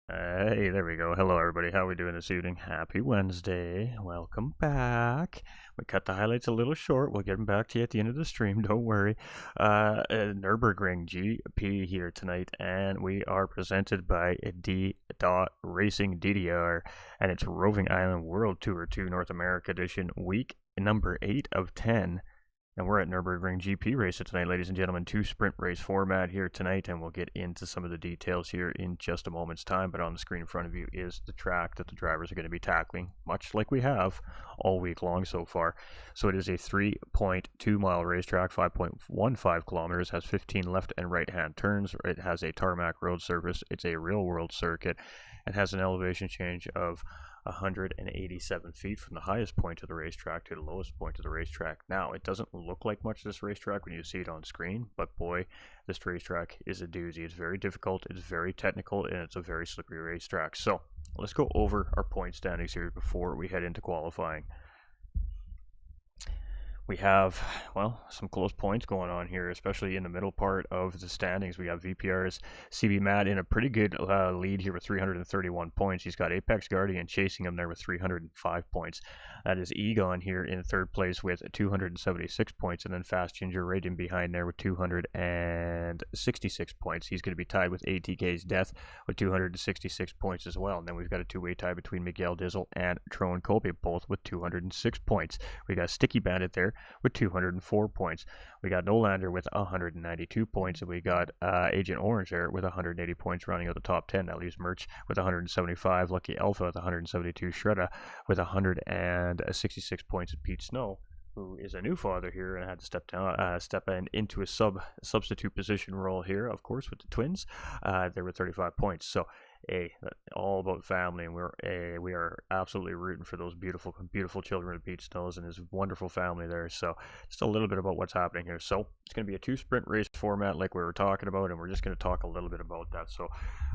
Hey, there we go. Hello, everybody. How are we doing this evening? Happy Wednesday. Welcome back. We cut the highlights a little short. We'll get them back to you at the end of the stream. Don't worry. Nurbring GP here tonight, and we are presented by D. Racing DDR, and it's Roving Island World Tour 2 North America Edition, week number 8 of 10. And we're at Nürburgring GP race tonight, ladies and gentlemen. 2 sprint race format here tonight, and we'll get into some of the details here in just a moment's time. But on the screen in front of you is the track that the drivers are going to be tackling, much like we have all week long so far. So it is a 3.2 mile racetrack, 5.15 kilometers, has 15 left and right hand turns. It has a tarmac road surface. It's a real world circuit and has an elevation change of 187 feet from the highest point of the racetrack to the lowest point of the racetrack. Now, it doesn't look like much of this racetrack when you see it on screen, but boy, this racetrack is a doozy. It's very difficult, it's very technical, and it's a very slippery racetrack. So, let's go over our point standings here before we head into qualifying. We have, well, some close points going on here, especially in the middle part of the standings. We have VPR's CB Matt in a pretty good lead here with 331 points. He's got Apex Guardian chasing him there with 305 points. That is Egon here in third place with 276 points, and then Fast Ginger right in behind there with 266 points. He's going to be tied with ATK's Death with 266 points as well. And then we've got a two-way tie between Miguel Dizzle and Tron Kobe, both with 206 points. We got Sticky Bandit there with 204 points. We got Nolander with 192 points, and we got Agent Orange there with 180 points running out the top 10. That leaves Merch with 175, Lucky Alpha with 172, Shredda with 166 points, and Pete Snow, who is a new father here and had to step into a substitute position role here, of course, with the twins. There were 35 points. So, all about family, and we are absolutely rooting for those beautiful children of Pete Snows and his wonderful family there. So, just a little bit about what's happening here. So, it's going to be a 2 sprint race format like we were talking about, and we're just going to talk a little bit about that. So,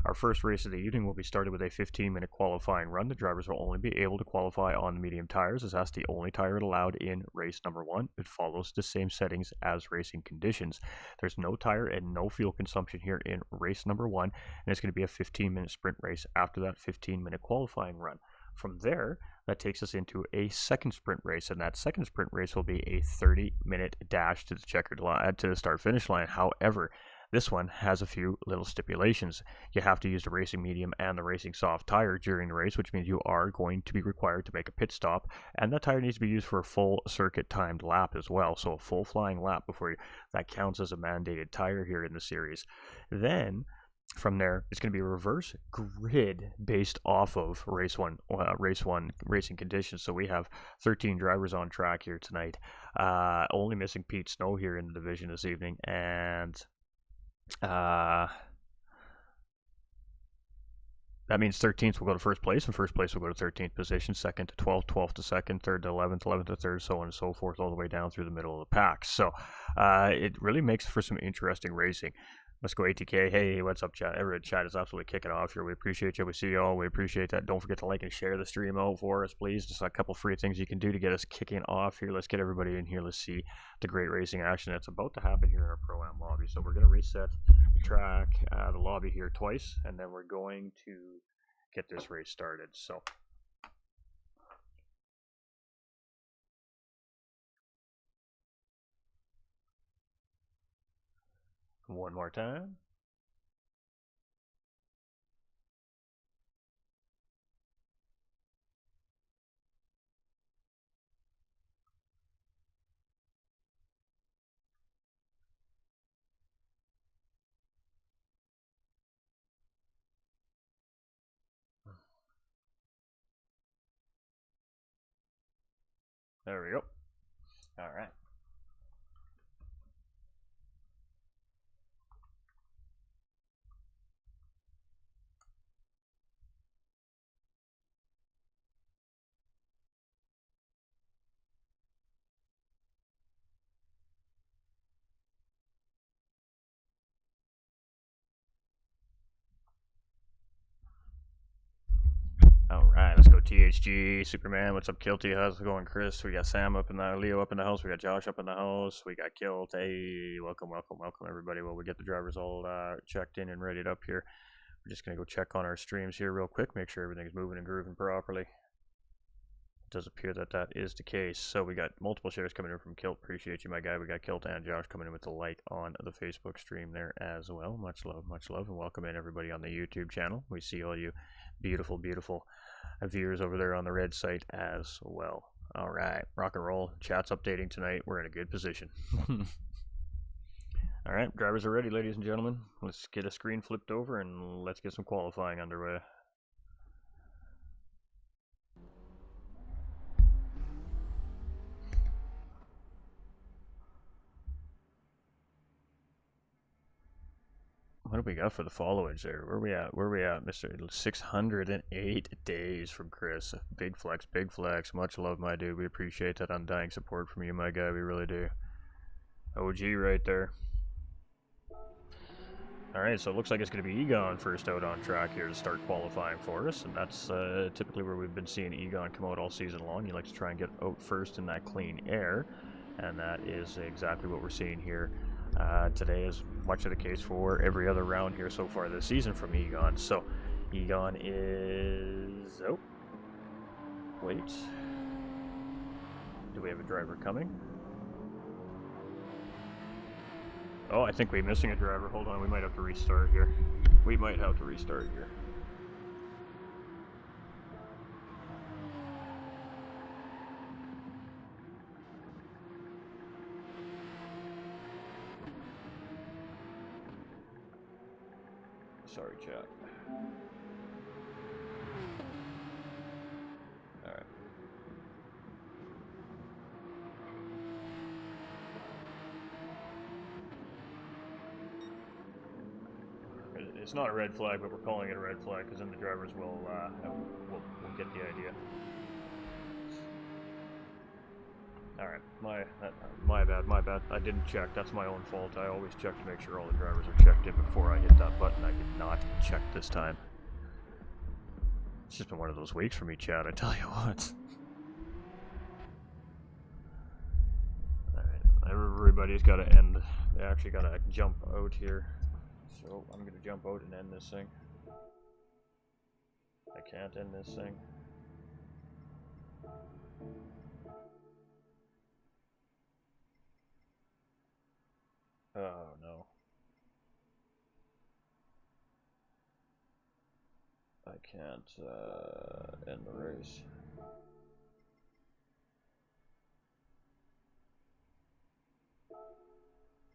our first race of the evening will be started with a 15-minute qualifying run. The drivers will only be able to qualify on the medium tires, as that's the only tire allowed in race number 1. It follows the same settings as racing conditions. There's no tire and no fuel consumption here in race number 1, and it's going to be a 15-minute sprint race after that 15-minute qualifying run. From there, that takes us into a second sprint race, and that second sprint race will be a 30-minute dash to the checkered line, to the start-finish line. However, this one has a few little stipulations. You have to use the racing medium and the racing soft tire during the race, which means you are going to be required to make a pit stop, and that tire needs to be used for a full circuit timed lap as well. So a full flying lap before that counts as a mandated tire here in the series. Then from there, it's going to be a reverse grid based off of race one racing conditions. So we have 13 drivers on track here tonight. Only missing Pete Snow here in the division this evening, and that means 13th will go to first place, and first place will go to 13th position, second to 12th, 12th to second, third to 11th, 11th to third, so on and so forth, all the way down through the middle of the pack. So it really makes for some interesting racing. Let's go ATK. Hey, what's up, chat? Everyone, chat is absolutely kicking off here. We appreciate you. We see you all. We appreciate that. Don't forget to like and share the stream out for us, please. Just a couple free things you can do to get us kicking off here. Let's get everybody in here. Let's see the great racing action that's about to happen here in our Pro-Am lobby. So we're going to reset the track, the lobby here twice, and then we're going to get this race started. So one more time. There we go. All right. All right, let's go THG, Superman. What's up, Kilty? How's it going, Chris? We got Sam up in the Leo up in the house. We got Josh up in the house. We got Kilt. Hey, welcome, everybody. Well, we get the drivers all checked in and readied up here. We're just going to go check on our streams here real quick, make sure everything's moving and grooving properly. It does appear that that is the case. So we got multiple shares coming in from Kilt. Appreciate you, my guy. We got Kilt and Josh coming in with the like on the Facebook stream there as well. Much love, and welcome in everybody on the YouTube channel. We see all you beautiful, beautiful viewers over there on the red site as well. All right, rock and roll. Chat's updating tonight. We're in a good position. All right, drivers are ready, ladies and gentlemen. Let's get a screen flipped over and let's get some qualifying underway. What do we got for the followage there? Where we at? Where we at, Mr. 608 days from Chris. Big flex, big flex. Much love, my dude. We appreciate that undying support from you, my guy. We really do. OG right there. Alright, so it looks like it's going to be Egon first out on track here to start qualifying for us, and that's typically where we've been seeing Egon come out all season long. He likes to try and get out first in that clean air, and that is exactly what we're seeing here today, is much of the case for every other round here so far this season from Egon. So, Egon is... oh, wait. Do we have a driver coming? Oh, I think we're missing a driver. Hold on, we might have to restart here. We might have to restart here. Sorry, chat. Alright. It's not a red flag, but we're calling it a red flag because then the drivers will get the idea. Alright, my bad. I didn't check. That's my own fault. I always check to make sure all the drivers are checked in before I hit that button. I did not check this time. It's just been one of those weeks for me, Chad, I tell you what. Alright, everybody's got to end. They actually got to jump out here. So I'm going to jump out and end this thing. I can't end this thing. Oh no. I can't end the race.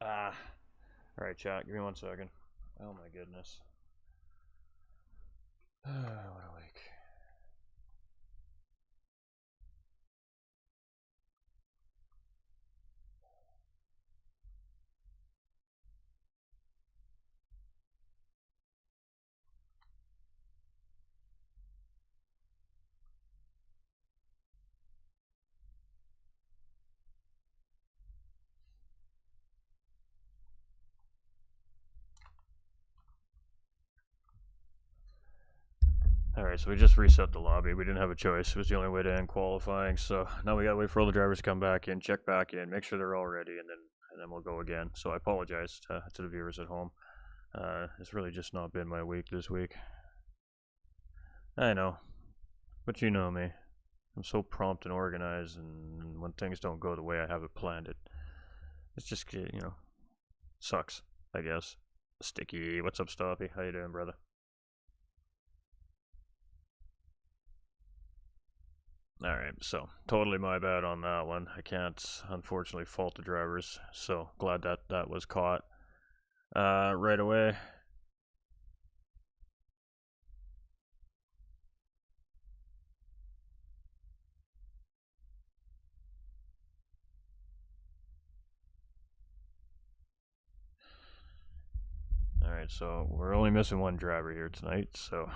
Ah. Alright, chat, give me 1 second. Oh my goodness. What a week. Alright, so we just reset the lobby. We didn't have a choice. It was the only way to end qualifying. So now we gotta wait for all the drivers to come back in, check back in, make sure they're all ready, and then we'll go again. So I apologize to the viewers at home. It's really just not been my week this week. I know, but you know me. I'm so prompt and organized, and when things don't go the way I have it planned, it's just, you know, sucks, I guess. Sticky, what's up, Stoppy? How you doing, brother? Alright, so totally my bad on that one. I can't, unfortunately, fault the drivers, so glad that that was caught right away. Alright, so we're only missing one driver here tonight, so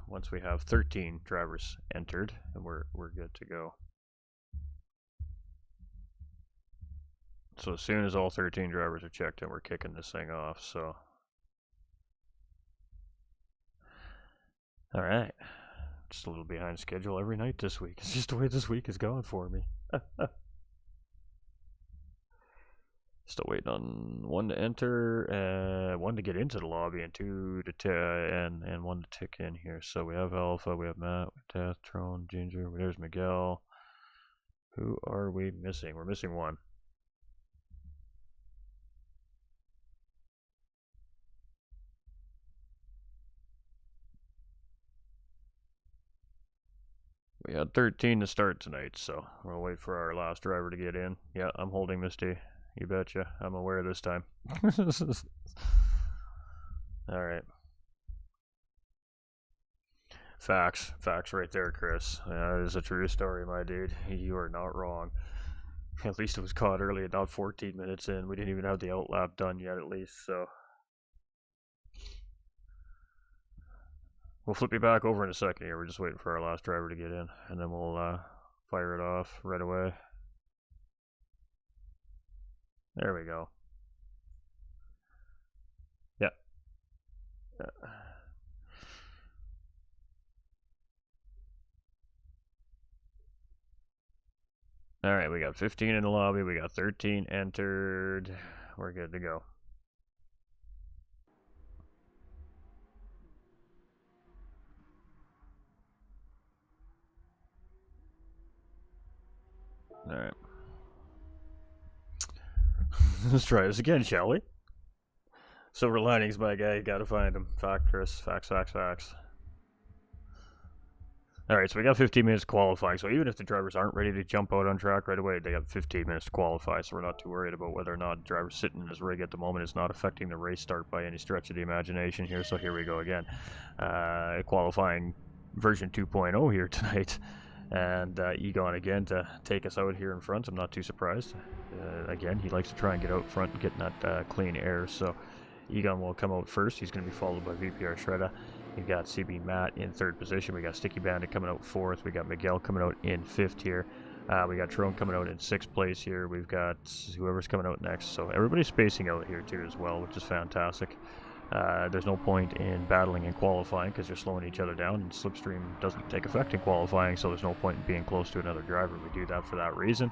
once we have 13 drivers entered, and we're good to go. So as soon as all 13 drivers are checked in, we're kicking this thing off, so. Alright. Just a little behind schedule every night this week. It's just the way this week is going for me. Still waiting on one to enter, one to get into the lobby, and two to and one to tick in here. So we have Alpha, we have Matt, we have Death, Trone, Ginger. There's Miguel. Who are we missing? We're missing one. We had 13 to start tonight, so we'll wait for our last driver to get in. Yeah, I'm holding Misty. You betcha. I'm aware this time. Alright. Facts. Facts right there, Chris. That is a true story, my dude. You are not wrong. At least it was caught early, not 14 minutes in. We didn't even have the outlap done yet, at least, so. We'll flip you back over in a second here. We're just waiting for our last driver to get in, and then we'll fire it off right away. There we go. Yeah. Alright, we got 15 in the lobby. We got 13 entered. We're good to go. Alright. Let's try this again, shall we? Silver linings, my guy. You gotta find them. Fact, Chris. Facts, facts, facts. Alright, so we got 15 minutes qualifying. So even if the drivers aren't ready to jump out on track right away, they got 15 minutes to qualify. So we're not too worried about whether or not the driver's sitting in his rig at the moment. It's not affecting the race start by any stretch of the imagination here. So here we go again. Qualifying version 2.0 here tonight. And Egon again to take us out here in front. I'm not too surprised. Again, he likes to try and get out front and get that clean air. So Egon will come out first. He's going to be followed by VPR Shredder. We've got CB Matt in third position. We got Sticky Bandit coming out fourth. We got Miguel coming out in fifth here. We got Trone coming out in sixth place here. We've got whoever's coming out next. So everybody's spacing out here too as well, which is fantastic. There's no point in battling and qualifying because you're slowing each other down, and slipstream doesn't take effect in qualifying, so there's no point in being close to another driver. We do that for that reason.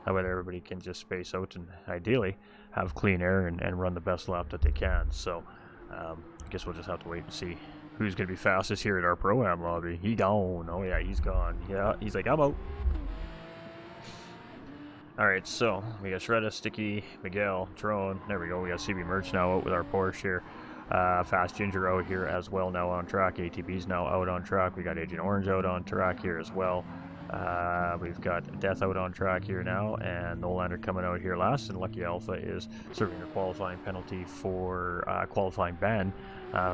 That way everybody can just space out and ideally have clean air and run the best lap that they can. So I guess we'll just have to wait and see who's going to be fastest here at our Pro-Am lobby. He gone. Oh yeah, he's gone. Yeah, he's like, I'm out. Alright, so we got Shredda, Sticky, Miguel, Trone. There we go. We got CB Merch now out with our Porsche here. Fast Ginger out here as well now on track. ATB's now out on track. We got Agent Orange out on track here as well. We've got Death out on track here now, and Nolander coming out here last, and Lucky Alpha is serving a qualifying penalty for qualifying ban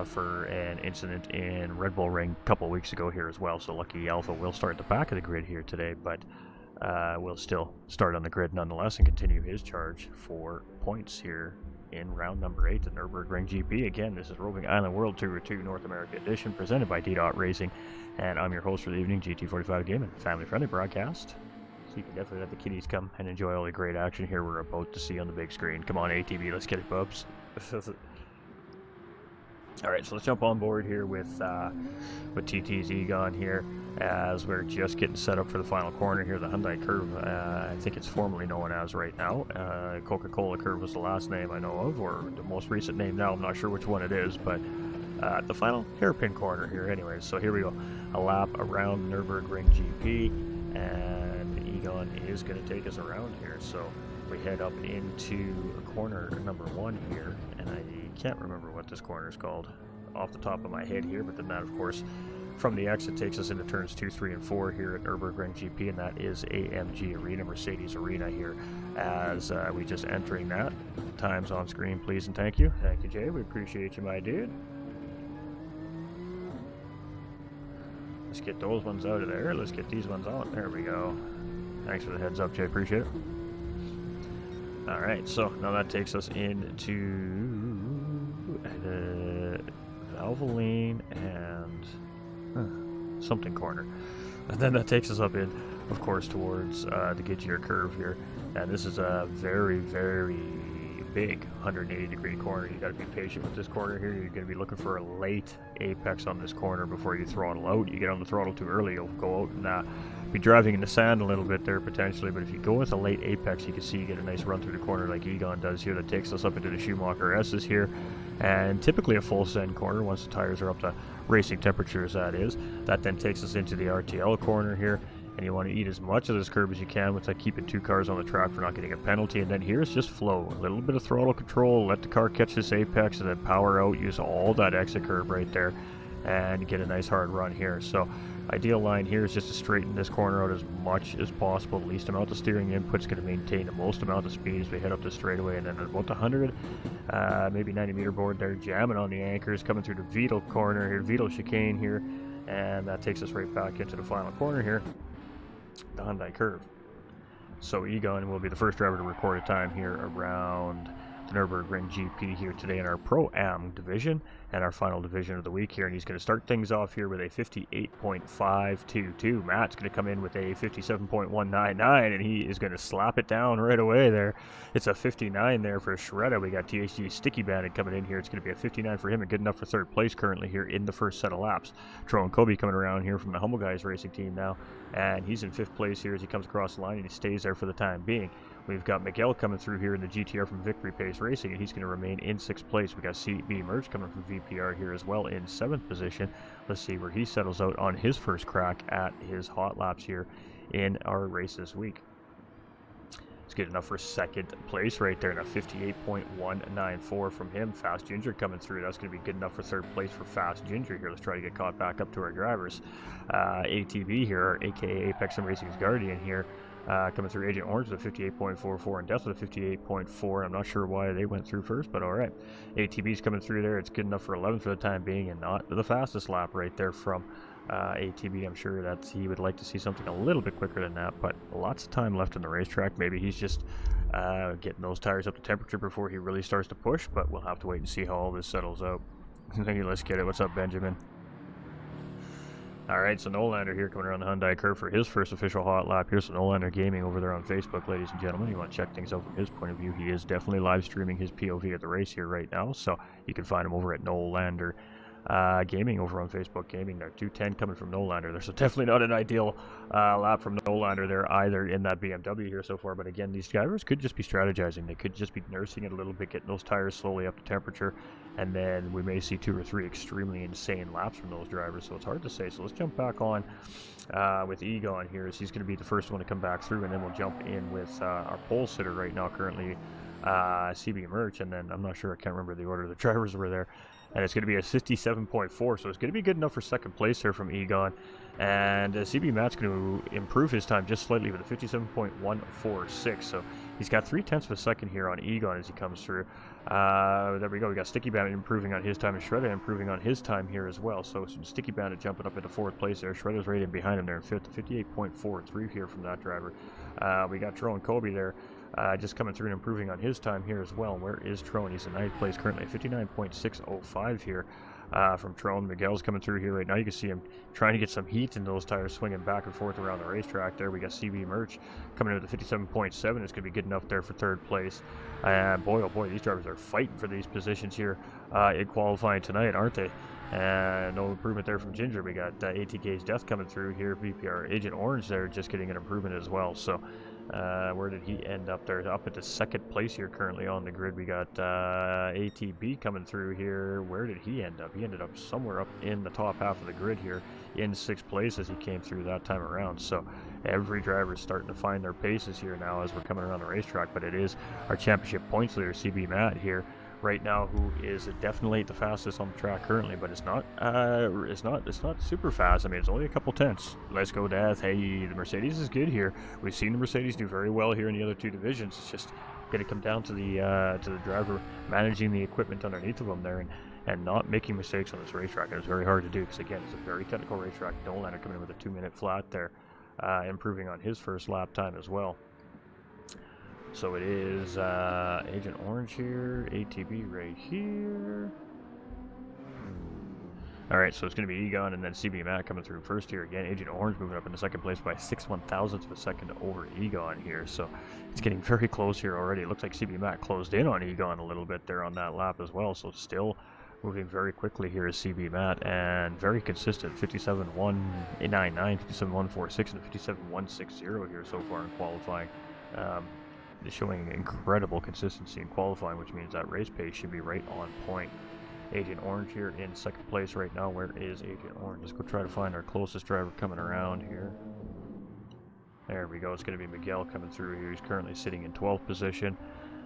for an incident in Red Bull Ring a couple weeks ago here as well. So Lucky Alpha will start at the back of the grid here today, but will still start on the grid nonetheless and continue his charge for points here in round number 8 at Nürburgring GP. Again, this is Roving Island World Tour 2 North America Edition, presented by D-Dot Racing, and I'm your host for the evening, GT45 Gaming, family-friendly broadcast. So you can definitely let the kiddies come and enjoy all the great action here we're about to see on the big screen. Come on, ATB, let's get it, bubs. Alright, so let's jump on board here with TT's Egon here, as we're just getting set up for the final corner here, the Hyundai Curve. I think it's formerly known as right now. Coca-Cola Curve was the last name I know of, or the most recent name now. I'm not sure which one it is, but the final hairpin corner here anyways. So here we go. A lap around Nürburgring GP, and Egon is going to take us around here. So we head up into corner number 1 here, and I can't remember what this corner is called off the top of my head here, but then that, of course, from the exit takes us into turns 2, 3, and 4 here at Nürburgring GP, and that is AMG Arena, Mercedes Arena here, as we just entering that. Times on screen, please, and thank you. Thank you, Jay. We appreciate you, my dude. Let's get those ones out of there. Let's get these ones on. There we go. Thanks for the heads up, Jay. Appreciate it. Alright, so now that takes us into Valvoline and something corner. And then that takes us up in, of course, towards the Goodyear curve here. And this is a very, very big 180-degree corner. You got to be patient with this corner here. You're going to be looking for a late apex on this corner before you throttle out. You get on the throttle too early, you'll go out and be driving in the sand a little bit there potentially, but if you go with a late apex, you can see you get a nice run through the corner like Egon does here that takes us up into the Schumacher S's here, and typically a full send corner once the tires are up to racing temperatures, that is. That then takes us into the RTL corner here, and you want to eat as much of this curb as you can with keeping 2 cars on the track for not getting a penalty. And then here's just flow, a little bit of throttle control, let the car catch this apex, and then power out, use all that exit curb right there, and get a nice hard run here. So ideal line here is just to straighten this corner out as much as possible. The least amount of steering input is going to maintain the most amount of speed as we head up the straightaway, and then at about the 100, maybe 90 meter board there, jamming on the anchors, coming through the Vital corner here, Vital chicane here, and that takes us right back into the final corner here, the Hyundai curve. So Egon will be the first driver to record a time here around the Nürburgring GP here today in our Pro-Am division and our final division of the week here, and he's going to start things off here with a 58.522. Matt's going to come in with a 57.199, and he is going to slap it down right away there. It's a 59 there for Shredder. We got THG Sticky Bandit coming in here. It's going to be a 59 for him and good enough for third place currently here in the first set of laps. Tron Kobe coming around here from the Humble Guys racing team now, and he's in 5th place here as he comes across the line, and he stays there for the time being. We've got Miguel coming through here in the GTR from Victory Pace Racing, and he's going to remain in 6th place. We got CB Merch coming from VPR here as well in 7th position. Let's see where he settles out on his first crack at his hot laps here in our race this week. It's good enough for 2nd place right there, and a 58.194 from him. Fast Ginger coming through. That's going to be good enough for 3rd place for Fast Ginger here. Let's try to get caught back up to our drivers. ATB here, or aka Apex and Racing's Guardian here. Coming through Agent Orange with a 58.44 and Death with a 58.4. I'm not sure why they went through first, but alright. ATB's coming through there. It's good enough for 11th for the time being, and not the fastest lap right there from ATB. I'm sure that he would like to see something a little bit quicker than that, but lots of time left on the racetrack. Maybe he's just getting those tires up to temperature before he really starts to push, but we'll have to wait and see how all this settles out. Let's get it. What's up, Benjamin? Alright, so Nolander here coming around the Hyundai curve for his first official hot lap here. So Nolander Gaming over there on Facebook, ladies and gentlemen. You want to check things out from his point of view. He is definitely live streaming his POV at the race here right now. So you can find him over at Nolander Gaming over on Facebook Gaming there. 210 coming from Nolander there. So definitely not an ideal lap from Nolander there either in that BMW here so far. But again, these drivers could just be strategizing. They could just be nursing it a little bit, getting those tires slowly up to temperature. And then we may see 2 or 3 extremely insane laps from those drivers. So it's hard to say. So let's jump back on with Egon here, as he's going to be the first one to come back through. And then we'll jump in with our pole sitter right now, currently CB Merch. And then I'm not sure, I can't remember the order the drivers were there. And it's going to be a 57.4, so it's going to be good enough for 2nd place here from Egon. And CB Matt's going to improve his time just slightly with a 57.146. So he's got 0.3 of a second here on Egon as he comes through. There we go. We got Sticky Bandit improving on his time, and Shredder improving on his time here as well. So Sticky Bandit jumping up into 4th place there. Shredder's right in behind him there in 5th, 58.43 here from that driver. We got Tron Kobe there. Just coming through and improving on his time here as well. Where is Tron? He's in 9th place currently, 59.605 here from Tron. Miguel's coming through here right now. You can see him trying to get some heat into those tires, swinging back and forth around the racetrack there. We got CB Merch coming in with a 57.7. It's going to be good enough there for 3rd place. Boy, oh boy, these drivers are fighting for these positions here in qualifying tonight, aren't they? No improvement there from Ginger. We got ATK's Death coming through here. VPR Agent Orange there just getting an improvement as well. So where did he end up there? Up at the 2nd place here currently on the grid. We got ATB coming through here. Where did he end up? He ended up somewhere up in the top half of the grid here in 6th place as he came through that time around. So every driver is starting to find their paces here now as we're coming around the racetrack, but it is our championship points leader, CB Matt, here right now, who is definitely the fastest on the track currently, but it's not super fast. I mean, it's only a couple tenths. Let's go, Death. Hey, the Mercedes is good here. We've seen the Mercedes do very well here in the other 2 divisions. It's just going to come down to the driver managing the equipment underneath of them there and not making mistakes on this racetrack. And it's very hard to do because, again, it's a very technical racetrack. Nolander coming in with a 2-minute flat there, improving on his first lap time as well. So it is Agent Orange here, ATB right here. Alright, so it's going to be Egon and then CB Matt coming through first here again. Agent Orange moving up into 2nd place by 6/1000th of a second over Egon here. So it's getting very close here already. It looks like CB Matt closed in on Egon a little bit there on that lap as well. So still Moving very quickly here is CB Matt, and very consistent, 57.199, 57.146, and 57.160 here so far in qualifying. Showing incredible consistency in qualifying, which means that race pace should be right on point. Agent Orange here in second place right now. Where is Agent Orange? Let's go try to find our closest driver coming around here. There we go. It's going to be Miguel coming through here. He's currently sitting in 12th position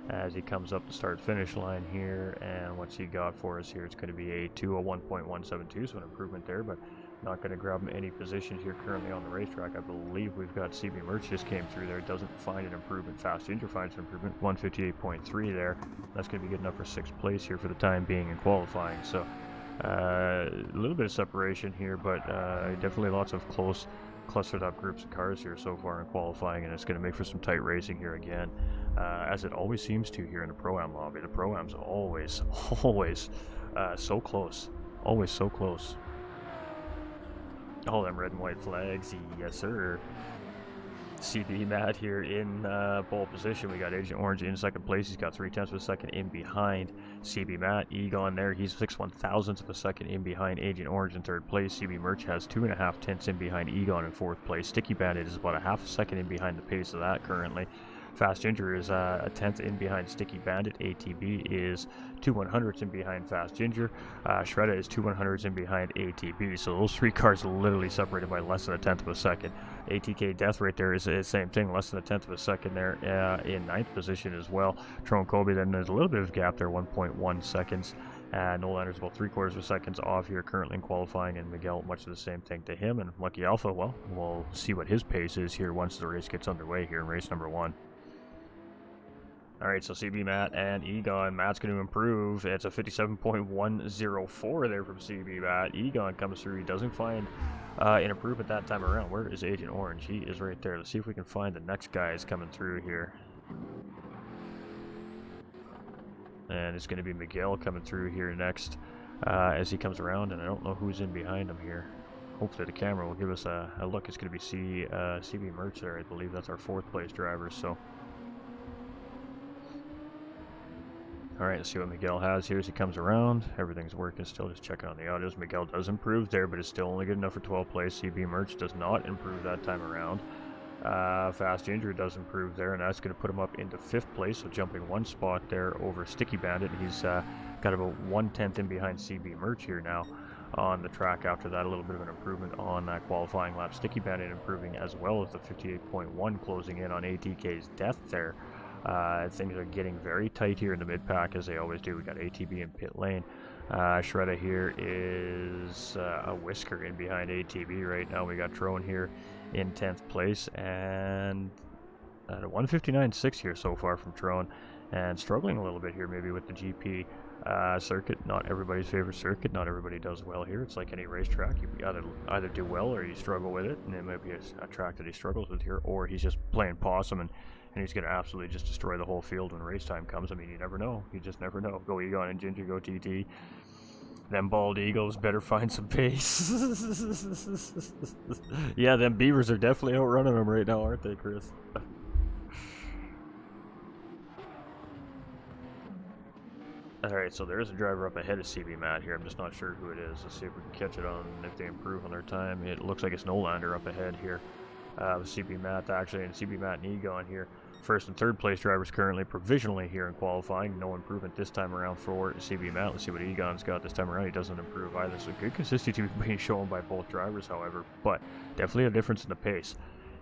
as he comes up the start-finish line here. And what's he got for us here? It's going to be a 201.172, so an improvement there, but not going to grab him any positions here currently on the racetrack. I believe we've got CB Merch just came through there. Doesn't find an improvement. Fast Ginger finds an improvement. 158.3 there. That's going to be good enough for 6th place here for the time being in qualifying. So a little bit of separation here, but definitely lots of close clustered up groups of cars here so far in qualifying, and it's going to make for some tight racing here again, as it always seems to here in the Pro-Am lobby. The Pro-Am's always so close, always so close. All them red and white flags, yes sir. CB Matt here in pole position. We got Agent Orange in second place. He's got 0.3 of a second in behind CB Matt. Egon there, he's 6/1000 of a second in behind Agent Orange in third place. CB Merch has 2.5 tenths in behind Egon in fourth place. Sticky Bandit is about a half a second in behind the pace of that currently. Fast Ginger is a tenth in behind Sticky Bandit. ATB is 2/100ths in behind Fast Ginger. Shredda is 2/100ths in behind ATB. So those three cars are literally separated by less than a tenth of a second. ATK Death right there is the same thing, less than a tenth of a second there in ninth position as well. Tron Kobe, then there's a little bit of a gap there, 1.1 seconds. Nolander's about 3/4 of a second off here currently in qualifying, and Miguel much of the same thing to him. And Lucky Alpha, well, we'll see what his pace is here once the race gets underway here in race number 1. Alright, so CB Matt and Egon. Matt's going to improve. It's a 57.104 there from CB Matt. Egon comes through. He doesn't find an improvement that time around. Where is Agent Orange? He is right there. Let's see if we can find the next guys coming through here. And it's going to be Miguel coming through here next as he comes around. And I don't know who's in behind him here. Hopefully the camera will give us a look. It's going to be CB Merch there. I believe that's our 4th place driver. So. Alright, let's see what Miguel has here as he comes around. Everything's working still, just checking on the audios. Miguel does improve there, but it's still only good enough for 12th place. CB Merch does not improve that time around. Fast Ginger does improve there, and that's going to put him up into 5th place, so jumping 1 spot there over Sticky Bandit. He's got about 1/10 in behind CB Merch here now on the track. After that, a little bit of an improvement on that qualifying lap. Sticky Bandit improving as well as the 58.1 closing in on ATK's Death there. Things are getting very tight here in the mid-pack, as they always do. We got ATB in pit lane. Shredda here is a whisker in behind ATB right now. We got Drone here in 10th place, and a 159.6 here so far from Drone, and struggling a little bit here maybe with the GP circuit. Not everybody's favorite circuit. Not everybody does well here. It's like any racetrack. You either do well or you struggle with it, and it might be a track that he struggles with here, or he's just playing possum and he's going to absolutely just destroy the whole field when race time comes. I mean, you never know. You just never know. Go Egon and Ginger, go TT. Them bald eagles better find some pace. Yeah, them beavers are definitely outrunning them right now, aren't they, Chris? Alright, so there is a driver up ahead of CB Matt here. I'm just not sure who it is. Let's see if we can catch it on if they improve on their time. It looks like it's Nolander up ahead here. With CB Matt actually, and CB Matt and Egon here. 1st and 3rd place drivers currently provisionally here in qualifying. No improvement this time around for CB Matt. Let's see what Egon's got this time around. He doesn't improve either. So good consistency being shown by both drivers, however, but definitely a difference in the pace.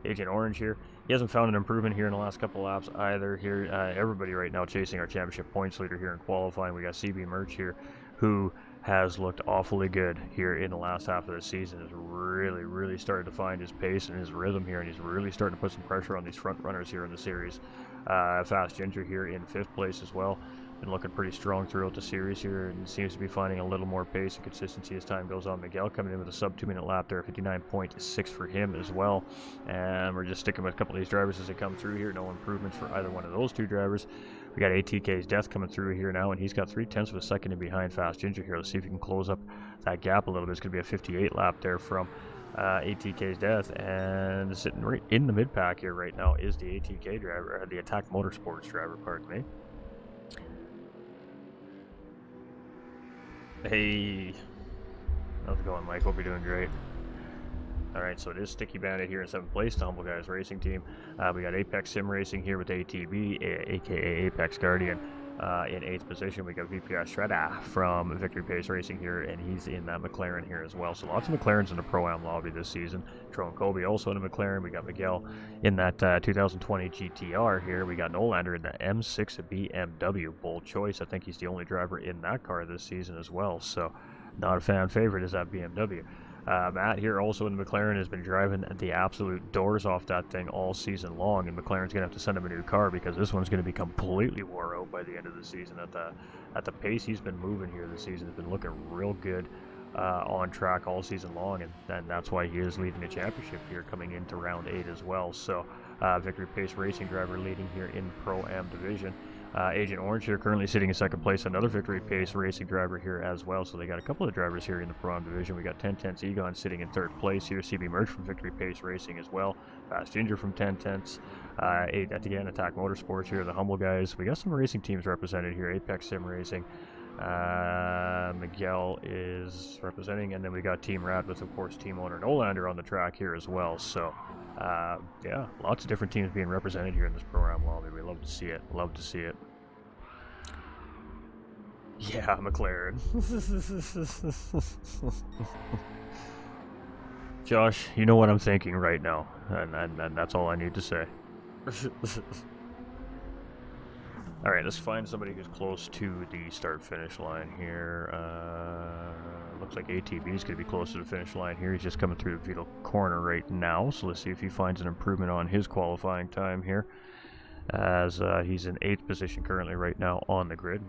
Agent Orange here. He hasn't found an improvement here in the last couple laps either here. Everybody right now chasing our championship points leader here in qualifying. We got CB Merch here, who has looked awfully good here in the last half of the season. Is really started to find his pace and his rhythm here, and he's really starting to put some pressure on these front runners here in the series. Fast Ginger here in 5th place as well. Been looking pretty strong throughout the series here, and seems to be finding a little more pace and consistency as time goes on. Miguel coming in with a sub 2-minute lap there, 59.6 for him as well. And we're just sticking with a couple of these drivers as they come through here. No improvements for either one of those two drivers. We got ATK's Death coming through here now, and he's got 0.3 of a second in behind Fast Ginger here. Let's see if we can close up that gap a little bit. It's going to be a 58 lap there from ATK's Death, and sitting right in the mid-pack here right now is the ATK driver, the Attack Motorsports driver, pardon me. Hey, how's it going, Mike? Hope you're doing great. Alright, so it is Sticky Bandit here in 7th place, the Humble Guys Racing Team. We got Apex Sim Racing here with ATB, aka Apex Guardian. In 8th position, we got VPR Shredda from Victory Pace Racing here, and he's in that McLaren here as well. So lots of McLarens in the Pro-Am lobby this season. Tron Colby also in a McLaren. We got Miguel in that 2020 GTR here. We got Nolander in the M6 BMW. Bold choice. I think he's the only driver in that car this season as well. So not a fan favorite is that BMW. Matt here also in the McLaren has been driving the absolute doors off that thing all season long, and McLaren's going to have to send him a new car because this one's going to be completely wore out by the end of the season. At the pace he's been moving here this season, has been looking real good on track all season long, and that's why he is leading the championship here coming into round 8 as well. So Victory Pace Racing driver leading here in Pro-Am division. Agent Orange here currently sitting in 2nd place, another Victory Pace Racing driver here as well. So they got a couple of drivers here in the Pro-Am division. We got 1010's Egon sitting in 3rd place here, CB Merch from Victory Pace Racing as well, Fast Ginger from 1010's, at the end Attack Motorsports here, the Humble Guys. We got some racing teams represented here, Apex Sim Racing. Miguel is representing, and then we got Team Rat with, of course, team owner Nolander on the track here as well. So yeah, lots of different teams being represented here in this Pro-Am lobby. We love to see it. Love to see it. Yeah, McLaren. Josh, you know what I'm thinking right now, and that's all I need to say. Alright, let's find somebody who's close to the start-finish line here. Looks like ATB is going to be close to the finish line here. He's just coming through the Vito corner right now, so let's see if he finds an improvement on his qualifying time here, as he's in 8th position currently right now on the grid.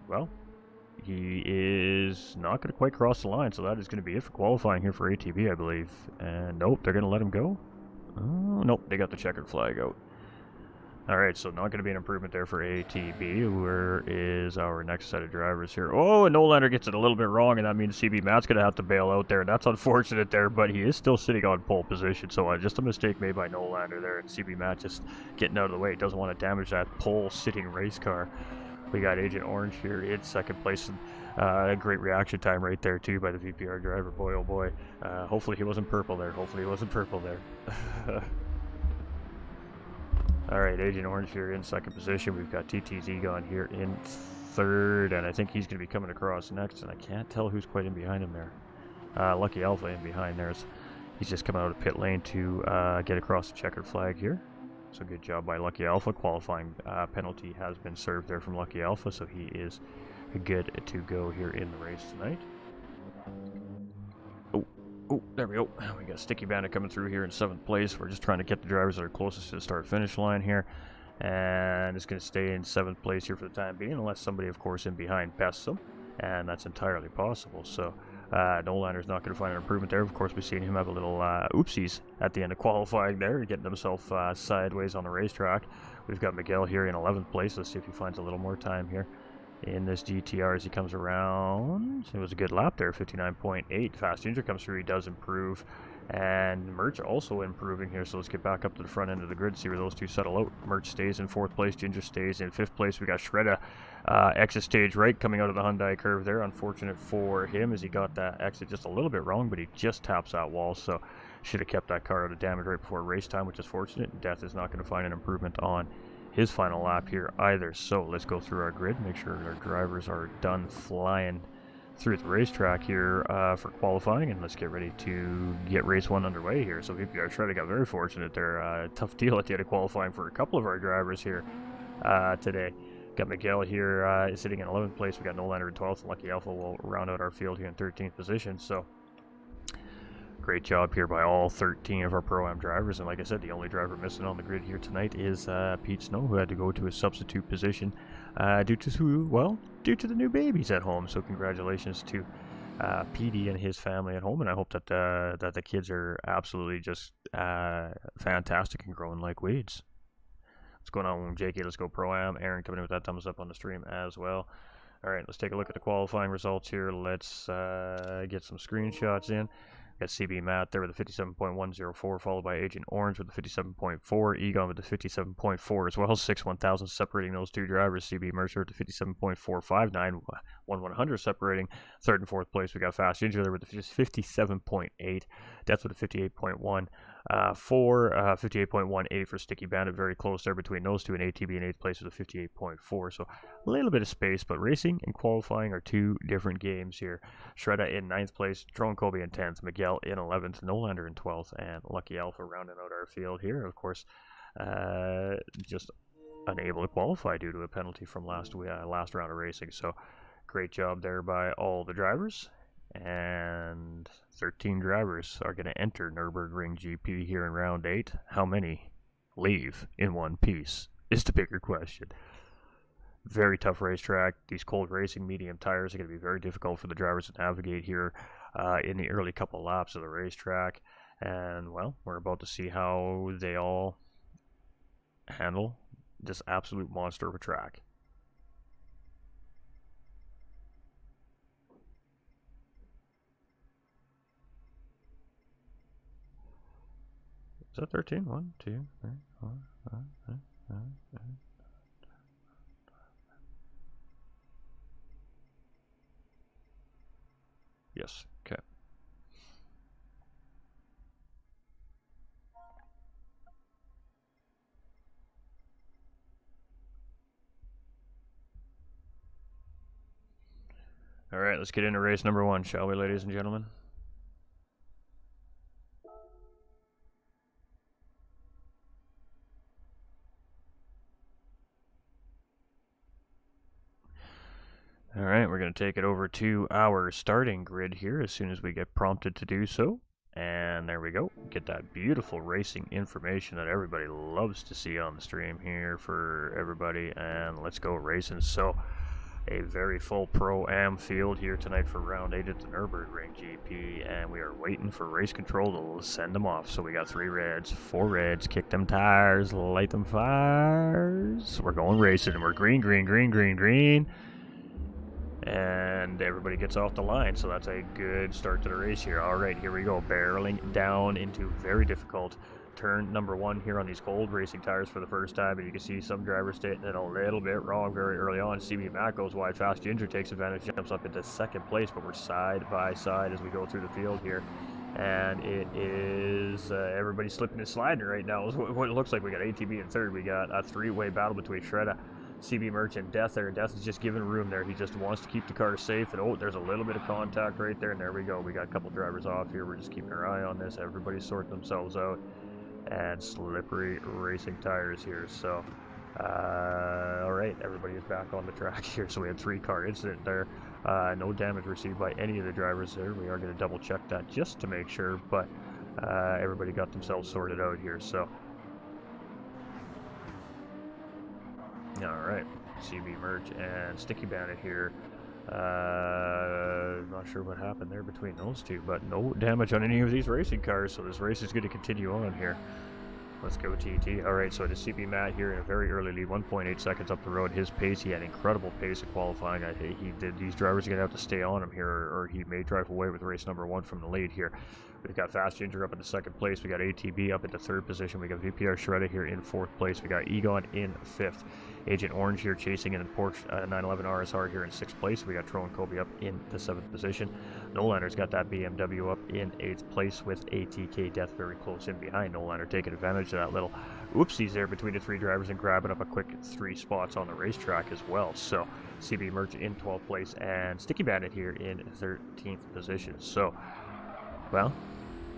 Well, he is not going to quite cross the line, so that is going to be it for qualifying here for ATB, I believe. And nope, they're going to let him go. Oh, nope, they got the checkered flag out. Alright, so not going to be an improvement there for ATB. Where is our next set of drivers here? Oh, and Nolander gets it a little bit wrong, and that means CB Matt's going to have to bail out there. That's unfortunate there, but he is still sitting on pole position, so just a mistake made by Nolander there, and CB Matt just getting out of the way. He doesn't want to damage that pole-sitting race car. We got Agent Orange here in 2nd place. A great reaction time right there, too, by the VPR driver. Boy, oh boy. Hopefully he wasn't purple there. Hopefully he wasn't purple there. Alright, Agent Orange here in 2nd position. We've got TT's Egon here in 3rd, and I think he's going to be coming across next, and I can't tell who's quite in behind him there. Lucky Alpha in behind there. He's just coming out of pit lane to get across the checkered flag here. So good job by Lucky Alpha. Qualifying penalty has been served there from Lucky Alpha, so he is good to go here in the race tonight. Oh, there we go. We got Sticky Bandit coming through here in 7th place. We're just trying to get the drivers that are closest to the start-finish line here. And it's going to stay in 7th place here for the time being, unless somebody, of course, in behind pests them. And that's entirely possible. So Nolander's not going to find an improvement there. Of course, we've seen him have a little oopsies at the end of qualifying there, getting himself sideways on the racetrack. We've got Miguel here in 11th place. Let's see if he finds a little more time here in this GTR as he comes around. It was a good lap there, 59.8. Fast Ginger comes through, he does improve. And Merch also improving here, so let's get back up to the front end of the grid, see where those two settle out. Merch stays in 4th place, Ginger stays in 5th place. We got Shredda exit stage right coming out of the Hyundai curve there. Unfortunate for him as he got that exit just a little bit wrong, but he just taps that wall, so should have kept that car out of damage right before race time, which is fortunate. Death is not going to find an improvement on his final lap here either. So let's go through our grid, make sure our drivers are done flying through the racetrack here for qualifying, and let's get ready to get race 1 underway here. So VPR Shredder got very fortunate there. Tough deal at the end of qualifying for a couple of our drivers here today. Got Miguel here sitting in 11th place. We got Nolander in 12th. Lucky Alpha will round out our field here in 13th position. So great job here by all 13 of our Pro-Am drivers, and like I said, the only driver missing on the grid here tonight is Pete Snow, who had to go to a substitute position due to the new babies at home. So congratulations to PD and his family at home, and I hope that that the kids are absolutely just fantastic and growing like weeds. What's going on, JK? Let's go Pro-Am. Aaron coming in with that thumbs up on the stream as well. All right, let's take a look at the qualifying results here. Let's get some screenshots in. Got CB Matt there with a 57.104, followed by Agent Orange with a 57.4, Egon with the 57.4 as well, 6 1000 separating those two drivers. CB Mercer with the 57.459, 1/100 separating. Third and fourth place, we got Fast Ginger there with just 57.8. Death with a 58.1. 58.18 for Sticky Bandit, very close there between those two, and ATB in 8th place with a 58.4, so a little bit of space, but racing and qualifying are two different games here. Shredda in 9th place, Drone Kobe in 10th, Miguel in 11th, Nolander in 12th, and Lucky Alpha rounding out our field here. Of course, just unable to qualify due to a penalty from last round of racing, so great job there by all the drivers. And 13 drivers are going to enter Nürburgring GP here in round 8. How many leave in one piece is the bigger question. Very tough racetrack. These cold racing medium tires are going to be very difficult for the drivers to navigate here in the early couple laps of the racetrack. And, well, we're about to see how they all handle this absolute monster of a track. Is that 13? 1, 2, 3, 4, 5, 6, 7, 8. Yes, okay. All right, let's get into race number 1, shall we, ladies and gentlemen? All right, we're going to take it over to our starting grid here as soon as we get prompted to do so. And there we go. Get that beautiful racing information that everybody loves to see on the stream here for everybody. And let's go racing. So, a very full Pro-Am field here tonight for round 8 at the Nürburgring GP. And we are waiting for race control to send them off. So we got 3 reds, 4 reds, kick them tires, light them fires. We're going racing, and we're green, green, green, green, green. And everybody gets off the line, so that's a good start to the race here. All right, here we go, barreling down into very difficult turn number 1 here on these cold racing tires for the first time, and you can see some drivers hitting it a little bit wrong very early on. CB Matt goes wide. Fast Ginger takes advantage, jumps up into 2nd place, but we're side by side as we go through the field here. And it is everybody slipping and sliding right now. What it looks like. We got ATB in 3rd. We got a 3-way battle between Shredda, CB Merch, and Death there. Death is just giving room there. He just wants to keep the car safe. And oh, there's a little bit of contact right there. And there we go. We got a couple drivers off here. We're just keeping our eye on this. Everybody's sorting themselves out. And slippery racing tires here. So, all right, everybody is back on the track here. So we had 3-car incident there. No damage received by any of the drivers there. We are going to double check that just to make sure. But everybody got themselves sorted out here. So, all right, CB Merch and Sticky Bandit here. Not sure what happened there between those two, but no damage on any of these racing cars, so this race is going to continue on here. Let's go TT. All right, so the CB Matt here in a very early lead, 1.8 seconds up the road. His pace, he had incredible pace of qualifying. These drivers are going to have to stay on him here, or he may drive away with race number 1 from the lead here. We've got Fast Ginger up into 2nd place. We got ATB up into 3rd position. We got VPR Shredda here in 4th place. We got Egon in 5th. Agent Orange here chasing in the Porsche 911 RSR here in 6th place. We got Tro and Kobe up in the 7th position. Nolander's got that BMW up in 8th place with ATK Death very close in behind. Nolander taking advantage of that little oopsies there between the 3 drivers and grabbing up a quick 3 spots on the racetrack as well. So CB Merch in 12th place and Sticky Bandit here in 13th position. So, well,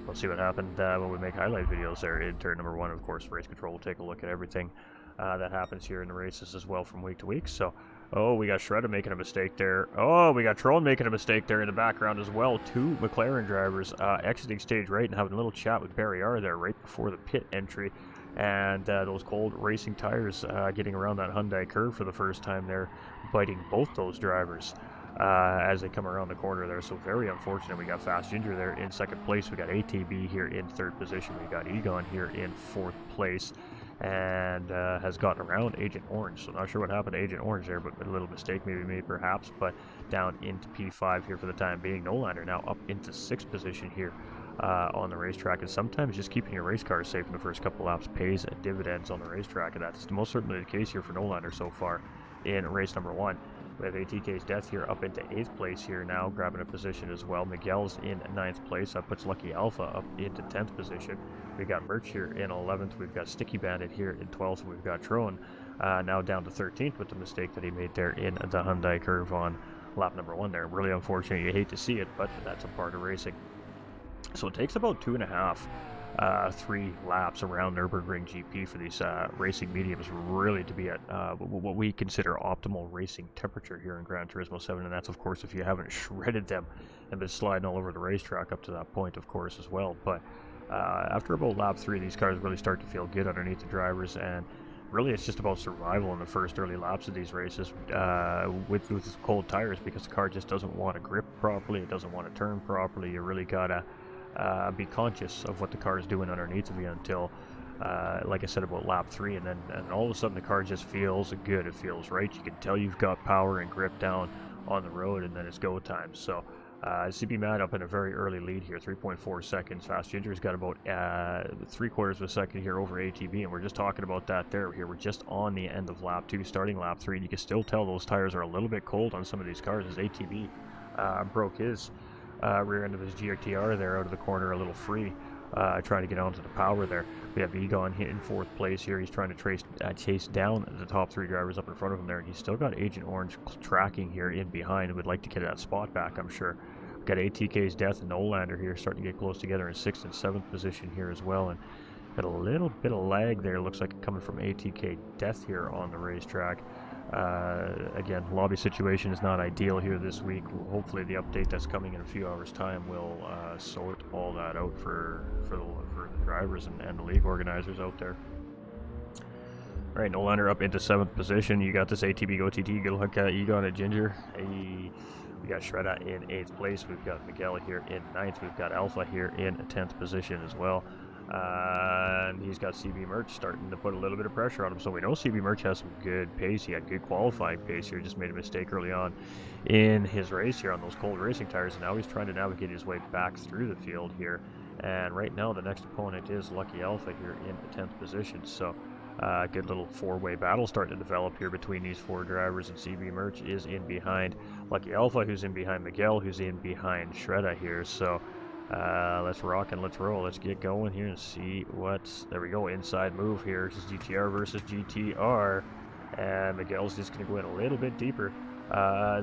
we'll see what happened when we make highlight videos there in turn number 1. Of course, race control will take a look at everything that happens here in the races as well from week to week. So, oh, we got Shredda making a mistake there. Oh, we got Trollen making a mistake there in the background as well. 2 McLaren drivers exiting stage right and having a little chat with Barry R there right before the pit entry. And those cold racing tires getting around that Hyundai curve for the first time there, biting both those drivers as they come around the corner there. So very unfortunate. We got Fast Ginger there in 2nd place. We got ATB here in 3rd position. We got Egon here in 4th place. And has gotten around Agent Orange. So not sure what happened to Agent Orange there, but a little mistake maybe made perhaps. But down into P5 here for the time being. Nolander now up into 6th position here on the racetrack. And sometimes just keeping your race car safe in the first couple laps pays dividends on the racetrack. And that's most certainly the case here for Nolander so far in race number 1. We have ATK's Death here up into 8th place here now, grabbing a position as well. Miguel's in 9th place. That puts Lucky Alpha up into 10th position. We got Merch here in 11th. We've got Sticky Bandit here in 12th. We've got Trone now down to 13th with the mistake that he made there in the Hyundai curve on lap number 1 there. Really unfortunate. You hate to see it, but that's a part of racing. So it takes about 2.5, 3 laps around Nürburgring GP for these racing mediums really to be at what we consider optimal racing temperature here in Gran Turismo 7, and that's of course if you haven't shredded them and been sliding all over the racetrack up to that point, of course, as well. But after about lap 3, these cars really start to feel good underneath the drivers, and really it's just about survival in the first early laps of these races with cold tires, because the car just doesn't want to grip properly, it doesn't want to turn properly. You really gotta be conscious of what the car is doing underneath of you until, like I said, about lap 3, and then all of a sudden the car just feels good. It feels right. You can tell you've got power and grip down on the road, and then it's go time. So CB Matt up in a very early lead here, 3.4 seconds. Fast Ginger's got about 3/4 of a second here over ATB, and we're just talking about that there. Here we're just on the end of lap 2, starting lap 3, and you can still tell those tires are a little bit cold on some of these cars as ATB broke his rear end of his GTR there out of the corner a little free, trying to get onto the power there. We have Egon hitting 4th place here. He's trying to chase down the top 3 drivers up in front of him there, and he's still got Agent Orange tracking here in behind and would like to get that spot back, I'm sure. We've got ATK's Death and Nolander here starting to get close together in 6th and 7th position here as well, and got a little bit of lag there, looks like coming from ATK Death here on the racetrack. Again, lobby situation is not ideal here this week. Hopefully the update that's coming in a few hours time will sort all that out for the drivers and the league organizers out there. All right, Nolander up into 7th position. You got this ATB Go TT. Good luck at Egon at Ginger. We got Shredda in 8th place. We've got Miguel here in 9th. We've got Alpha here in 10th position as well. And he's got CB Merch starting to put a little bit of pressure on him, so we know CB Merch has some good pace. He had good qualifying pace here, just made a mistake early on in his race here on those cold racing tires, and now he's trying to navigate his way back through the field here. And right now the next opponent is Lucky Alpha here in the 10th position, so good little 4-way battle starting to develop here between these 4 drivers, and CB Merch is in behind Lucky Alpha, who's in behind Miguel, who's in behind Shredda here. So let's rock and let's roll. Let's get going here and see what's... There we go, inside move here. This is GTR versus GTR. And Miguel's just going to go in a little bit deeper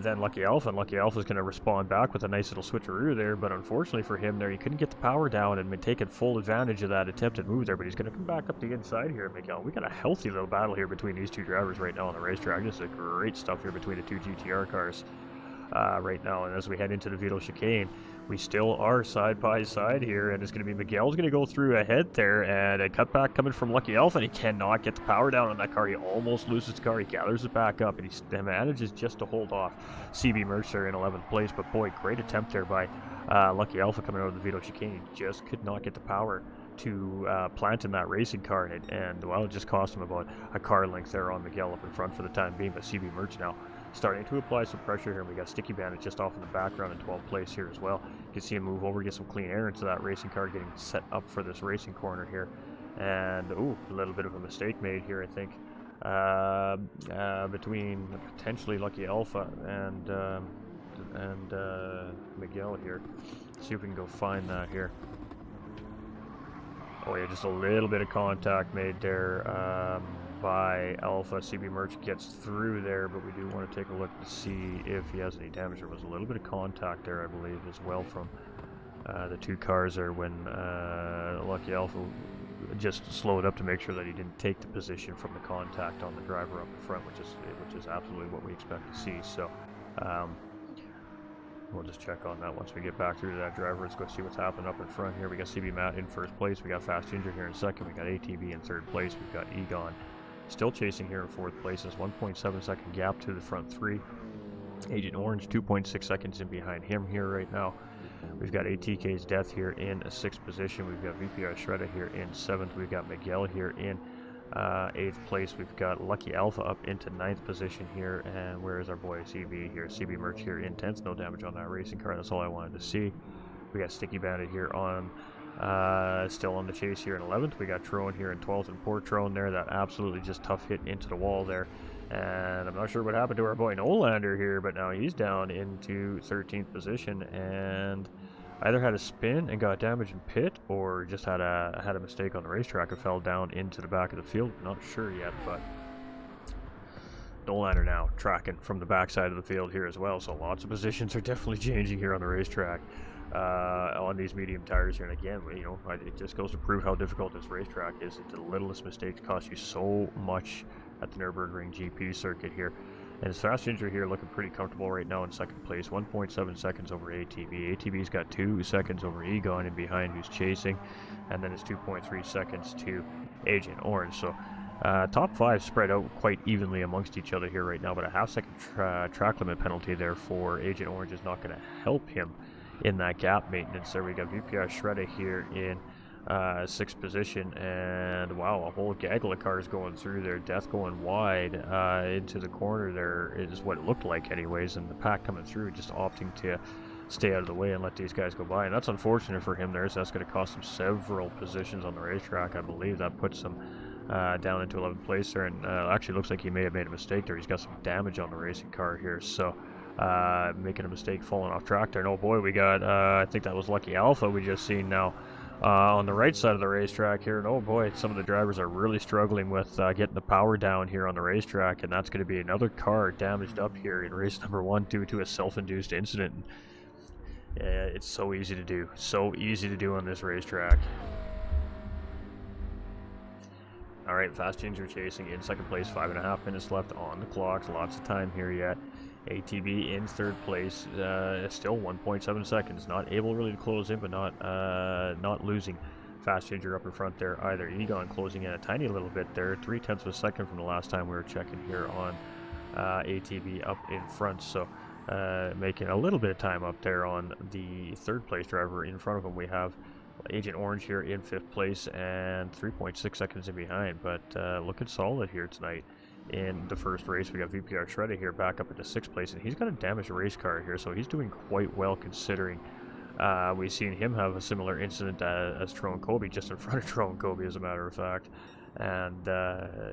than Lucky Alpha. And Lucky Alpha's going to respond back with a nice little switcheroo there. But unfortunately for him there, he couldn't get the power down and been taking full advantage of that attempted move there. But he's going to come back up the inside here, Miguel. We got a healthy little battle here between these 2 drivers right now on the racetrack. This is great stuff here between the 2 GTR cars right now. And as we head into the Vito chicane, we still are side by side here, and it's going to be Miguel's going to go through ahead there, and a cutback coming from Lucky Alpha, and he cannot get the power down on that car. He almost loses the car. He gathers it back up, and he manages just to hold off CB Merch there in 11th place. But boy, great attempt there by Lucky Alpha coming out of the Vito chicane. He just could not get the power to plant in that racing car, and well, it just cost him about a car length there on Miguel up in front for the time being. But CB Merch now starting to apply some pressure here. We got Sticky Bandit just off in the background in 12th place here as well. You can see him move over, get some clean air into that racing car, getting set up for this racing corner here. And ooh, a little bit of a mistake made here, I think, between potentially Lucky Alpha and Miguel here. See if we can go find that here. Oh yeah, just a little bit of contact made there by Alpha. CB Merch gets through there, but we do want to take a look to see if he has any damage. There was a little bit of contact there, I believe, as well from the 2 cars there when Lucky Alpha just slowed up to make sure that he didn't take the position from the contact on the driver up in front, which is absolutely what we expect to see. So we'll just check on that once we get back through to that driver. Let's go see what's happening up in front here. We got CB Matt in 1st place. We got Fast Ginger here in 2nd. We got ATB in 3rd place. We've got Egon still chasing here in 4th place. There's 1.7 second gap to the front 3. Agent Orange 2.6 seconds in behind him here right now. We've got ATK's Death here in 6th position. We've got VPR Shredda here in 7th. We've got Miguel here in 8th place. We've got Lucky Alpha up into 9th position here. And where is our boy CB here? CB Merch here in 10th. No damage on that racing car. That's all I wanted to see. We got Sticky Bandit here on still on the chase here in 11th. We got Trone here in 12th, and poor Trone there, that absolutely just tough hit into the wall there. And I'm not sure what happened to our boy Nolander here, but now he's down into 13th position and either had a spin and got damaged in pit, or just had a mistake on the racetrack and fell down into the back of the field. Not sure yet, but Nolander now tracking from the backside of the field here as well. So lots of positions are definitely changing here on the racetrack on these medium tires here. And again, you know, it just goes to prove how difficult this racetrack is. The littlest mistakes cost you so much at the Nürburgring GP circuit here. And his fast ginger here looking pretty comfortable right now in second place, 1.7 seconds over ATB. ATB's got 2 seconds over Egon in behind, who's chasing, and then it's 2.3 seconds to Agent Orange. So top 5 spread out quite evenly amongst each other here right now, but a half-second track limit penalty there for Agent Orange is not going to help him in that gap maintenance. There we got VPR Shredder here in 6th position, and wow, a whole gaggle of cars going through there. Death going wide into the corner there is what it looked like anyways, and the pack coming through just opting to stay out of the way and let these guys go by, and that's unfortunate for him there. So that's going to cost him several positions on the racetrack. I believe that puts him down into 11th place there, and actually looks like he may have made a mistake there. He's got some damage on the racing car here, so making a mistake, falling off track there. And oh boy, we got I think that was Lucky Alpha we just seen now on the right side of the racetrack here. And oh boy, some of the drivers are really struggling with getting the power down here on the racetrack, and that's going to be another car damaged up here in race number 1 due to a self-induced incident. It's so easy to do on this racetrack. Alright, Fast Ginger chasing in second place, 5.5 minutes left on the clock, lots of time here yet. ATB in 3rd place, still 1.7 seconds, not able really to close in, but not losing Fast Ginger up in front there either. Egon closing in a tiny little bit there, 0.3 of a second from the last time we were checking here on ATB up in front, so making a little bit of time up there on the 3rd place driver. In front of him we have Agent Orange here in 5th place and 3.6 seconds in behind, but looking solid here tonight. In the first race, we got VPR Shredder here back up into 6th place, and he's got a damaged race car here, so he's doing quite well considering we've seen him have a similar incident as Tron Kobe, just in front of Tron Kobe as a matter of fact, and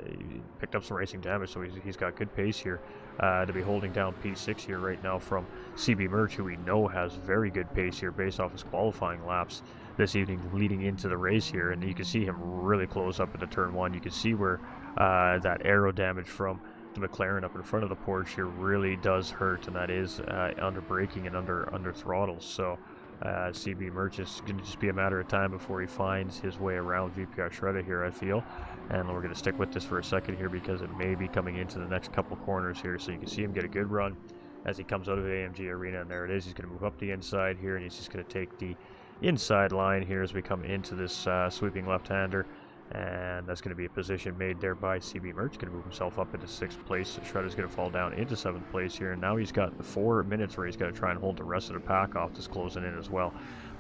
he picked up some racing damage, so he's got good pace here to be holding down P6 here right now from CB Merch, who we know has very good pace here based off his qualifying laps this evening leading into the race here. And you can see him really close up into turn 1. You can see where that aero damage from the McLaren up in front of the Porsche here really does hurt, and that is under braking and under throttle. So CB Merch is going to just be a matter of time before he finds his way around VPR Shredder here, I feel. And we're going to stick with this for a second here because it may be coming into the next couple corners here. So you can see him get a good run as he comes out of the AMG Arena, and there it is. He's going to move up the inside here, and he's just going to take the inside line here as we come into this sweeping left-hander, and that's going to be a position made there by CB Merch. Going to move himself up into 6th place. Shredder's going to fall down into 7th place here, and now he's got the 4 minutes where he's got to try and hold the rest of the pack off, just closing in as well.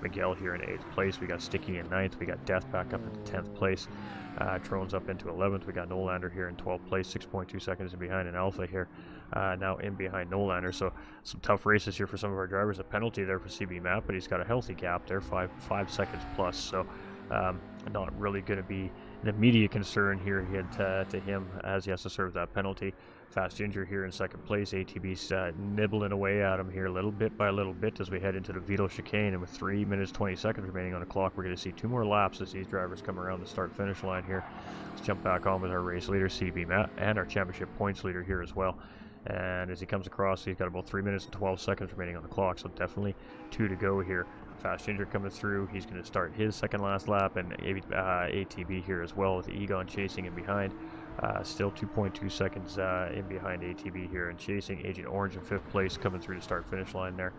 Miguel here in 8th place. We got Sticky in 9th. We got Death back up into 10th place. Trone's up into 11th. We got Nolander here in 12th place, 6.2 seconds in behind, and Alpha here now in behind Nolander. So some tough races here for some of our drivers. A penalty there for CB Matt, but he's got a healthy gap there, 5 seconds plus. So not really going to be an immediate concern here to him as he has to serve that penalty. Fast Ginger here in 2nd place. ATB's nibbling away at him here little bit by little bit as we head into the Vito chicane, and with 3 minutes 20 seconds remaining on the clock, we're going to see 2 more laps as these drivers come around the start finish line here. Let's jump back on with our race leader CB Matt and our championship points leader here as well. And as he comes across, he's got about 3 minutes and 12 seconds remaining on the clock, so definitely 2 to go here. Fast Ginger coming through, he's going to start his second last lap, and ATB here as well with Egon chasing in behind. Still 2.2 seconds in behind ATB here, and chasing Agent Orange in 5th place coming through the start finish line there.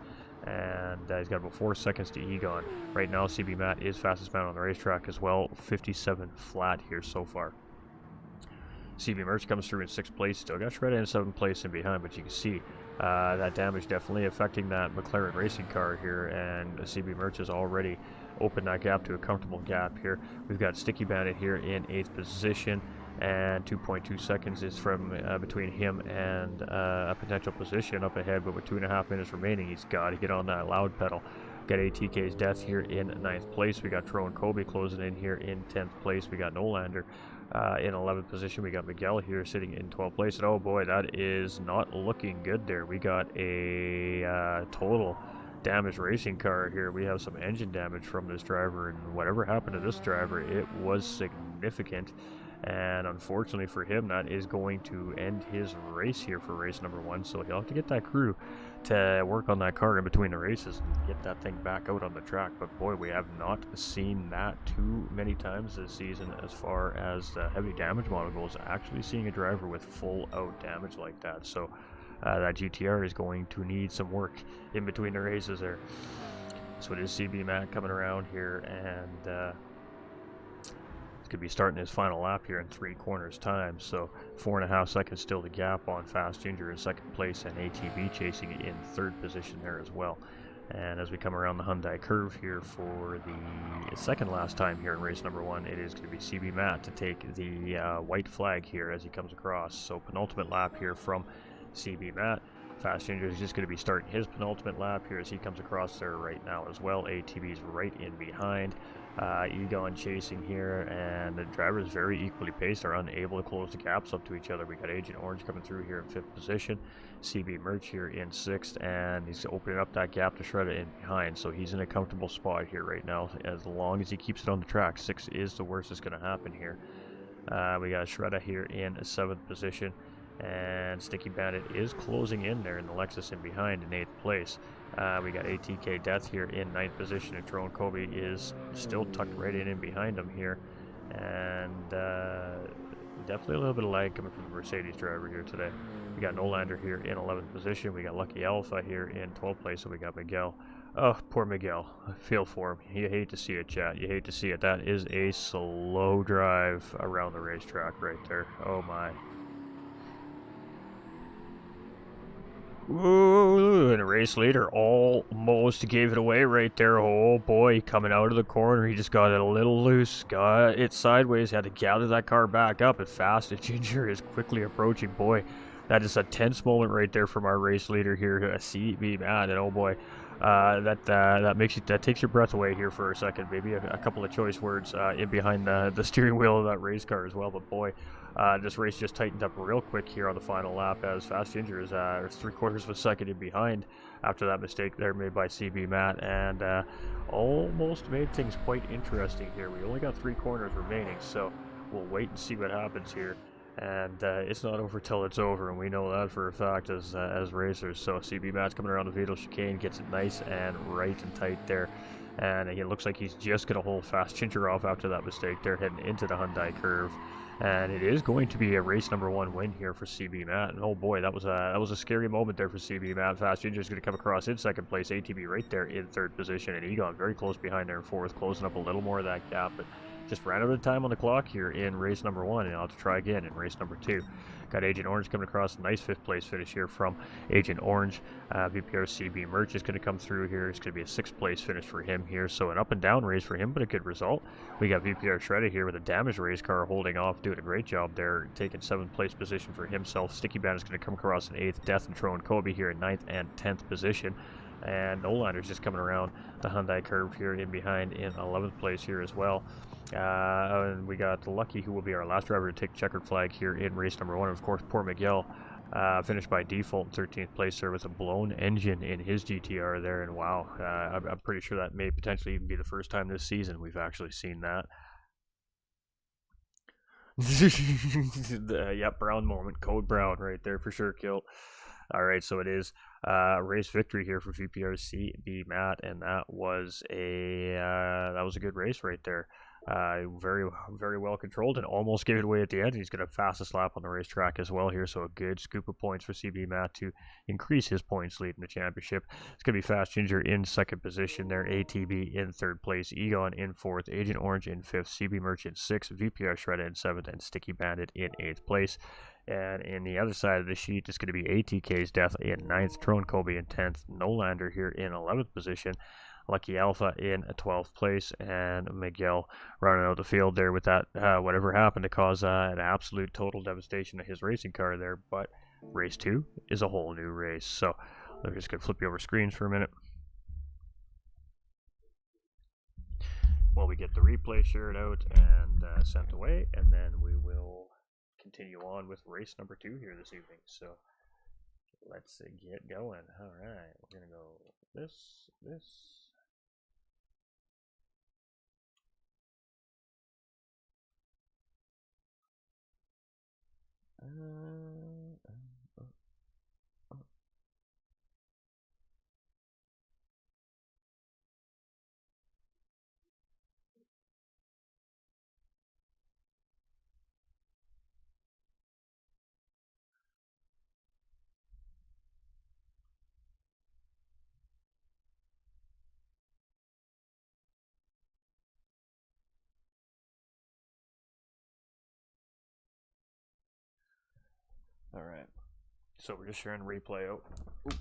And he's got about 4 seconds to Egon. Right now CB Matt is fastest man on the racetrack as well, 57 flat here so far. CB Merch comes through in 6th place, still got Shredder in 7th place in behind, but you can see that damage definitely affecting that McLaren racing car here, and CB Merch has already opened that gap to a comfortable gap here. We've got Sticky Bandit here in 8th position, and 2.2 seconds is from between him and a potential position up ahead, but with 2.5 minutes remaining, he's got to get on that loud pedal. Got ATK's Death here in 9th place. We got Tron Kobe closing in here in 10th place. We got Nolander In 11th position, we got Miguel here sitting in 12th place. And oh boy, that is not looking good there. We got a total damaged racing car here. We have some engine damage from this driver, and whatever happened to this driver, it was significant. And unfortunately for him, that is going to end his race here for race number 1. So he'll have to get that crew to work on that car in between the races and get that thing back out on the track. But boy, we have not seen that too many times this season as far as the heavy damage model goes, actually seeing a driver with full out damage like that. So that GTR is going to need some work in between the races there. So it is CB Matt coming around here, and could be starting his final lap here in 3 corners time. So 4.5 seconds still the gap on Fast Ginger in 2nd place, and ATB chasing in 3rd position there as well. And as we come around the Hyundai curve here for the 2nd last time here in race number 1, it is going to be CB Matt to take the white flag here as he comes across. So penultimate lap here from CB Matt. Fast Ginger is just going to be starting his penultimate lap here as he comes across there right now as well. ATB's right in behind. Egon chasing here, and the drivers very equally paced, are unable to close the gaps up to each other. We got Agent Orange coming through here in 5th position, CB Merch here in 6th, and he's opening up that gap to Shredder in behind, so he's in a comfortable spot here right now. As long as he keeps it on the track, 6 is the worst that's going to happen here. We got Shredder here in 7th position, and Sticky Bandit is closing in there in the Lexus in behind in 8th place. We got ATK Death here in 9th position, and Tyrone Kobe is still tucked right in behind him here. And definitely a little bit of lag coming from the Mercedes driver here today. We got Nolander here in 11th position. We got Lucky Alpha here in 12th place, and we got Miguel. Oh, poor Miguel. I feel for him. You hate to see it, chat. You hate to see it. That is a slow drive around the racetrack right there. Oh my. Ooh, and a race leader almost gave it away right there. Oh boy, coming out of the corner, he just got it a little loose, got it sideways, had to gather that car back up, and Fast and Ginger is quickly approaching. Boy, that is a tense moment right there from our race leader here, CB Matt, and oh boy, that takes your breath away here for a second. Maybe a couple of choice words in behind the steering wheel of that race car as well, but boy, this race just tightened up real quick here on the final lap as Fast Ginger is 3/4 of a second in behind after that mistake there made by CB Matt, and almost made things quite interesting here. We only got 3 corners remaining, so we'll wait and see what happens here. And it's not over till it's over, and we know that for a fact as racers. So CB Matt's coming around the Vital chicane, gets it nice and right and tight there, and it looks like he's just going to hold Fast Ginger off after that mistake there, heading into the Hyundai curve. And it is going to be a race number 1 win here for CB Matt. And oh boy, that was a scary moment there for CB Matt. Fast Ginger is going to come across in 2nd place, ATB right there in 3rd position, and Egon very close behind there in 4th, closing up a little more of that gap, but just ran out of time on the clock here in race number 1, and I'll have to try again in race number 2. Got Agent Orange coming across, a nice 5th place finish here from Agent Orange. VPR CB Merch is going to come through here. It's going to be a 6th place finish for him here, so an up and down race for him, but a good result. We got VPR Shredder here with a damaged race car holding off, doing a great job there, taking 7th place position for himself. Sticky Band is going to come across in 8th, Death and Tyrone Kobe here in 9th and 10th position. And Nolander's just coming around the Hyundai curve here in behind in 11th place here as well. And we got Lucky, who will be our last driver to take checkered flag here in race number 1. And of course, poor Miguel finished by default in 13th place there with a blown engine in his GTR there. And wow, I'm pretty sure that may potentially even be the first time this season we've actually seen that. Yep, Brown moment, Code Brown right there for sure, Kilt. All right, so it is a race victory here for VPRC B Matt, and that was a good race right there. Very well controlled, and almost gave it away at the end. He's going to fastest lap on the racetrack as well here, so a good scoop of points for CB Matt to increase his points lead in the championship. It's going to be Fast Ginger in 2nd position there, ATB in 3rd place, Egon in 4th, Agent Orange in 5th, CB Merch in 6th, VPR Shredder in 7th, and Sticky Bandit in 8th place. And in the other side of the sheet, it's going to be ATK's Death in 9th, Tyrone Kobe in 10th, Nolander here in 11th position, Lucky Alpha in 12th place, and Miguel running out the field there with that whatever happened to cause an absolute total devastation of his racing car there. But race 2 is a whole new race. So I'm just going to flip you over screens for a minute. while we get the replay shared out and sent away, and then we will continue on with race number 2 here this evening. So let's get going. All right, we're gonna go this. All right, so we're just sharing replay out. Oop.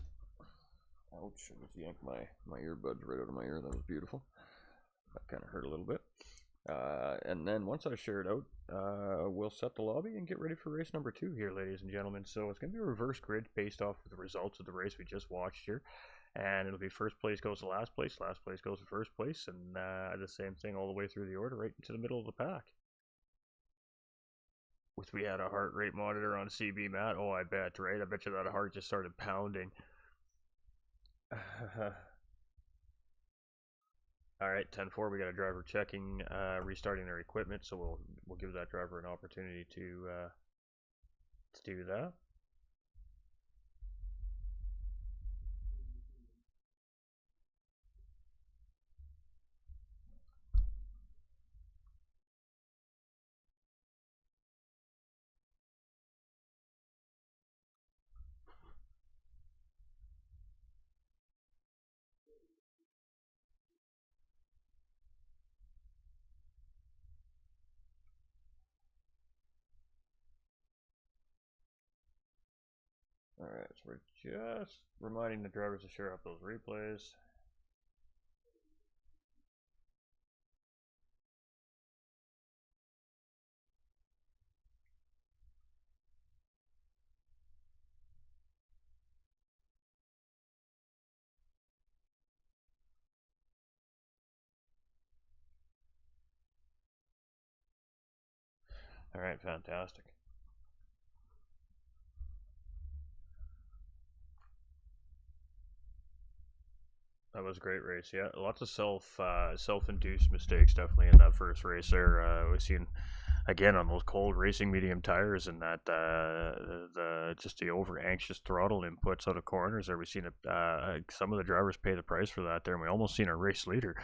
Ouch, I just yanked my earbuds right out of my ear. That was beautiful. That kind of hurt a little bit. And then once I share it out, we'll set the lobby and get ready for race number 2 here, ladies and gentlemen. So it's going to be a reverse grid based off of the results of the race we just watched here. And it'll be first place goes to last place goes to first place, and the same thing all the way through the order right into the middle of the pack. Wish we had a heart rate monitor on CB, Matt. Oh, I bet, right? I bet you that heart just started pounding. All right, 10-4. We got a driver checking, restarting their equipment, so we'll give that driver an opportunity to do that. All right, so we're just reminding the drivers to share up those replays. All right, fantastic. That was a great race. Yeah, lots of self-induced mistakes definitely in that first race there. We've seen again on those cold racing medium tires and that just the over anxious throttle inputs out of corners there. We've seen some of the drivers pay the price for that there, and we almost seen our race leader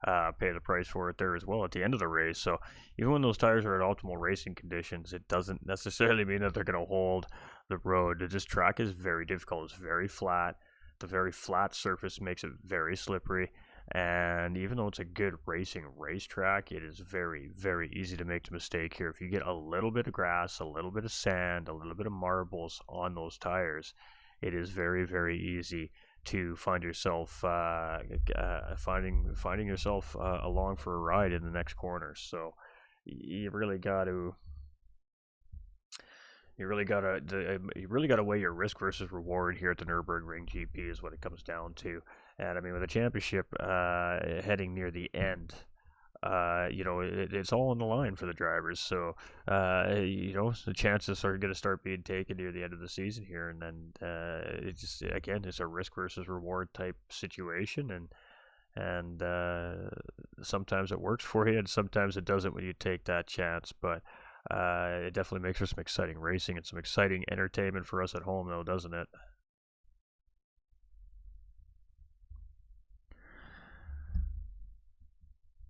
pay the price for it there as well at the end of the race. So even when those tires are at optimal racing conditions, it doesn't necessarily mean that they're going to hold the road. This track is very difficult. It's very flat. The very flat surface makes it very slippery, and even though it's a good racing racetrack, it is very, very easy to make the mistake here. If you get a little bit of grass, a little bit of sand, a little bit of marbles on those tires, it is very, very easy to find yourself finding yourself along for a ride in the next corner. So you really got to you really gotta weigh your risk versus reward here at the Nürburgring GP is what it comes down to. And I mean, with the championship heading near the end, it's all on the line for the drivers. So the chances are going to start being taken near the end of the season here, and then it's a risk versus reward type situation, and sometimes it works for you, and sometimes it doesn't when you take that chance, but. It definitely makes for some exciting racing and some exciting entertainment for us at home, though, doesn't it?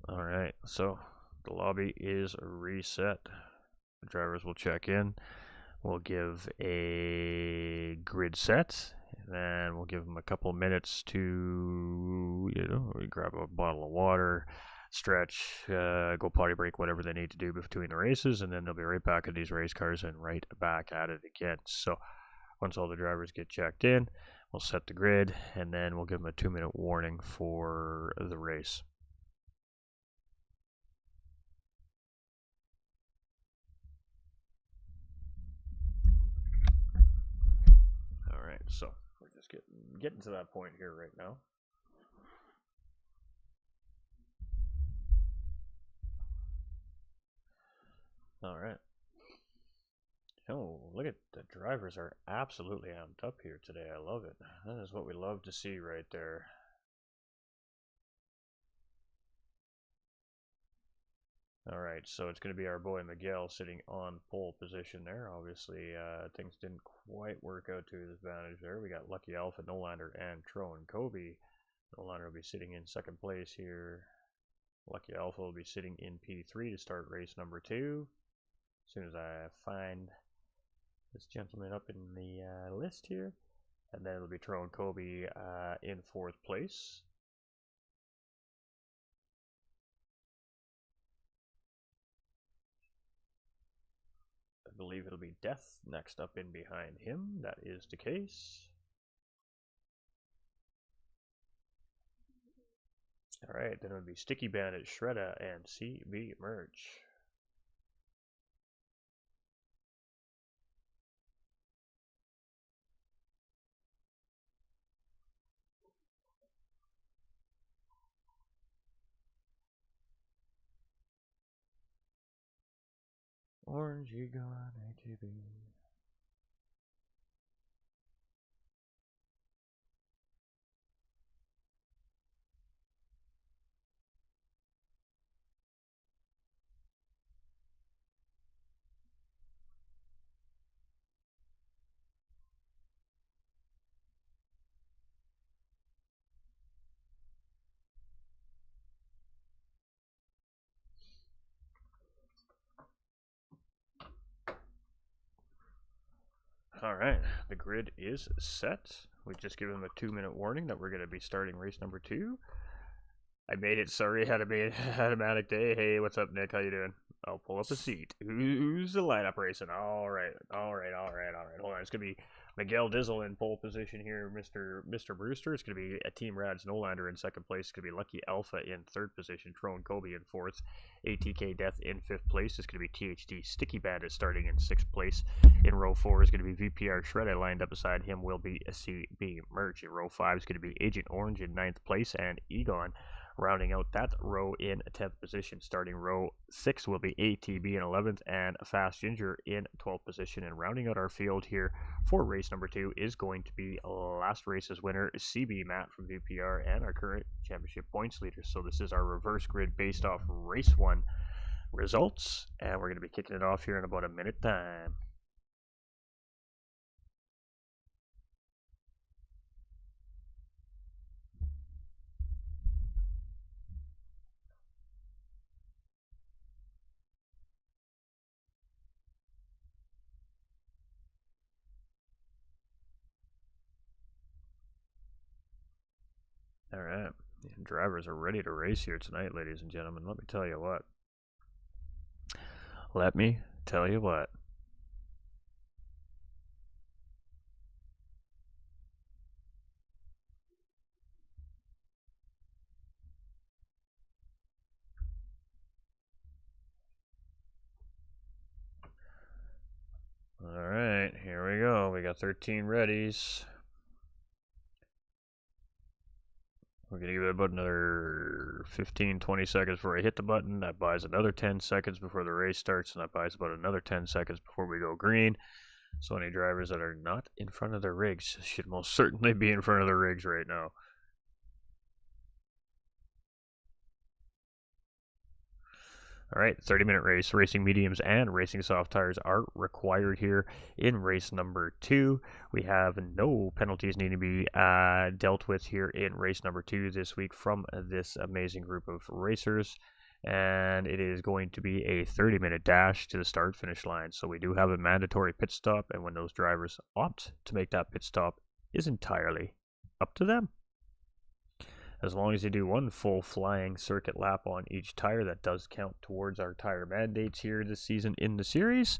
All right, so the lobby is reset. The drivers will check in. We'll give a grid set, and then we'll give them a couple minutes to, grab a bottle of water, stretch, go potty break, whatever they need to do between the races, and then they'll be right back at these race cars and right back at it again. So once all the drivers get checked in, we'll set the grid, and then we'll give them a 2-minute warning for the race. All right, so we're just getting to that point here right now. All right. Oh, look at the drivers are absolutely amped up here today. I love it. That is what we love to see right there. All right, so it's going to be our boy Miguel sitting on pole position there. Obviously, things didn't quite work out to his advantage there. We got Lucky Alpha, Nolander, and Tron Kobe. Nolander will be sitting in second place here. Lucky Alpha will be sitting in P3 to start race number 2. As soon as I find this gentleman up in the list here. And then it'll be Tron Kobe in 4th place. I believe it'll be Death next up in behind him. That is the case. Alright, then it would be Sticky Bandit, Shredda, and CB Merch. Orange Egon ATB. Alright, the grid is set. We just give them a 2-minute warning that we're going to be starting race number 2. I made it. Sorry, had a manic day. Hey, what's up, Nick? How you doing? I'll pull up a seat. Who's the lineup racing? All right. Hold on. It's gonna be Miguel Dizzle in pole position here, Mr. Brewster. It's gonna be a Team Rad's Nolander in second place. It's gonna be Lucky Alpha in third position. Tron Kobe in fourth. ATK Death in fifth place. It's gonna be THD Sticky Bandit starting in sixth place. In row 4 is gonna be VPR Shredda. Lined up beside him will be a CB Merch. In row 5 is gonna be Agent Orange in ninth place, and Egon rounding out that row in 10th position. Starting row 6 will be ATB in 11th and Fast Ginger in 12th position. And rounding out our field here for race number 2 is going to be last race's winner, CB Matt from VPR, and our current championship points leader. So this is our reverse grid based off race 1 results, and we're going to be kicking it off here in about a minute time. All right, the drivers are ready to race here tonight, ladies and gentlemen. Let me tell you what. All right, here we go. We got 13 readies. We're going to give it about another 15-20 seconds before I hit the button. That buys another 10 seconds before the race starts, and that buys about another 10 seconds before we go green. So any drivers that are not in front of their rigs should most certainly be in front of their rigs right now. All right, 30-minute race. Racing mediums and racing soft tires are required here in race number 2. We have no penalties needing to be dealt with here in race number 2 this week from this amazing group of racers. And it is going to be a 30-minute dash to the start-finish line. So we do have a mandatory pit stop, and when those drivers opt to make that pit stop is entirely up to them. As long as they do one full flying circuit lap on each tire, that does count towards our tire mandates here this season in the series.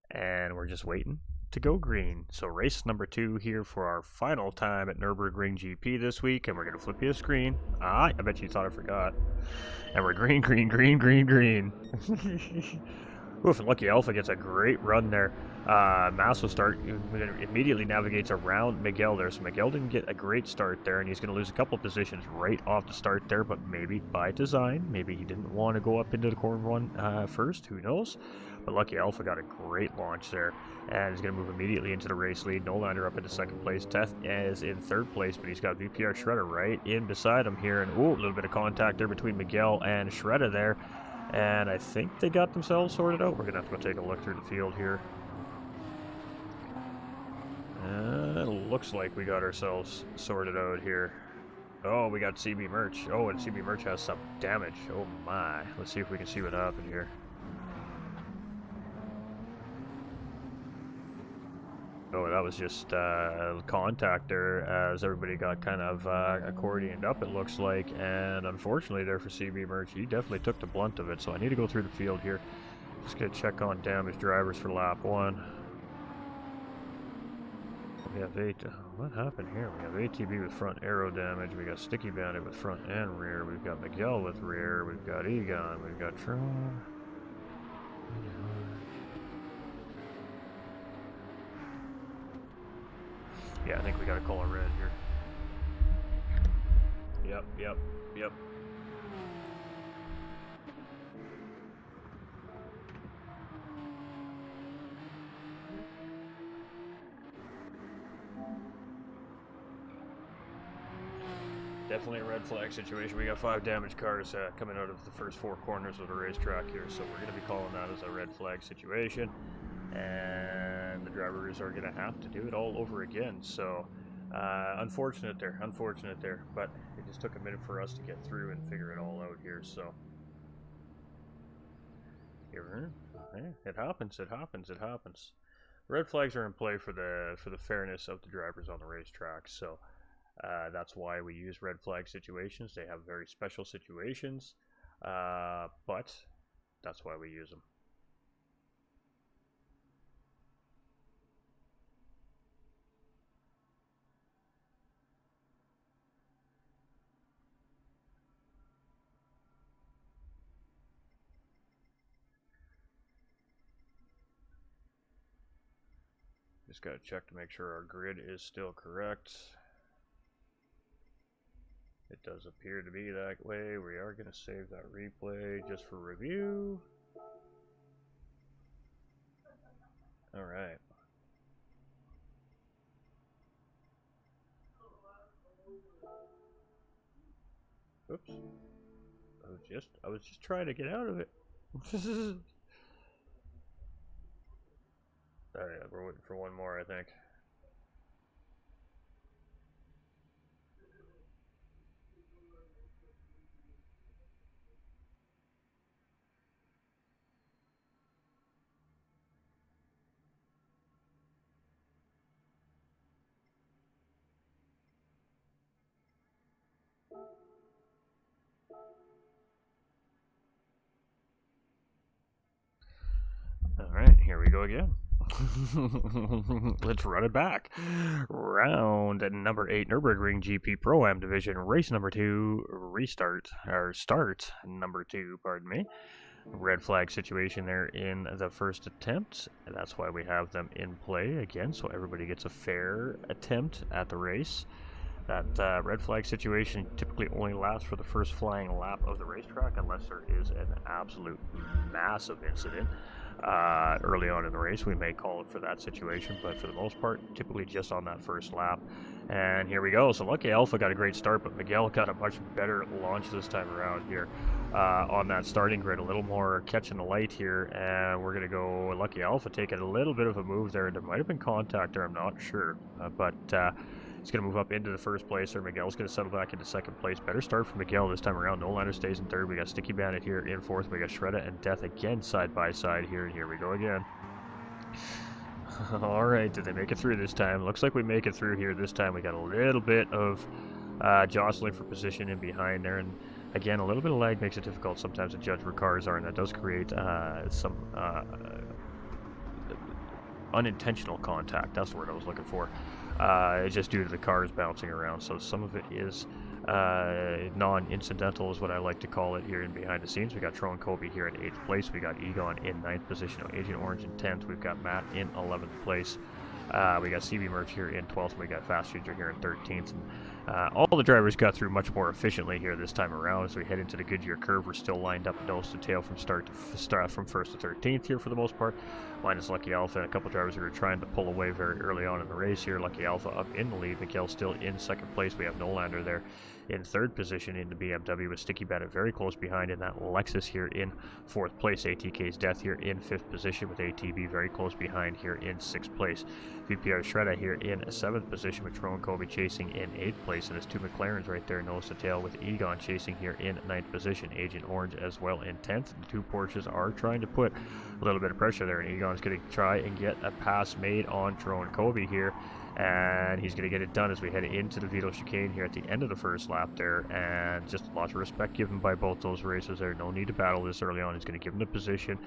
And we're just waiting to go green. So race number 2 here for our final time at Nürburgring GP this week. And we're going to flip you a screen. I bet you thought I forgot. And we're green. Oof, and Lucky Alpha gets a great run there. Mass will start, immediately navigates around Miguel there, so Miguel didn't get a great start there, and he's going to lose a couple positions right off the start there, but maybe by design. Maybe he didn't want to go up into the corner one first, who knows? But Lucky Alpha got a great launch there, and he's going to move immediately into the race lead. Nolander up into second place. Death is in third place, but he's got VPR Shredder right in beside him here, and ooh, a little bit of contact there between Miguel and Shredder there. And I think they got themselves sorted out. We're going to have to go take a look through the field here. It looks like we got ourselves sorted out here. Oh, we got CB Merch. Oh, and CB Merch has some damage. Oh my. Let's see if we can see what happened here. Oh, that was just contact there as everybody got kind of accordioned up, it looks like. And unfortunately there for CB Merch, he definitely took the blunt of it. So I need to go through the field here. Just going to check on damaged drivers for lap 1. We have what happened here? We have ATB with front aero damage. We got Sticky Bandit with front and rear. We've got Miguel with rear. We've got Egon. We've got Tron. Yeah, I think we got to call a red here. Yep. Definitely a red flag situation. We got 5 damaged cars coming out of the first 4 corners of the racetrack here, so we're going to be calling that as a red flag situation. And the drivers are going to have to do it all over again. So unfortunate there, but it just took a minute for us to get through and figure it all out here. So here, it happens. Red flags are in play for the fairness of the drivers on the racetrack. So that's why we use red flag situations. They have very special situations, but that's why we use them. Just got to check to make sure our grid is still correct. It does appear to be that way. We are going to save that replay just for review. All right. Oops. I was just trying to get out of it. Oh yeah, we're waiting for one more, I think. Alright, here we go again. Let's run it back. Round number 8, Nürburgring GP Pro-Am Division, race number 2, start number 2, pardon me. Red flag situation there in the first attempt. That's why we have them in play again, so everybody gets a fair attempt at the race. That red flag situation typically only lasts for the first flying lap of the racetrack unless there is an absolute massive incident early on in the race. We may call it for that situation, but for the most part, typically just on that first lap. And here we go. So Lucky Alpha got a great start, but Miguel got a much better launch this time around here on that starting grid. A little more catching the light here, and we're going to go Lucky Alpha taking a little bit of a move there. There might have been contact there, I'm not sure, but he's going to move up into the first place, or Miguel's going to settle back into second place. Better start for Miguel this time around. Nolander stays in third. We got Sticky Bandit here in fourth. We got Shredder and Death again side by side here, and here we go again. All right, did they make it through this time? Looks like we make it through here this time. We got a little bit of jostling for position in behind there, and again, a little bit of lag makes it difficult sometimes to judge where cars are, and that does create some unintentional contact. That's the word I was looking for. It's just due to the cars bouncing around, so some of it is non-incidental is what I like to call it here in behind the scenes. We got Tron Kobe here in 8th place. We got Egon in 9th position. Agent Orange in 10th. We've got Matt in 11th place. We got CB Merch here in 12th. We got Fast Ginger here in 13th. And all the drivers got through much more efficiently here this time around as we head into the Goodyear curve. We're still lined up nose to tail from start from 1st to 13th here for the most part. Minus Lucky Alpha and a couple drivers who were trying to pull away very early on in the race here. Lucky Alpha up in the lead. Mikhail still in 2nd place. We have Nolander there in 3rd position in the BMW with Sticky Bandit very close behind in that Lexus here in 4th place. ATK's Death here in 5th position with ATB very close behind here in 6th place. VPR Shredda here in 7th position with Tron Kobe chasing in 8th place, and there's 2 McLarens right there nose to tail with Egon chasing here in 9th position. Agent Orange as well in 10th. The 2 Porsches are trying to put a little bit of pressure there, and Egon's going to try and get a pass made on Tron Kobe here, and he's going to get it done as we head into the Vito chicane here at the end of the first lap there, and just lots of respect given by both those racers there. No need to battle this early on. He's going to give him the position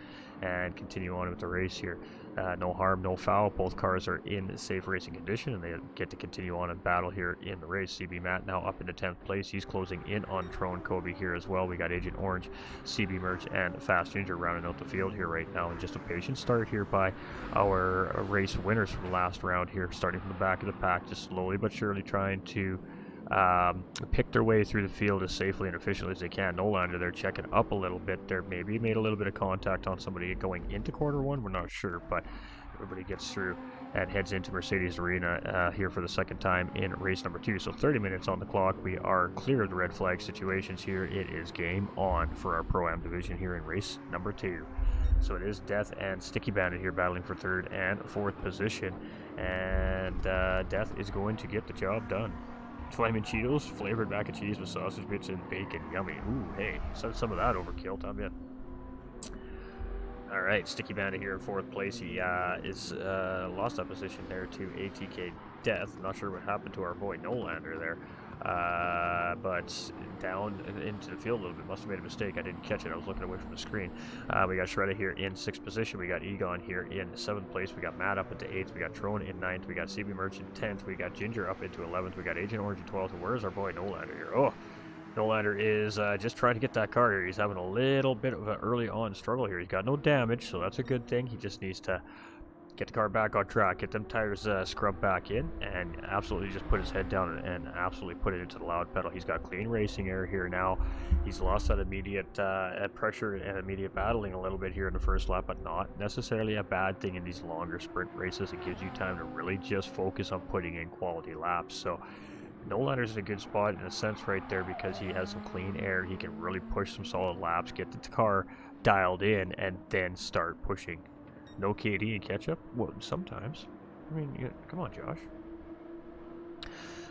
and continue on with the race here. No harm, no foul. Both cars are in safe racing condition, and they get to continue on and battle here in the race. CB Matt now up into 10th place. He's closing in on Tron Kobe here as well. We got Agent Orange, CB Merch, and Fast Ginger rounding out the field here right now. And just a patient start here by our race winners from the last round here, starting from the back of the pack, just slowly but surely trying to pick their way through the field as safely and efficiently as they can. Nolander, they're checking up a little bit there. Maybe made a little bit of contact on somebody going into corner 1. We're not sure, but everybody gets through and heads into Mercedes Arena here for the 2nd time in race number 2. So 30 minutes on the clock. We are clear of the red flag situations here. It is game on for our Pro-Am division here in race number 2. So it is Death and Sticky Bandit here battling for 3rd and 4th position, and Death is going to get the job done. Flaming Cheetos, flavored mac and cheese with sausage bits and bacon. Yummy. Ooh, hey, send some of that overkill. I'm in. Alright, Sticky Bandit here in 4th place. He is lost that position there to ATK Death. Not sure what happened to our boy Nolander there. But down into the field a little bit. Must have made a mistake. I didn't catch it. I was looking away from the screen. We got Shredda here in 6th position. We got Egon here in 7th place. We got Matt up into 8th. We got Tron in 9th. We got CB Merch in 10th. We got Ginger up into 11th. We got Agent Orange in 12th. And where's our boy Nolander here? Oh, Nolander is just trying to get that car here. He's having a little bit of an early on struggle here. He's got no damage, so that's a good thing. He just needs to get the car back on track, get them tires scrubbed back in, and absolutely just put his head down and absolutely put it into the loud pedal. He's got clean racing air here now. He's lost that immediate pressure and immediate battling a little bit here in the first lap, but not necessarily a bad thing in these longer sprint races. It gives you time to really just focus on putting in quality laps. So Nolander's in a good spot in a sense right there because he has some clean air. He can really push some solid laps, get the car dialed in, and then start pushing. No KD and ketchup? Well, sometimes. I mean, come on, Josh.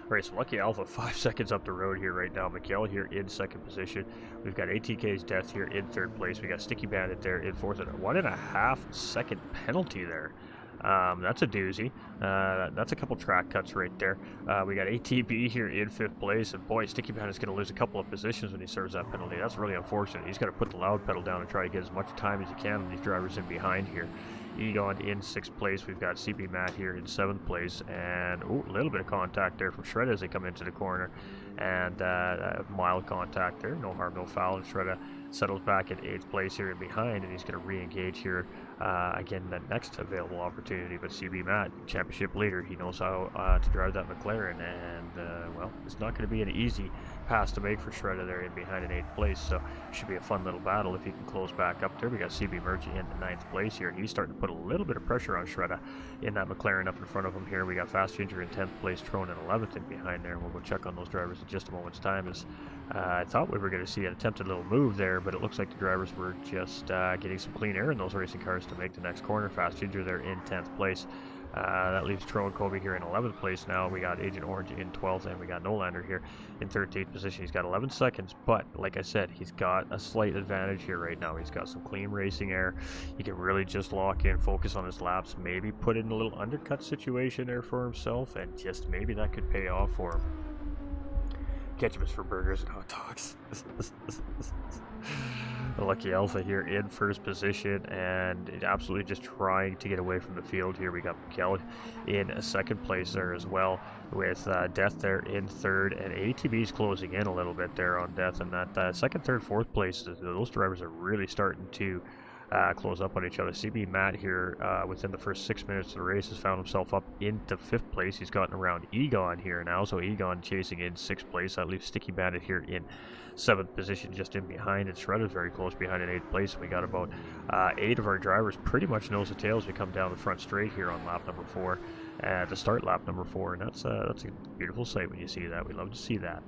Alright, so Lucky Alpha 5 seconds up the road here right now. Mikhail here in 2nd position. We've got ATK's Death here in 3rd place. We got Sticky Bandit there in 4th. And a 1.5 second penalty there. That's a doozy. That's a couple track cuts right there. We got ATB here in 5th place, and boy, Sticky Bandit's going to lose a couple of positions when he serves that penalty. That's really unfortunate. He's got to put the loud pedal down and try to get as much time as he can on these drivers in behind here. Egon in 6th place. We've got CB Matt here in 7th place, and a little bit of contact there from Shredda as they come into the corner, and mild contact there. No harm, no foul, and Shredda settles back at 8th place here and behind, and he's going to re-engage here again the next available opportunity. But CB Matt, championship leader, he knows how to drive that McLaren, and well, it's not going to be an easy pass to make for Shredda there in behind in 8th place, so it should be a fun little battle if he can close back up there. We got CB Merch in 9th place here. He's starting to put a little bit of pressure on Shredda in that McLaren up in front of him here. We got Fast Ginger in 10th place, Tron in 11th in behind there, and we'll go check on those drivers in just a moment's time. As I thought we were going to see an attempted little move there, but it looks like the drivers were just getting some clean air in those racing cars to make the next corner. Fast Ginger there in 10th place. That leaves Tron Kobe here in 11th place now. We got Agent Orange in 12th, and we got Nolander here in 13th position. He's got 11 seconds, but like I said, he's got a slight advantage here right now. He's got some clean racing air. He can really just lock in, focus on his laps, maybe put in a little undercut situation there for himself, and just maybe that could pay off for him. Ketchup is for burgers and hot dogs. Lucky Alpha here in first position, and absolutely just trying to get away from the field here. We got Miguel in second place there as well, with Death there in third, and ATB's closing in a little bit there on Death, and that second, third, fourth place, those drivers are really starting to close up on each other. CB Matt here within the first 6 minutes of the race has found himself up into 5th place. He's gotten around Egon here now, so Egon chasing in 6th place. That leaves Sticky Bandit here in 7th position, just in behind, and Shredder's very close behind in 8th place. We got about 8 of our drivers pretty much nose to tail as we come down the front straight here on lap number 4, to start lap number 4, and that's a beautiful sight when you see that. We love to see that.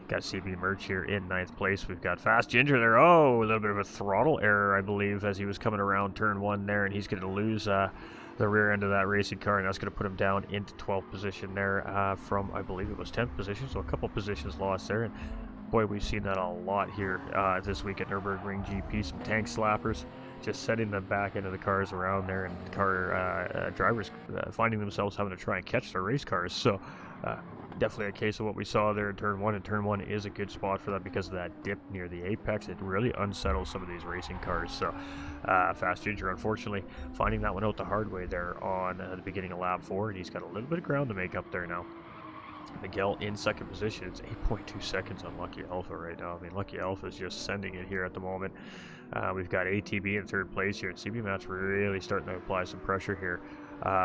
Got CB Merch here in 9th place. We've got Fast Ginger there. Oh, a little bit of a throttle error, I believe, as he was coming around turn 1 there, and he's going to lose the rear end of that racing car, and that's going to put him down into 12th position there from, I believe it was 10th position, so a couple positions lost there. And boy, we've seen that a lot here this week at Nürburgring GP. Some tank slappers just setting the back end of the cars around there, and car drivers finding themselves having to try and catch their race cars. So definitely a case of what we saw there in turn 1, and turn 1 is a good spot for that because of that dip near the apex. It really unsettles some of these racing cars. So Fast Ginger, unfortunately, finding that one out the hard way there on the beginning of lap 4, and he's got a little bit of ground to make up there now. Miguel in second position. It's 8.2 seconds on Lucky Alpha right now. I mean, Lucky Alpha is just sending it here at the moment. We've got ATB in third place here, and CB Matt's really starting to apply some pressure here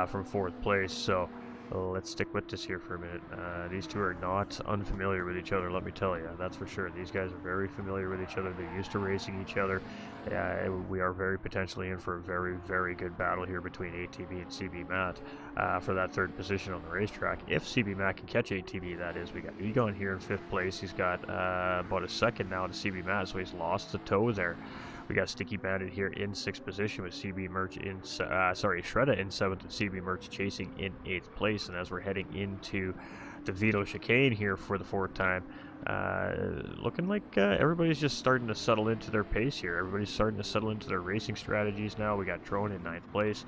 from 4th place. So let's stick with this here for a minute. These two are not unfamiliar with each other, let me tell you. That's for sure. These guys are very familiar with each other. They're used to racing each other. We are very potentially in for a very, very good battle here between ATB and CB Matt for that 3rd position on the racetrack. If CB Matt can catch ATB, that is. We got Egon here in 5th place. He's got about a second now to CB Matt, so he's lost the toe there. We got Sticky Bandit here in 6th position with CB Merch in, Shredda in 7th, and CB Merch chasing in 8th place. And as we're heading into the Vito chicane here for the 4th time, looking like everybody's just starting to settle into their pace here. Everybody's starting to settle into their racing strategies now. We got Drone in 9th place.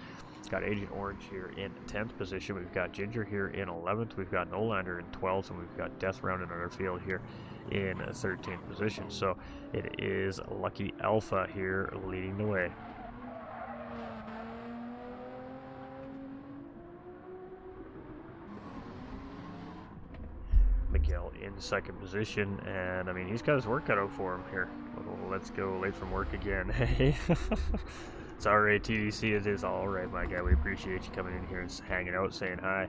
Got Agent Orange here in 10th position. We've got Ginger here in 11th. We've got Nolander in 12th, and we've got Death rounding our field here in 13th position. So it is Lucky Alpha here leading the way. Miguel in 2nd position, and I mean, he's got his work cut out for him here. Let's go late from work again. It's alright, TDC, it is alright, my guy. We appreciate you coming in here and hanging out, saying hi.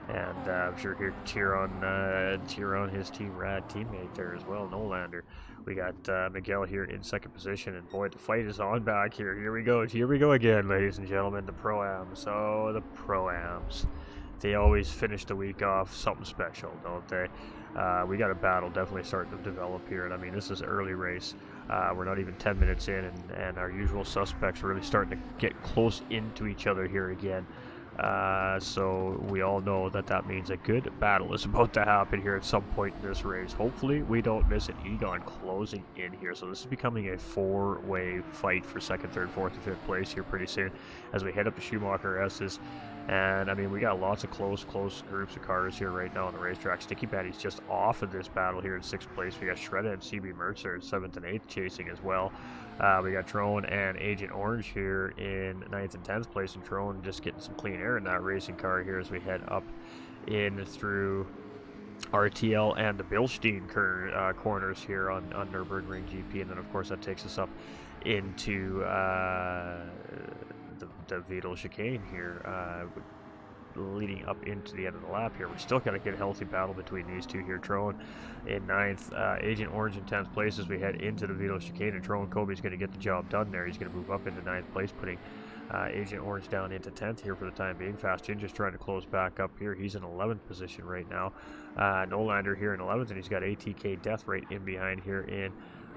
And I'm sure here to cheer on his Team Rad teammate there as well, Nolander. We got Miguel here in 2nd position, and boy, the fight is on back here. Here we go again, ladies and gentlemen, the Pro-Ams. Oh, the Pro-Ams. They always finish the week off something special, don't they? We got a battle definitely starting to develop here, and I mean, this is early race. We're not even 10 minutes in, and our usual suspects are really starting to get close into each other here again. So we all know that means a good battle is about to happen here at some point in this race. Hopefully we don't miss an Egon closing in here. So this is becoming a 4-way fight for 2nd, 3rd, 4th, and 5th place here pretty soon as we head up to Schumacher S's. And I mean, we got lots of close groups of cars here right now on the racetrack. Sticky Patty's just off of this battle here in 6th place. We got Shredda and CB Mercer in 7th and 8th chasing as well. We got Trone and Agent Orange here in 9th and 10th place, and Trone just getting some clean air in that racing car here as we head up in through RTL and the Bilstein corners here on Nürburgring GP, and then of course that takes us up into the Vito chicane here, leading up into the end of the lap here. We're still got to get a healthy battle between these two here. Trone in 9th, Agent Orange in 10th place as we head into the Vito chicane, and Trone Kobe's going to get the job done there. He's going to move up into 9th place, putting Agent Orange down into 10th here for the time being. Fast Ginger's trying to close back up here. He's in 11th position right now. Nolander here in 11th, and he's got ATK Death right in behind here in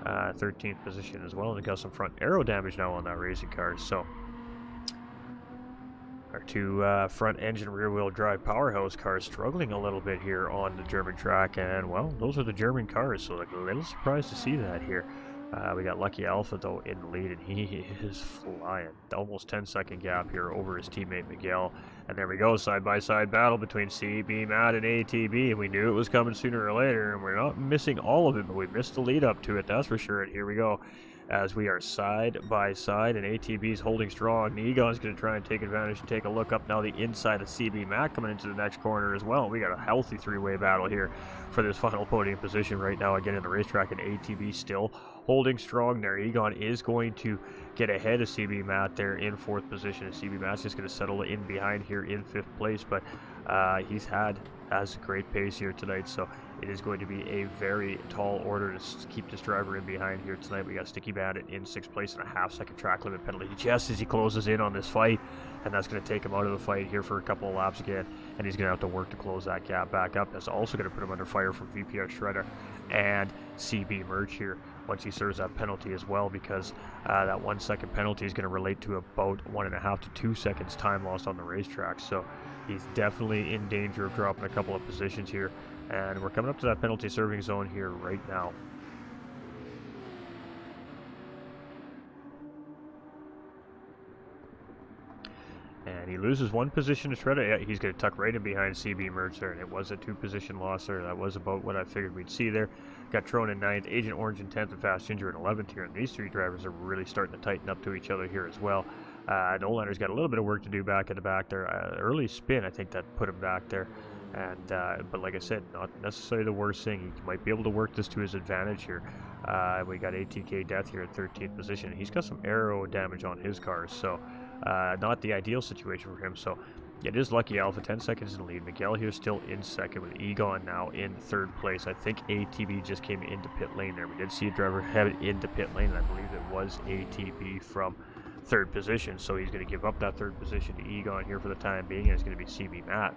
13th position as well, and he got some front aero damage now on that racing car. So our two front engine rear wheel drive powerhouse cars struggling a little bit here on the German track, and well, those are the German cars, so like a little surprised to see that here. We got Lucky Alpha, though, in the lead, and he is flying. Almost 10-second gap here over his teammate Miguel. And there we go, side-by-side battle between CB, Matt, and ATB. And we knew it was coming sooner or later, and we're not missing all of it, but we missed the lead up to it, that's for sure. And here we go, as we are side-by-side, and ATB's holding strong. And Egon's going to try and take advantage and take a look up now the inside of CB, Matt coming into the next corner as well. We got a healthy three-way battle here for this final podium position right now, again in the racetrack, and ATB still holding strong there. Egon is going to get ahead of CB Matt there in 4th position, and CB Matt's just going to settle in behind here in 5th place, but has a great pace here tonight, so it is going to be a very tall order to keep this driver in behind here tonight. We got Sticky Bandit in 6th place and a half-second track limit penalty just as he closes in on this fight, and that's going to take him out of the fight here for a couple of laps again, and he's going to have to work to close that gap back up. That's also going to put him under fire from VPR Shredder and CB Merch here once he serves that penalty as well, because that 1 second penalty is going to relate to about 1.5 to 2 seconds time lost on the racetrack. So he's definitely in danger of dropping a couple of positions here, and we're coming up to that penalty serving zone here right now. And he loses 1 position to Shredder. Yeah, he's going to tuck right in behind CB Merch there, and it was a 2-position loss there. That was about what I figured we'd see there. Got Tron in 9th, Agent Orange in 10th, and Fast Ginger in 11th here. And these 3 drivers are really starting to tighten up to each other here as well. Nolander's got a little bit of work to do back in the back there. Early spin, I think that put him back there. And but like I said, not necessarily the worst thing. He might be able to work this to his advantage here. We got ATK Death here at 13th position. He's got some aero damage on his cars, so not the ideal situation for him. So it is Lucky Alpha, 10 seconds in the lead. Miguel here still in 2nd with Egon now in 3rd place. I think ATB just came into pit lane there. We did see a driver head into pit lane, and I believe it was ATB from 3rd position. So he's going to give up that 3rd position to Egon here for the time being, and it's going to be CB Matt.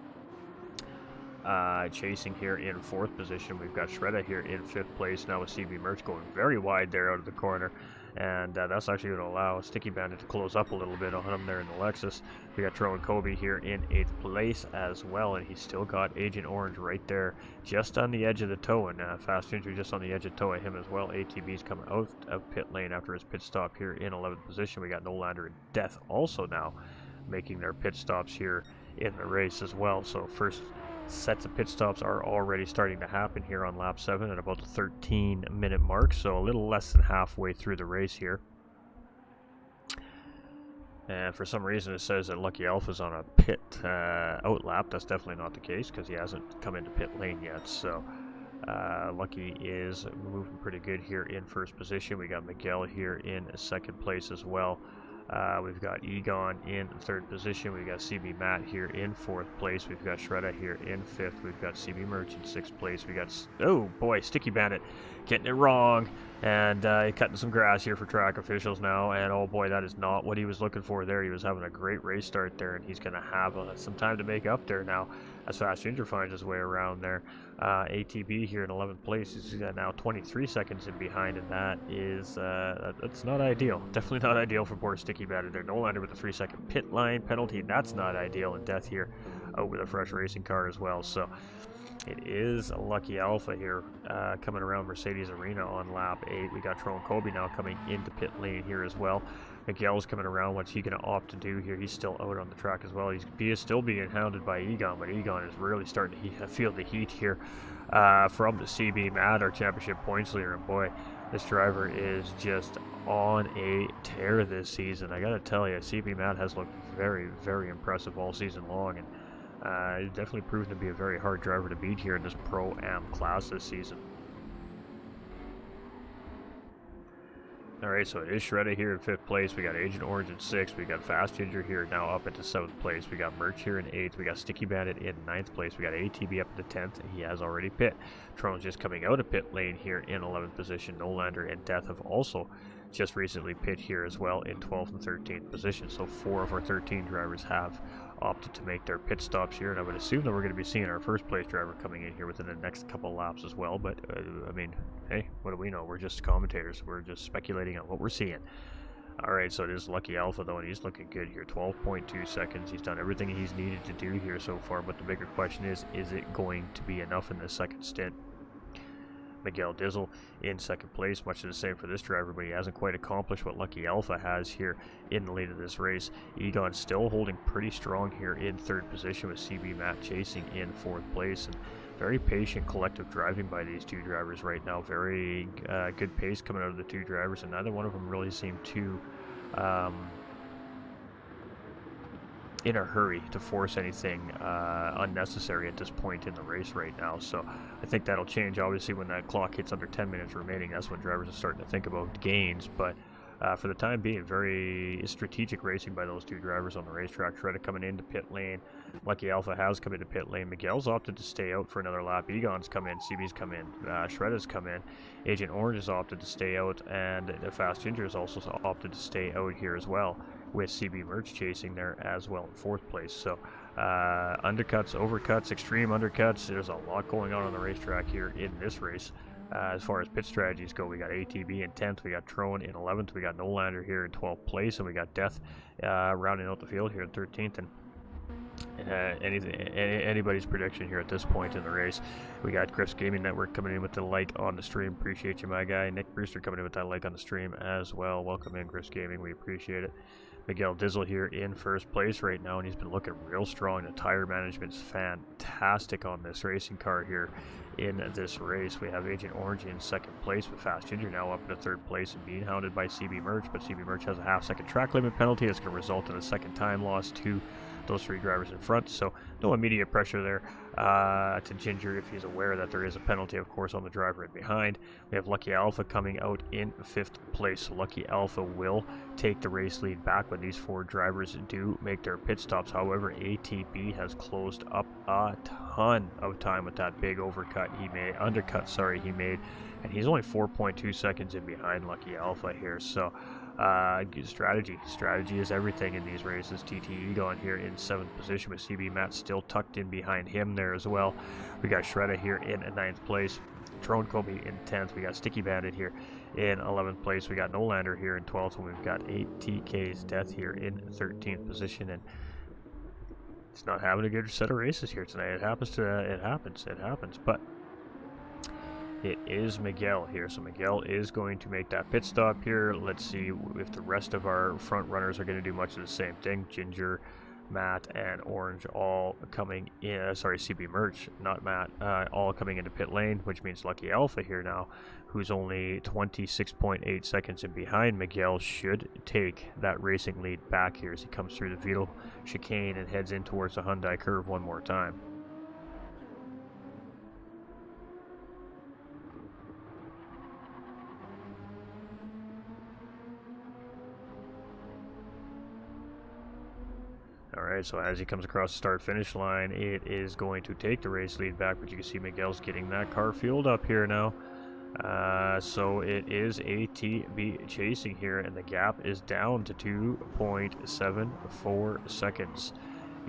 Chasing here in 4th position. We've got Shredda here in 5th place now with CB Merch going very wide there out of the corner, and that's actually going to allow Sticky Bandit to close up a little bit on him there in the Lexus. We got Tro and Kobe here in 8th place as well, and he's still got Agent Orange right there just on the edge of the toe, and Fast Ginger just on the edge of toe of him as well. ATB's coming out of pit lane after his pit stop here in 11th position. We got Nolander and Death also now making their pit stops here in the race as well. So first sets of pit stops are already starting to happen here on lap 7 at about the 13-minute mark, so a little less than halfway through the race here. And for some reason it says that Lucky Alpha's on a pit out lap. That's definitely not the case because he hasn't come into pit lane yet. So Lucky is moving pretty good here in 1st position. We got Miguel here in 2nd place as well. We've got Egon in 3rd position. We've got CB Matt here in 4th place. We've got Shredda here in 5th. We've got CB Merch in 6th place. We got, oh boy, Sticky Bandit getting it wrong and cutting some grass here for track officials now. And oh boy, that is not what he was looking for there. He was having a great race start there, and he's going to have some time to make up there now as Fast Ginger finds his way around there. ATB here in 11th place is now 23 seconds in behind, and that is that's not ideal. Definitely not ideal for poor Sticky Bandit there. Nolander with a 3-second pit line penalty. That's not ideal. And Death here out with a fresh racing car as well. So it is a Lucky Alpha here coming around Mercedes Arena on lap 8. We got Tron Kobe now coming into pit lane here as well. Miguel's coming around. What's he going to opt to do here? He's still out on the track as well. He is still being hounded by Egon, but Egon is really starting to feel the heat here from the CB Matt, our championship points leader. And boy, this driver is just on a tear this season. I got to tell you, CB Matt has looked very, very impressive all season long, and he's definitely proven to be a very hard driver to beat here in this Pro-Am class this season. Alright, so it is Shredda here in 5th place. We got Agent Orange in 6th. We got Fast Ginger here now up into 7th place. We got Merch here in 8th. We got Sticky Bandit in 9th place. We got ATB up into 10th. He has already pit. Tron's just coming out of pit lane here in 11th position. Nolander and Death have also just recently pit here as well in 12th and 13th position. So 4 of our 13 drivers have opted to make their pit stops here, and I would assume that we're going to be seeing our 1st place driver coming in here within the next couple of laps as well. But I mean, hey, what do we know? We're just commentators. We're just speculating on what we're seeing. Alright, so it is Lucky Alpha though, and he's looking good here. 12.2 seconds. He's done everything he's needed to do here so far, but the bigger question is it going to be enough in this 2nd stint? Miguel Dizzle in second place, much of the same for this driver, but he hasn't quite accomplished what Lucky Alpha has here in the lead of this race. Egon still holding pretty strong here in third position, with CB Matt chasing in fourth place. And very patient collective driving by these two drivers right now. Very good pace coming out of the two drivers, and neither one of them really seem too in a hurry to force anything unnecessary at this point in the race right now. So I think that'll change obviously when that clock hits under 10 minutes remaining. That's when drivers are starting to think about gains, but for the time being, very strategic racing by those two drivers on the racetrack. Shredder coming into pit lane. Lucky Alpha has come into pit lane. Miguel's opted to stay out for another lap. Egon's come in. CB's come in. Shredder's come in. Agent Orange has opted to stay out, and the Fast Ginger has also opted to stay out here as well, with CB Merch chasing there as well in fourth place. So undercuts, overcuts, extreme undercuts. There's a lot going on the racetrack here in this race. As far as pit strategies go, we got ATB in 10th, we got Trone in 11th, we got Nolander here in 12th place, and we got Death rounding out the field here in 13th. And anybody's prediction here at this point in the race. We got Griff's Gaming Network coming in with the like on the stream. Appreciate you, my guy. Nick Brewster coming in with that like on the stream as well. Welcome in, Griff's Gaming. We appreciate it. Miguel Dizzle here in first place right now, and he's been looking real strong. The tire management's fantastic on this racing car here in this race. We have Agent Orange in second place, with Fast Ginger now up into third place and being hounded by CB Merch, but CB Merch has a half-second track limit penalty that's going to result in a second time loss to those three drivers in front, so no immediate pressure there to Ginger if he's aware that there is a penalty, of course, on the driver in behind. We have Lucky Alpha coming out in fifth place, so Lucky Alpha will take the race lead back when these four drivers do make their pit stops. However, ATB has closed up a ton of time with that big undercut he made, and he's only 4.2 seconds in behind Lucky Alpha here. So strategy is everything in these races. TT Egon here in 7th position, with CB Matt still tucked in behind him there as well. We got Shredder here in 9th place, Trone Kobe in 10th, we got Sticky Bandit here in 11th place, we got Nolander here in 12th, and we've got 8TK's Death here in 13th position. And it's not having a good set of races here tonight. It happens, but it is Miguel here, so Miguel is going to make that pit stop here. Let's see if the rest of our front runners are going to do much of the same thing. Ginger, Matt, and Orange all coming in, CB Merch, not Matt, all coming into pit lane, which means Lucky Alpha here now, who's only 26.8 seconds in behind Miguel, should take that racing lead back here as he comes through the Vito chicane and heads in towards the Hyundai curve one more time. Alright, so as he comes across the start-finish line, it is going to take the race lead back, but you can see Miguel's getting that car fueled up here now. So it is ATB chasing here, and the gap is down to 2.74 seconds.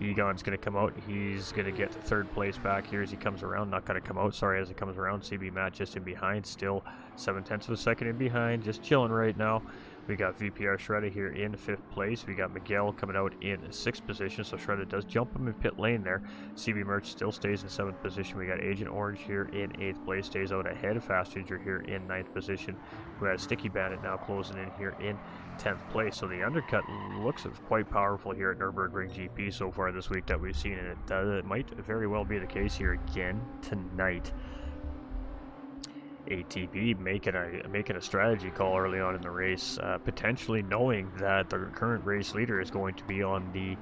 Egon's going to come out. He's going to get to third place back here as he comes around. Not going to come out, sorry, as he comes around. CB Matt just in behind, still 0.7 of a second in behind, just chilling right now. We got VPR Shredder here in 5th place. We got Miguel coming out in 6th position, so Shredder does jump him in pit lane there. CB Merch still stays in 7th position. We got Agent Orange here in 8th place, stays out ahead of Fast Ginger here in 9th position. We have Sticky Bandit now closing in here in 10th place. So the undercut looks quite powerful here at Nürburgring GP so far this week that we've seen, and it might very well be the case here again tonight. ATB making a strategy call early on in the race, potentially knowing that the current race leader is going to be on the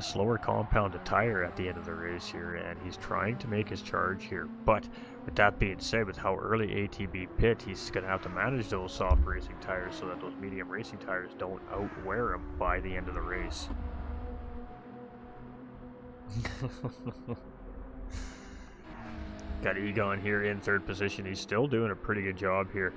slower compounded tire at the end of the race here, and he's trying to make his charge here. But with that being said, with how early ATB pit, he's going to have to manage those soft racing tires so that those medium racing tires don't outwear him by the end of the race. Got Egon here in 3rd position. He's still doing a pretty good job here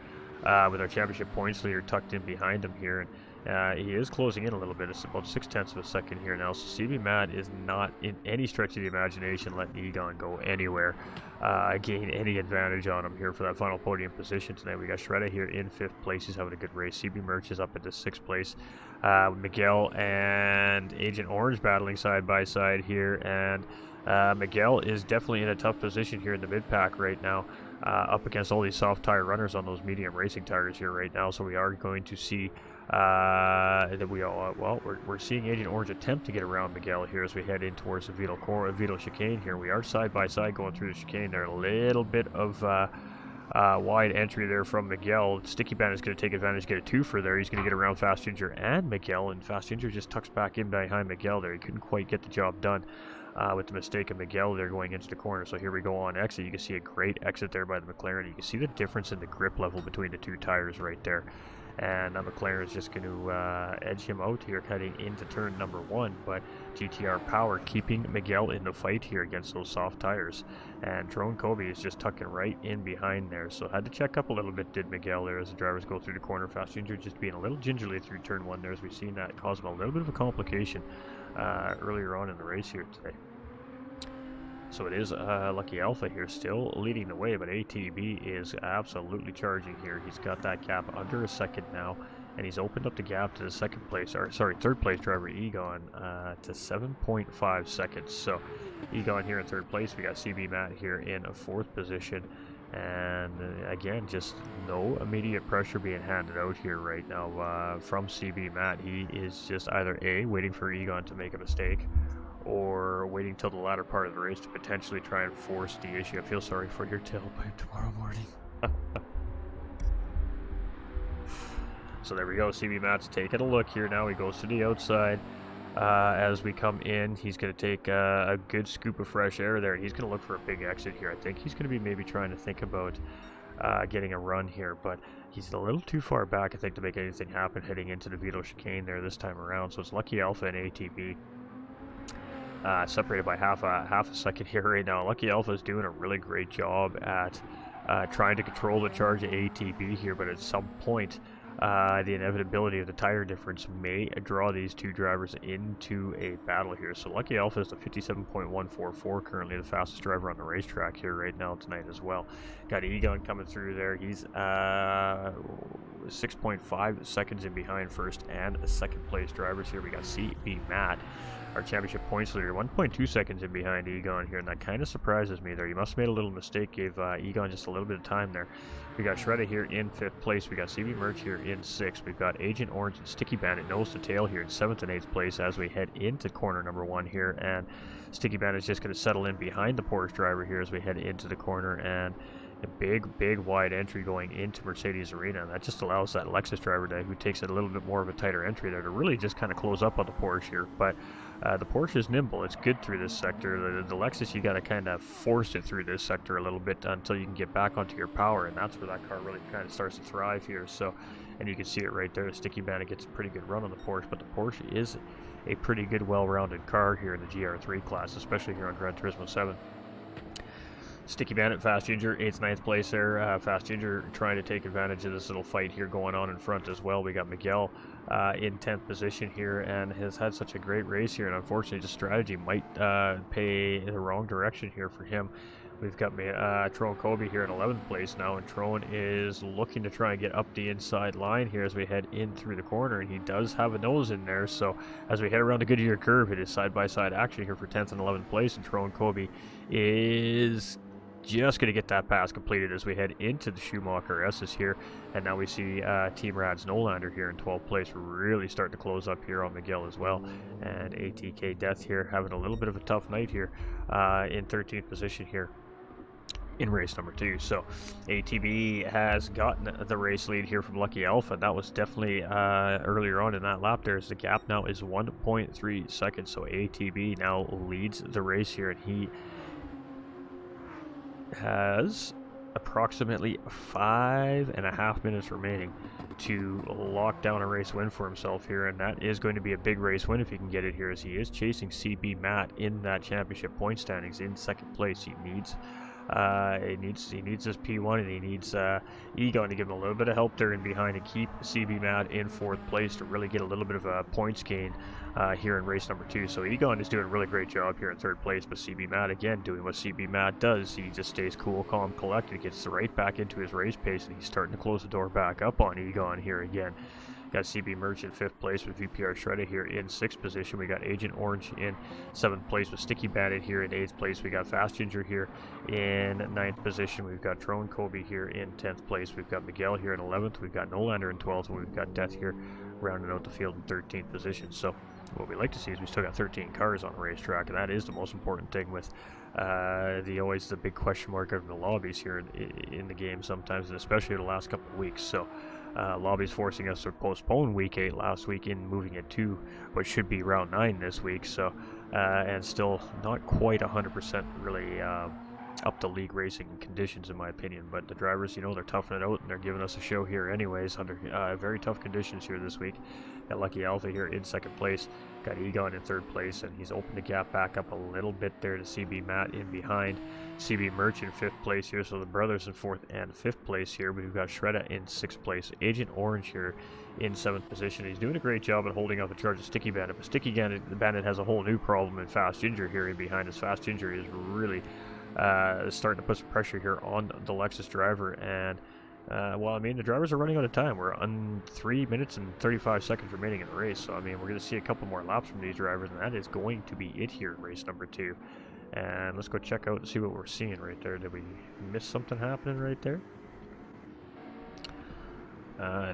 with our championship points leader tucked in behind him here. And he is closing in a little bit. It's about 0.6 of a second here now. So CB Matt is not in any stretch of the imagination letting Egon go anywhere, gain any advantage on him here for that final podium position tonight. We got Shredder here in 5th place. He's having a good race. CB Merch is up into 6th place. Miguel and Agent Orange battling side by side here, and Miguel is definitely in a tough position here in the mid-pack right now. up against all these soft tire runners on those medium racing tires here right now. So we are going to see that we're seeing Agent Orange attempt to get around Miguel here as we head in towards the Vito chicane here. We are side by side going through the chicane there. A little bit of wide entry there from Miguel. Sticky Bandit is going to take advantage, get a twofer there. He's going to get around Fast Ginger and Miguel, and Fast Ginger just tucks back in behind Miguel there. He couldn't quite get the job done with the mistake of Miguel there going into the corner. So here we go on exit. You can see a great exit there by the McLaren. You can see the difference in the grip level between the two tires right there. And McLaren is just going to edge him out here heading into turn number 1, but GTR Power keeping Miguel in the fight here against those soft tires. And Drone Kobe is just tucking right in behind there, so had to check up a little bit, did Miguel there, as the drivers go through the corner. Fast Ginger just being a little gingerly through turn 1 there, as we've seen that cause him a little bit of a complication earlier on in the race here today. So it is Lucky Alpha here still leading the way, but ATB is absolutely charging here. He's got that gap under a second now, and he's opened up the gap to the third place driver Egon to 7.5 seconds. So Egon here in third place. We got CB Matt here in a fourth position, and again, just no immediate pressure being handed out here right now from CB Matt. He is just either A, waiting for Egon to make a mistake, or waiting till the latter part of the race to potentially try and force the issue. I feel sorry for your tailpipe tomorrow morning. So there we go. CB Matt's taking a look here now. He goes to the outside. As we come in, he's going to take a good scoop of fresh air there. He's going to look for a big exit here. I think he's going to be maybe trying to think about getting a run here, but he's a little too far back, I think, to make anything happen heading into the Vito chicane there this time around. So it's Lucky Alpha and ATB. Separated by half a second here right now. Lucky Alpha is doing a really great job at trying to control the charge of ATB here, but at some point the inevitability of the tire difference may draw these two drivers into a battle here. So Lucky Alpha is the 57.144, currently the fastest driver on the racetrack here right now tonight as well. Got Egon coming through there. He's 6.5 seconds in behind first and second place drivers here. We got CB Matt, our championship points leader, 1.2 seconds in behind Egon here, and that kind of surprises me there. You must have made a little mistake, gave Egon just a little bit of time there. We got Shredder here in 5th place. We got CB Merch here in 6th. We've got Agent Orange and Sticky Bandit nose to tail here in 7th and 8th place as we head into corner number 1 here, and Sticky Bandit is just going to settle in behind the Porsche driver here as we head into the corner, and a big wide entry going into Mercedes Arena, and that just allows that Lexus driver who takes it a little bit more of a tighter entry there to really just kind of close up on the Porsche here. But the Porsche is nimble. It's good through this sector. The Lexus, you got to kind of force it through this sector a little bit until you can get back onto your power, and that's where that car really kind of starts to thrive here. So, and you can see it right there. Sticky Bandit gets a pretty good run on the Porsche, but the Porsche is a pretty good, well-rounded car here in the GR3 class, especially here on Gran Turismo 7. Sticky Bandit, Fast Ginger, 8th, 9th place there. Fast Ginger trying to take advantage of this little fight here going on in front as well. We got Miguel in 10th position here and has had such a great race here, and unfortunately the strategy might pay in the wrong direction here for him. We've got Trone Kobe here in 11th place now, and Trone is looking to try and get up the inside line here as we head in through the corner, and he does have a nose in there. So as we head around the Goodyear curve, it is side-by-side action here for 10th and 11th place, and Trone Kobe is just going to get that pass completed as we head into the Schumacher S's here. And now we see Team Rad's Nolander here in 12th place, really starting to close up here on Miguel as well. And ATK Death here having a little bit of a tough night here in 13th position here in race number 2. So ATB has gotten the race lead here from Lucky Alpha. That was definitely earlier on in that lap. There's the gap now is 1.3 seconds. So ATB now leads the race here, and he has approximately 5.5 minutes remaining to lock down a race win for himself here, and that is going to be a big race win if he can get it here, as he is chasing CB Matt in that championship point standings in second place. He needs this P1, and he needs Egon to give him a little bit of help there in behind and keep CB Matt in 4th place to really get a little bit of a points gain here in race number 2. So Egon is doing a really great job here in 3rd place, but CB Matt again doing what CB Matt does. He just stays cool, calm, collected, gets right back into his race pace, and he's starting to close the door back up on Egon here again. Got CB Merch in 5th place with VPR Shredder here in 6th position. We got Agent Orange in 7th place with Sticky Bandit here in 8th place. We got Fast Ginger here in 9th position. We've got Drone Kobe here in 10th place. We've got Miguel here in 11th. We've got Nolander in 12th. And we've got Death here rounding out the field in 13th position. So what we like to see is we still got 13 cars on the racetrack, and that is the most important thing with always the big question mark of the lobbies here in the game sometimes, and especially the last couple of weeks. So lobbies forcing us to postpone week 8 last week and moving it to what should be round 9 this week. So and still not quite 100% really up to league racing conditions, in my opinion. But the drivers, you know, they're toughing it out and they're giving us a show here anyways under very tough conditions here this week. Got Lucky Alpha here in 2nd place. Got Egon in 3rd place, and he's opened the gap back up a little bit there to CB Matt in behind. CB Merch in 5th place here, so the brothers in 4th and 5th place here. We've got Shredda in 6th place. Agent Orange here in 7th position. He's doing a great job at holding off the charge of Sticky Bandit, but Sticky Bandit has a whole new problem in Fast Ginger here in behind. His Fast Ginger is really starting to put some pressure here on the Lexus driver, and well, I mean, the drivers are running out of time. We're on 3 minutes and 35 seconds remaining in the race, so I mean, we're going to see a couple more laps from these drivers, and that is going to be it here in race number 2. And let's go check out and see what we're seeing right there. Did we miss something happening right there?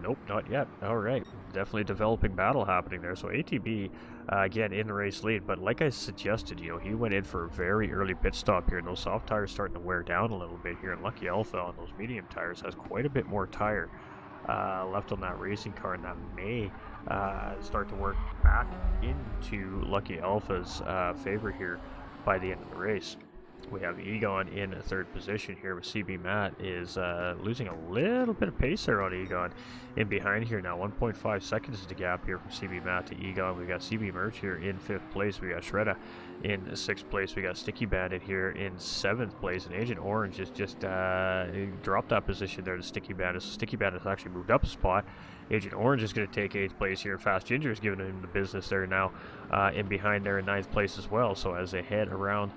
Nope, not yet. All right, definitely developing battle happening there. So ATB again in the race lead, but like I suggested, you know, he went in for a very early pit stop here, and those soft tires starting to wear down a little bit here. And Lucky Alpha on those medium tires has quite a bit more tire left on that racing car, and that may start to work back into Lucky Alpha's favor here by the end of the race. We have Egon in 3rd position here with CB Matt is losing a little bit of pace there on Egon in behind here now. 1.5 seconds is the gap here from CB Matt to Egon. We got CB Merch here in 5th place. We got Shredda in 6th place. We got Sticky Bandit here in 7th place, and Agent Orange is just dropped that position there to Sticky Bandit. So Sticky Bandit has actually moved up a spot. Agent Orange is going to take 8th place here. Fast Ginger is giving him the business there now in behind there in 9th place as well. So as they head around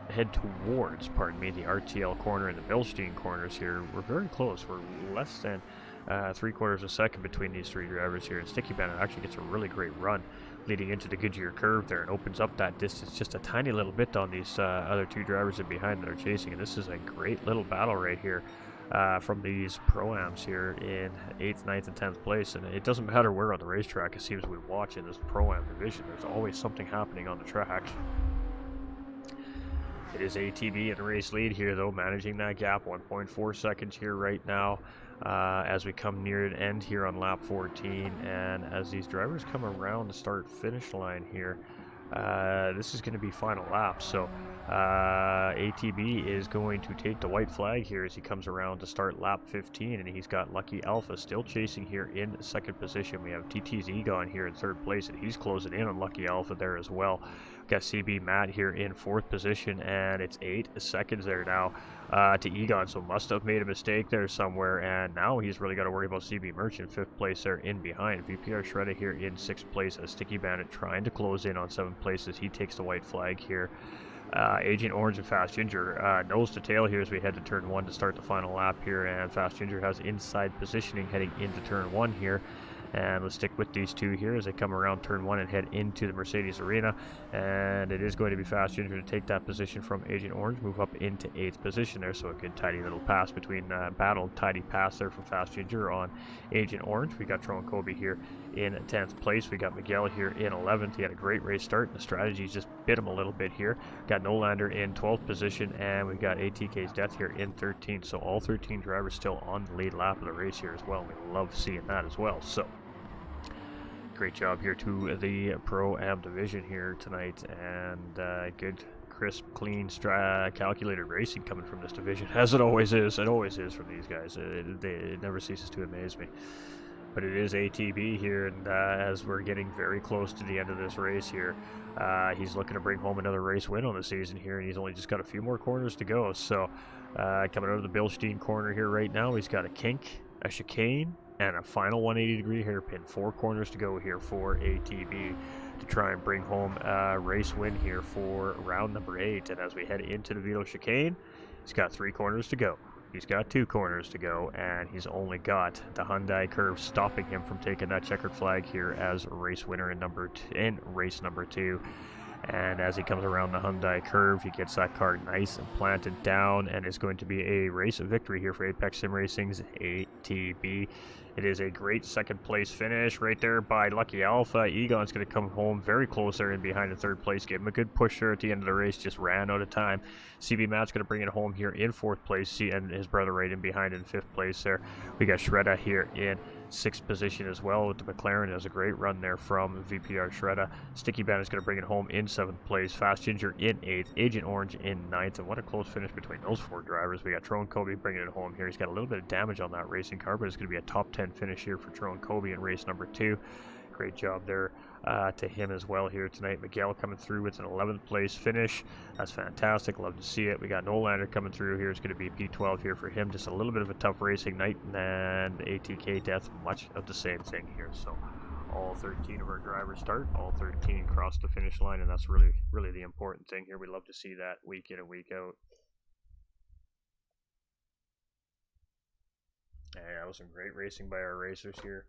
head towards, pardon me, the RTL corner and the Bilstein corners here, we're very close. We're less than 3/4 of a second between these 3 drivers here, and Sticky Bandit actually gets a really great run leading into the Goodyear curve there and opens up that distance just a tiny little bit on these other 2 drivers in behind that are chasing. And this is a great little battle right here from these Pro-Ams here in 8th, 9th, and 10th place. And it doesn't matter where on the racetrack, it seems we watch in this Pro-Am division, there's always something happening on the track. It is ATB in the race lead here, though, managing that gap. 1.4 seconds here right now as we come near an end here on lap 14. And as these drivers come around the start-finish line here, this is going to be final lap. So ATB is going to take the white flag here as he comes around to start lap 15, and he's got Lucky Alpha still chasing here in 2nd position. We have TT's Egon here in 3rd place, and he's closing in on Lucky Alpha there as well. Got CB Matt here in 4th position, and it's 8 seconds there now to Egon, so must have made a mistake there somewhere, and now he's really got to worry about CB Merch in 5th place there in behind. VPR Shredder here in 6th place as Sticky Bandit trying to close in on 7th place as he takes the white flag here. Agent Orange and Fast Ginger nose to tail here as we head to turn 1 to start the final lap here, and Fast Ginger has inside positioning heading into turn 1 here. And let's stick with these 2 here as they come around turn 1 and head into the Mercedes Arena. And it is going to be Fast Ginger to take that position from Agent Orange, move up into 8th position there. So a good tidy little pass between tidy pass there from Fast Ginger on Agent Orange. We got Tron Kobe here in 10th place. We got Miguel here in 11th. He had a great race start, and the strategies just bit him a little bit here. Got Nolander in 12th position, and we've got ATK's Death here in 13th. So all 13 drivers still on the lead lap of the race here as well. We love seeing that as well. So great job here to the Pro-Am division here tonight, and good, crisp, clean, calculated racing coming from this division, as it always is. It always is from these guys. It never ceases to amaze me. But it is ATB here, and as we're getting very close to the end of this race here, he's looking to bring home another race win on the season here, and he's only just got a few more corners to go. So coming out of the Bilstein corner here right now, he's got a kink, a chicane, and a final 180-degree hairpin. 4 corners to go here for ATB to try and bring home a race win here for round number 8. And as we head into the Vito chicane, he's got 3 corners to go. He's got 2 corners to go, and he's only got the Hyundai curve stopping him from taking that checkered flag here as race winner in race number 2. And as he comes around the Hyundai curve, he gets that car nice and planted down, and it's going to be a race victory here for Apex Sim Racing's ATB. It is a great second place finish right there by Lucky Alpha. Egon's going to come home very close there in behind in third place. Gave him a good push there at the end of the race, just ran out of time. CB Matt's going to bring it home here in 4th place, and his brother right in behind in 5th place there. We got Shredda here in 6th position as well with the McLaren. It was a great run there from VPR Shredda. Sticky Bandit's going to bring it home in 7th place. Fast Ginger in 8th. Agent Orange in 9th. And what a close finish between those 4 drivers. We got Tron Kobe bringing it home here. He's got a little bit of damage on that racing car, but it's going to be a top 10 finish here for Tron Kobe in race number 2. Great job there to him as well here tonight. Miguel coming through with an 11th place finish. That's fantastic. Love to see it. We got Nolander coming through here. It's going to be P12 here for him. Just a little bit of a tough racing night. And ATK Death, much of the same thing here. So all 13 of our drivers start. All 13 cross the finish line. And that's really, really the important thing here. We love to see that week in and week out. Yeah, that was some great racing by our racers here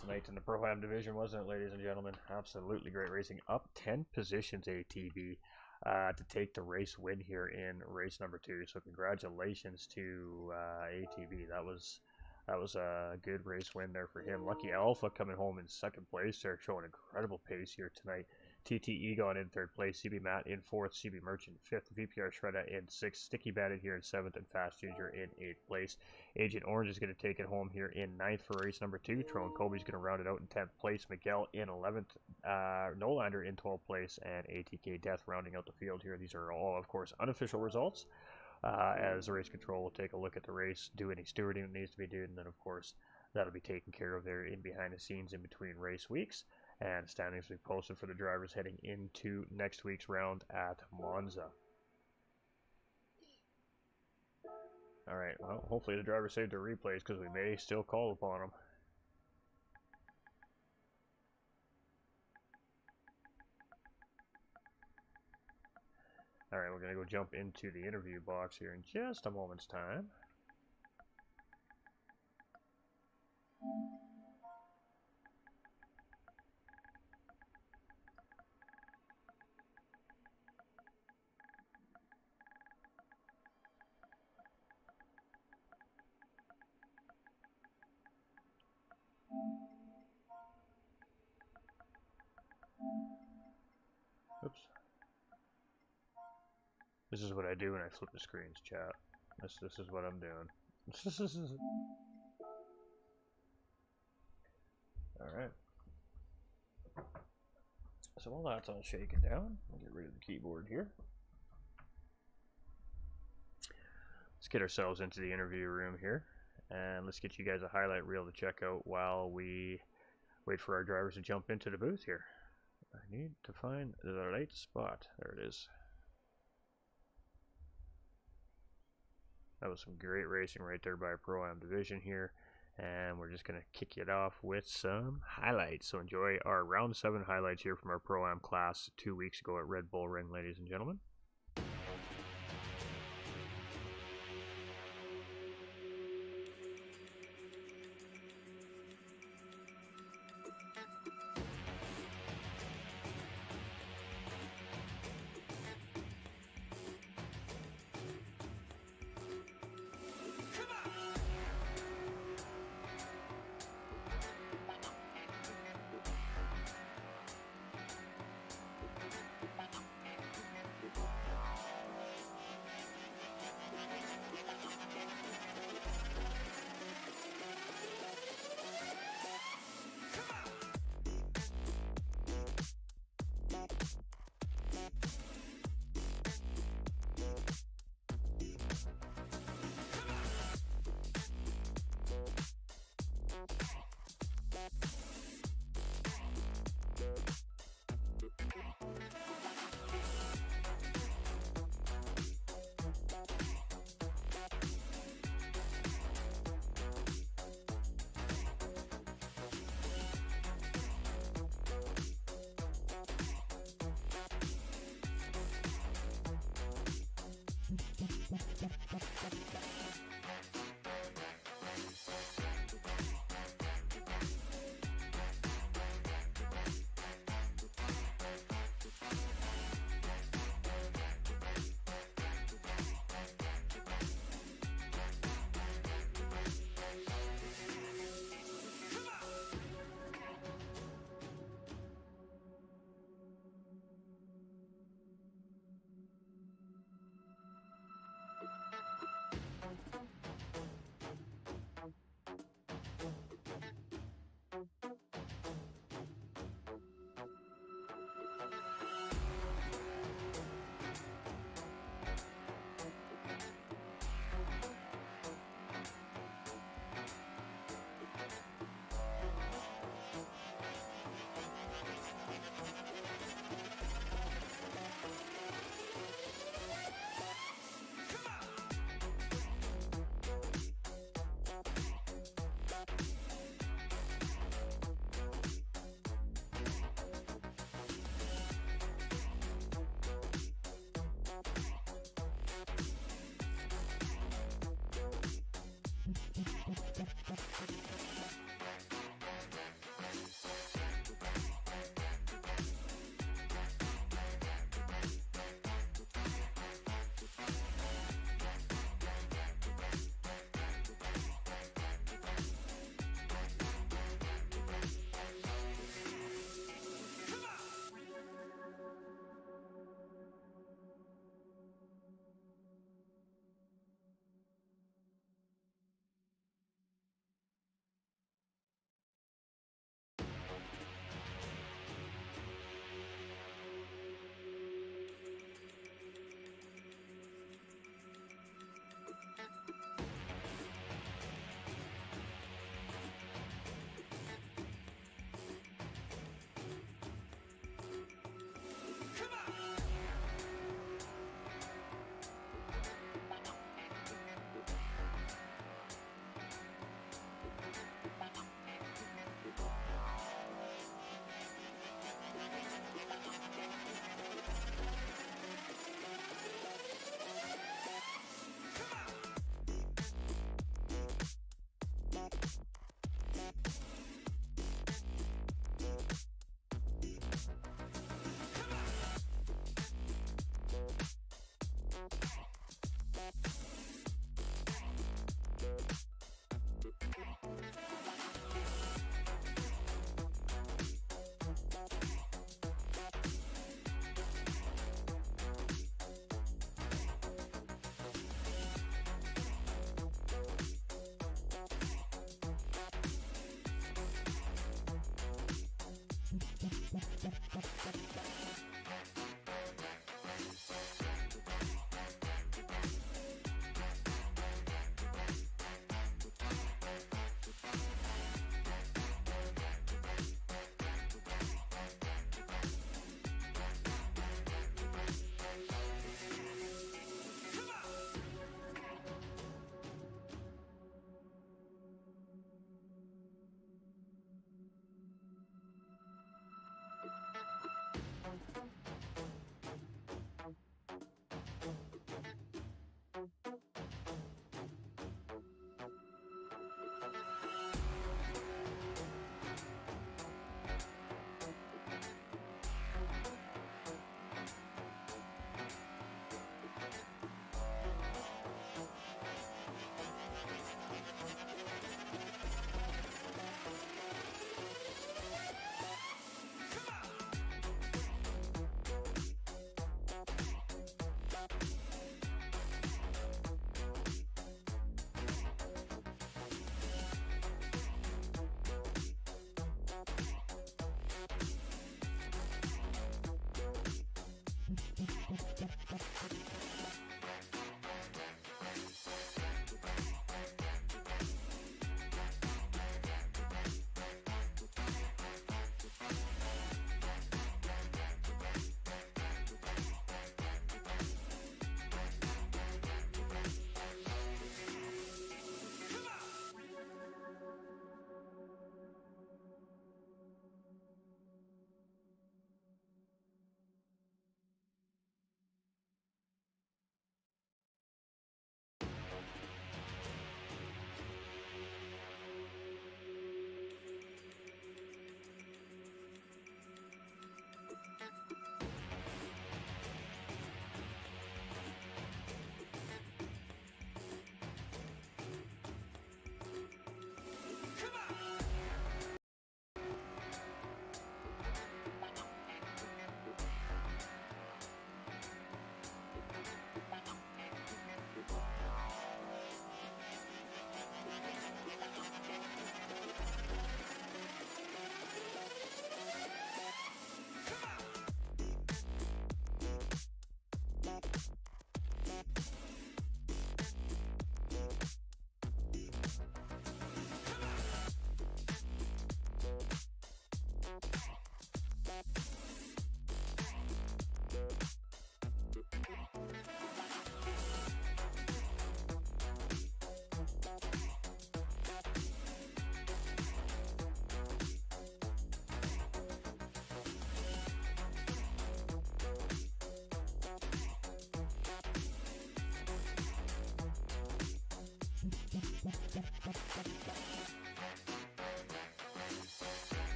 tonight in the Pro-Am division, wasn't it, ladies and gentlemen? Absolutely great racing. Up 10 positions, ATB, to take the race win here in race number 2. So congratulations to ATB. That was a good race win there for him. Lucky Alpha coming home in 2nd place there, showing incredible pace here tonight. TT Egon in 3rd place, CB Matt in 4th, CB Merchant 5th, VPR Shredda in 6th, Sticky Bandit here in 7th, and Fast Ginger in 8th place. Agent Orange is going to take it home here in 9th for race number 2. Tron Kobe's going to round it out in 10th place. Miguel in 11th, Nolander in 12th place, and ATK Death rounding out the field here. These are all, of course, unofficial results. As the race control will take a look at the race, do any stewarding that needs to be done, and then, of course, that'll be taken care of there in behind the scenes in between race weeks. And standings will be posted for the drivers heading into next week's round at Monza. Alright, well, hopefully the drivers saved their replays because we may still call upon them. Alright, we're going to go jump into the interview box here in just a moment's time. Oops. This is what I do when I flip the screens, chat. This is what I'm doing. Alright. So while that's all shaken down, I'll get rid of the keyboard here. Let's get ourselves into the interview room here. And let's get you guys a highlight reel to check out while we wait for our drivers to jump into the booth here. I need to find the right spot. There it is. That was some great racing right there by our Pro-Am division here. And we're just going to kick it off with some highlights. So enjoy our round 7 highlights here from our Pro-Am class 2 weeks ago at Red Bull Ring, ladies and gentlemen.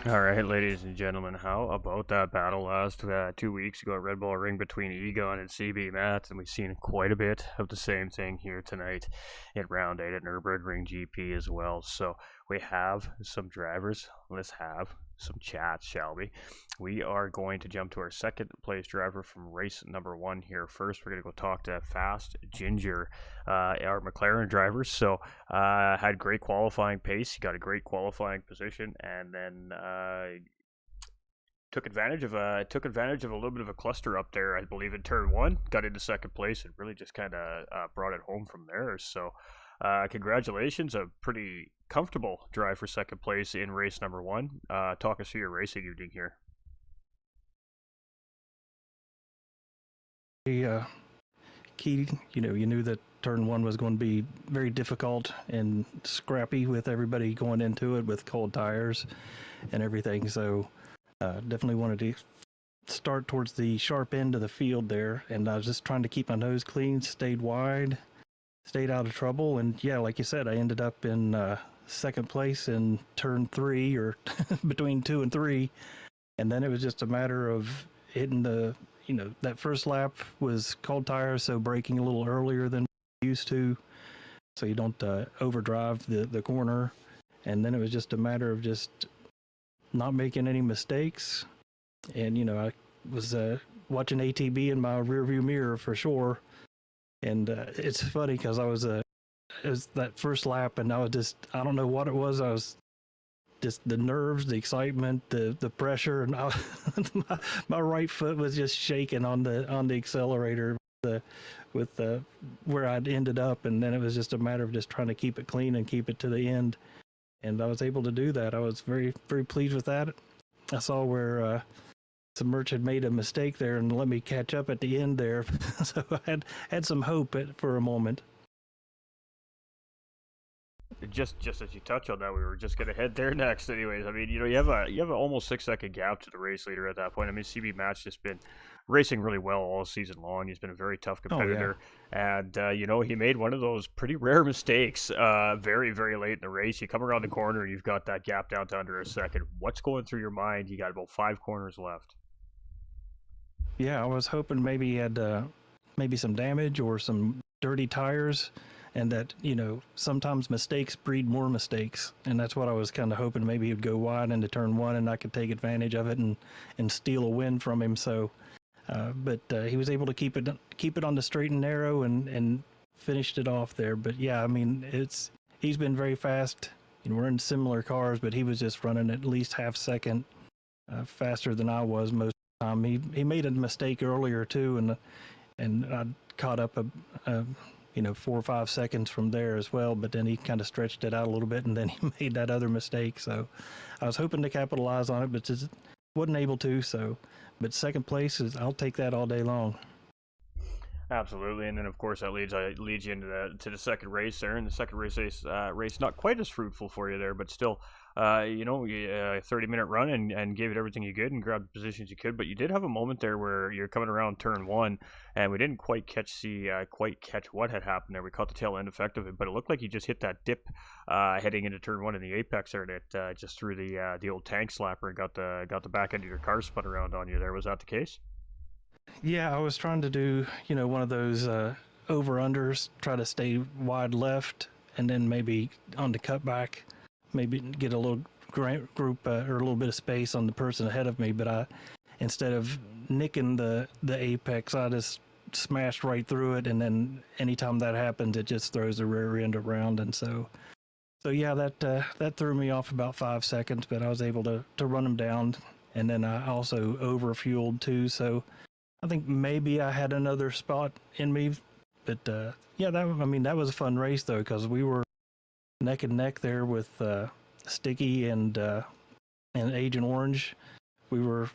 All right, ladies and gentlemen, how about that battle last 2 weeks ago at Red Bull Ring between Egon and CB Matt? And we've seen quite a bit of the same thing here tonight at round 8 at Nürburgring GP as well. So we have some drivers. Let's have some chats, shall we? We are going to jump to our second place driver from race number 1 here first. We're going to go talk to Fast Ginger, our McLaren drivers. So had great qualifying pace. He got a great qualifying position, and then took advantage of a little bit of a cluster up there, I believe, in turn 1. Got into second place and really just kind of brought it home from there. So congratulations, a pretty comfortable drive for second place in race number 1. Talk us through your racing evening here. Key, you knew that turn 1 was going to be very difficult and scrappy with everybody going into it with cold tires and everything. So definitely wanted to start towards the sharp end of the field there, and I was just trying to keep my nose clean, stayed wide, stayed out of trouble, and yeah, like you said, I ended up in second place in turn 3, or between 2 and 3, and then it was just a matter of hitting that first lap was cold tires, so braking a little earlier than we used to, so you don't overdrive the corner, and then it was just a matter of just not making any mistakes. And I was watching ATB in my rearview mirror for sure, and it's funny because it was that first lap, and I don't know what it was. I was just the nerves, the excitement, the pressure, and my right foot was just shaking on the accelerator with where I'd ended up, and then it was just a matter of just trying to keep it clean and keep it to the end, and I was able to do that. I was very, very pleased with that. I saw where some merch had made a mistake there and let me catch up at the end there, so I had some hope for a moment. Just as you touch on that, we were just gonna head there next. Anyways, I mean, you have an almost 6-second gap to the race leader at that point. I mean, CB Matt's just been racing really well all season long. He's been a very tough competitor, and he made one of those pretty rare mistakes very, very late in the race. You come around the corner, you've got that gap down to under a second. What's going through your mind? You got about 5 corners left. Yeah, I was hoping maybe he had maybe some damage or some dirty tires, and that, sometimes mistakes breed more mistakes. And that's what I was kind of hoping. Maybe he'd go wide into turn 1 and I could take advantage of it and steal a win from him. So, but he was able to keep it on the straight and narrow and finished it off there. But yeah, I mean, he's been very fast. We're in similar cars, but he was just running at least half second faster than I was most of the time. He made a mistake earlier too, and I caught up 4 or 5 seconds from there as well, but then he kind of stretched it out a little bit, and then he made that other mistake. So I was hoping to capitalize on it, but just wasn't able to. So, but second place I'll take that all day long. Absolutely, and then of course that leads you into the second race there, and the second race not quite as fruitful for you there, but still, 30-minute run and gave it everything you could and grabbed the positions you could. But you did have a moment there where you're coming around turn 1, and we didn't quite catch what had happened there. We caught the tail end effect of it, but it looked like you just hit that dip heading into turn 1 in the apex there that just threw the old tank slapper and got the back end of your car spun around on you there. Was that the case? Yeah, I was trying to do, one of those over-unders, try to stay wide left, and then maybe on the cutback, maybe get a little group or a little bit of space on the person ahead of me. But instead of nicking the apex, I just smashed right through it, and then anytime that happens, it just throws the rear end around. And so yeah, that threw me off about 5 seconds, but I was able to run him down, and then I also over-fueled too, so I think maybe I had another spot in me, but yeah, that was a fun race though, because we were neck and neck there with Sticky and Agent Orange. We were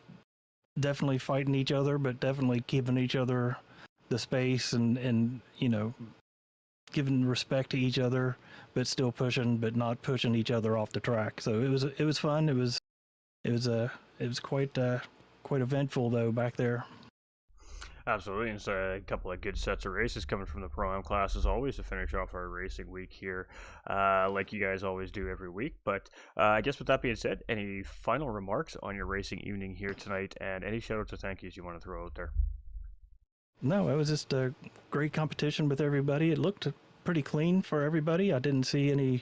definitely fighting each other, but definitely giving each other the space and giving respect to each other, but still pushing, but not pushing each other off the track. So it was fun. It was quite eventful though back there. Absolutely, and so a couple of good sets of races coming from the pro-am class as always to finish off our racing week here, like you guys always do every week. But I guess with that being said, any final remarks on your racing evening here tonight, and any shout-outs or thank yous you want to throw out there? No, it was just a great competition with everybody. It looked pretty clean for everybody. I didn't see any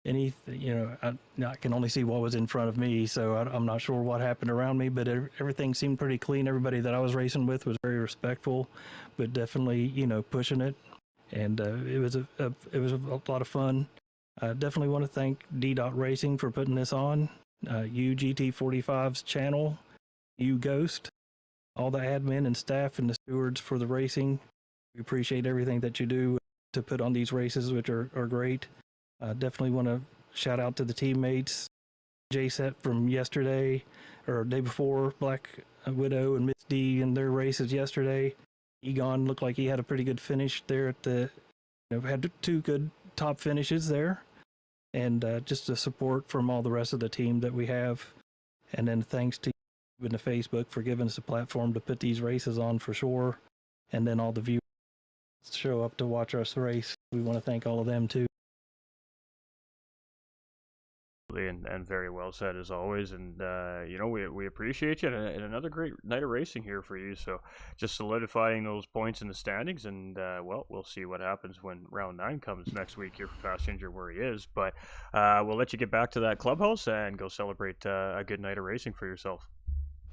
I can only see what was in front of me, so I'm not sure what happened around me, but everything seemed pretty clean. Everybody that I was racing with was very respectful, but definitely pushing it, and it was a lot of fun. I definitely want to thank D Dot Racing for putting this on. UGT45's channel, you Ghost, all the admin and staff and the stewards for the racing. We appreciate everything that you do to put on these races, which are great. Definitely want to shout out to the teammates, JSET from yesterday or day before, Black Widow and Miss D in their races yesterday. Egon looked like he had a pretty good finish there at the, had two good top finishes there. And just the support from all the rest of the team that we have. And then thanks to you and the Facebook for giving us a platform to put these races on for sure. And then all the viewers show up to watch us race. We want to thank all of them too. And very well said as always. And we appreciate you, and another great night of racing here for you. So just solidifying those points in the standings, and we'll see what happens when round 9 comes next week here for Fast Ginger where he is. But we'll let you get back to that clubhouse and go celebrate a good night of racing for yourself.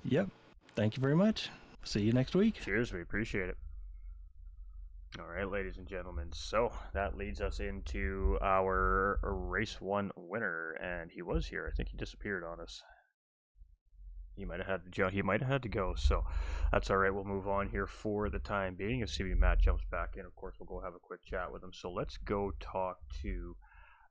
Yep. Thank you very much. See you next week. Cheers, we appreciate it. All right, ladies and gentlemen. So that leads us into our race 1 winner, and he was here. I think he disappeared on us. He might have had to jump. He might have had to go. So that's all right. We'll move on here for the time being. As CB Matt jumps back in, of course, we'll go have a quick chat with him. So let's go talk to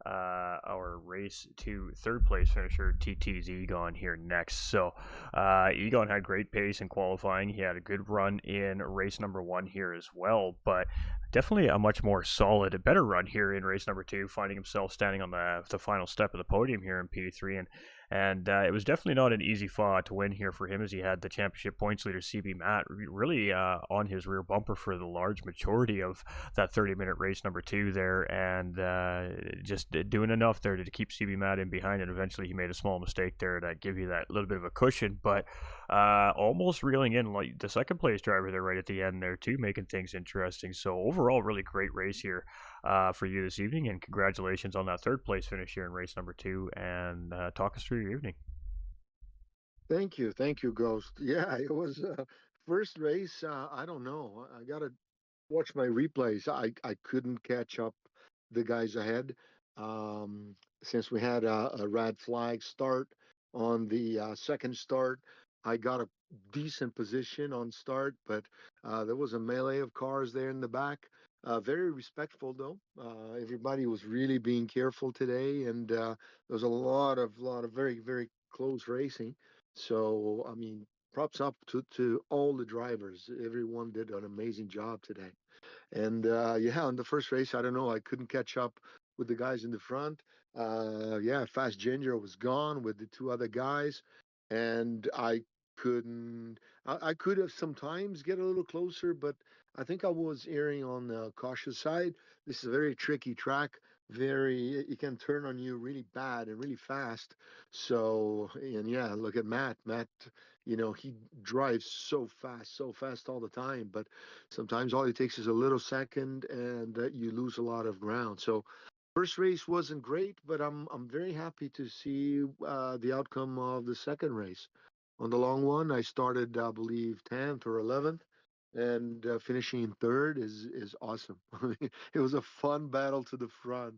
our race to third place finisher TT's Egon here next. So Egon had great pace in qualifying. He had a good run in race number 1 here as well, but definitely a much more solid, a better run here in race number 2, finding himself standing on the final step of the podium here in P3. And it was definitely not an easy fought to win here for him, as he had the championship points leader CB Matt really on his rear bumper for the large majority of that 30-minute race number 2 there, and just doing enough there to keep CB Matt in behind. And eventually he made a small mistake there to give you that little bit of a cushion, but almost reeling in like the second place driver there right at the end there too, making things interesting. So overall, really great race here for you this evening, and congratulations on that third place finish here in race number 2. And talk us through your evening. Thank you, Ghost. Yeah, it was first race. I don't know. I gotta watch my replays. I couldn't catch up the guys ahead since we had a red flag start on the second start. I got a decent position on start, but there was a melee of cars there in the back. Very respectful though. Everybody was really being careful today, and there was a lot of very close racing. So I mean, props up to all the drivers. Everyone did an amazing job today. And yeah, on the first race, I don't know, I couldn't catch up with the guys in the front. Yeah, Fast Ginger was gone with the two other guys, and I couldn't. I could have sometimes get a little closer, but I think I was erring on the cautious side. This is a very tricky track. Very, it can turn on you really bad and really fast. So, and yeah, look at Matt. Matt, he drives so fast all the time, but sometimes all it takes is a little second, and you lose a lot of ground. So first race wasn't great, but I'm very happy to see the outcome of the second race. On the long one, I started, I believe, 10th or 11th, and finishing third is awesome. It was a fun battle to the front,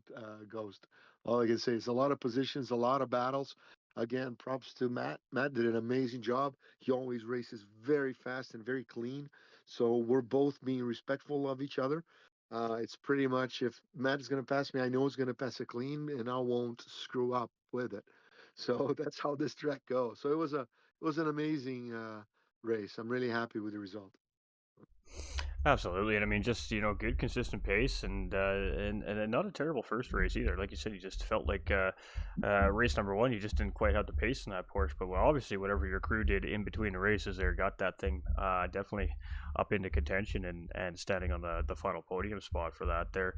Ghost. All I can say is a lot of positions, a lot of battles. Again, props to Matt. Matt did an amazing job. He always races very fast and very clean. So we're both being respectful of each other. It's pretty much if Matt is going to pass me, I know he's going to pass it clean, and I won't screw up with it. So that's how this track goes. So it was an amazing race. I'm really happy with the result. Absolutely, and I mean, just good consistent pace, and not a terrible first race either. Like you said, you just felt like race number one, you just didn't quite have the pace in that Porsche. But well, obviously, whatever your crew did in between the races, there got that thing definitely up into contention and standing on the final podium spot for that. There,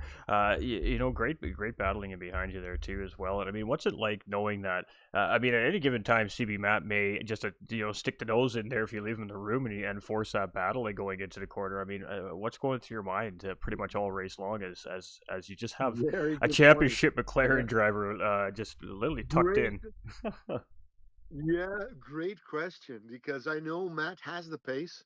great battling in behind you there too as well. And I mean, what's it like knowing that? I mean, at any given time, CB Matt may just stick the nose in there if you leave him in the room and force that battle and going into the corner. I mean, what's going through your mind pretty much all race long as you just have Very a good point. championship Yeah. McLaren driver just literally tucked Great. in. Yeah, great question because I know Matt has the pace.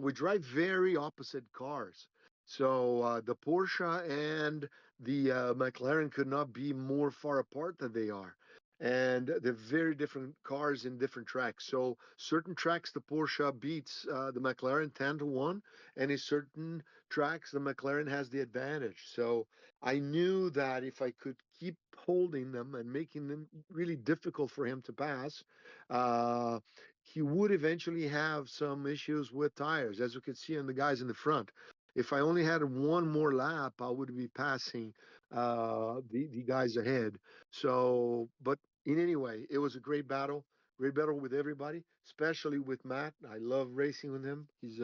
We drive very opposite cars. So the Porsche and the McLaren could not be more far apart than they are. And they're very different cars in different tracks. So certain tracks, the Porsche beats the McLaren 10 to 1. And in certain tracks, the McLaren has the advantage. So I knew that if I could keep holding them and making them really difficult for him to pass, uh, he would eventually have some issues with tires, as you can see on the guys in the front. If I only had one more lap, I would be passing the guys ahead. So, but in any way, it was a great battle with everybody, especially with Matt. I love racing with him. He's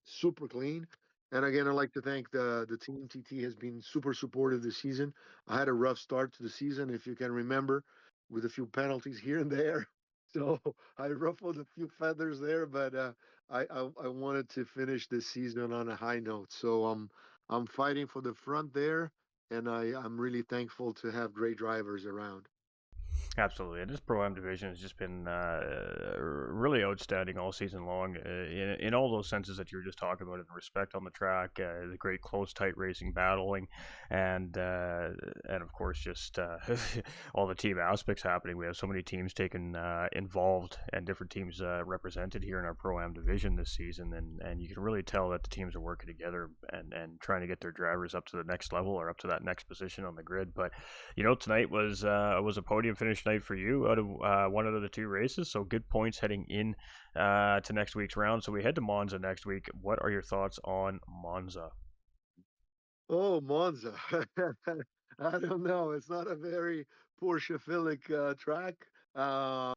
super clean. And again, I'd like to thank the team. TT has been super supportive this season. I had a rough start to the season, if you can remember, with a few penalties here and there. So I ruffled a few feathers there, but I wanted to finish this season on a high note. So I'm fighting for the front there, and I'm really thankful to have great drivers around. Absolutely, and this pro-am division has just been really outstanding all season long in all those senses that you were just talking about. In respect on the track, the great close, tight racing, battling, and of course just all the team aspects happening. We have so many teams taken involved and different teams represented here in our pro-am division this season, and you can really tell that the teams are working together and trying to get their drivers up to the next level or up to that next position on the grid. But tonight was a podium finish night for you out of one out of the two races. So good points heading in to next week's round. So we head to Monza next week. What are your thoughts on Monza? Oh, Monza. I don't know. It's not a very Porsche-philic track. I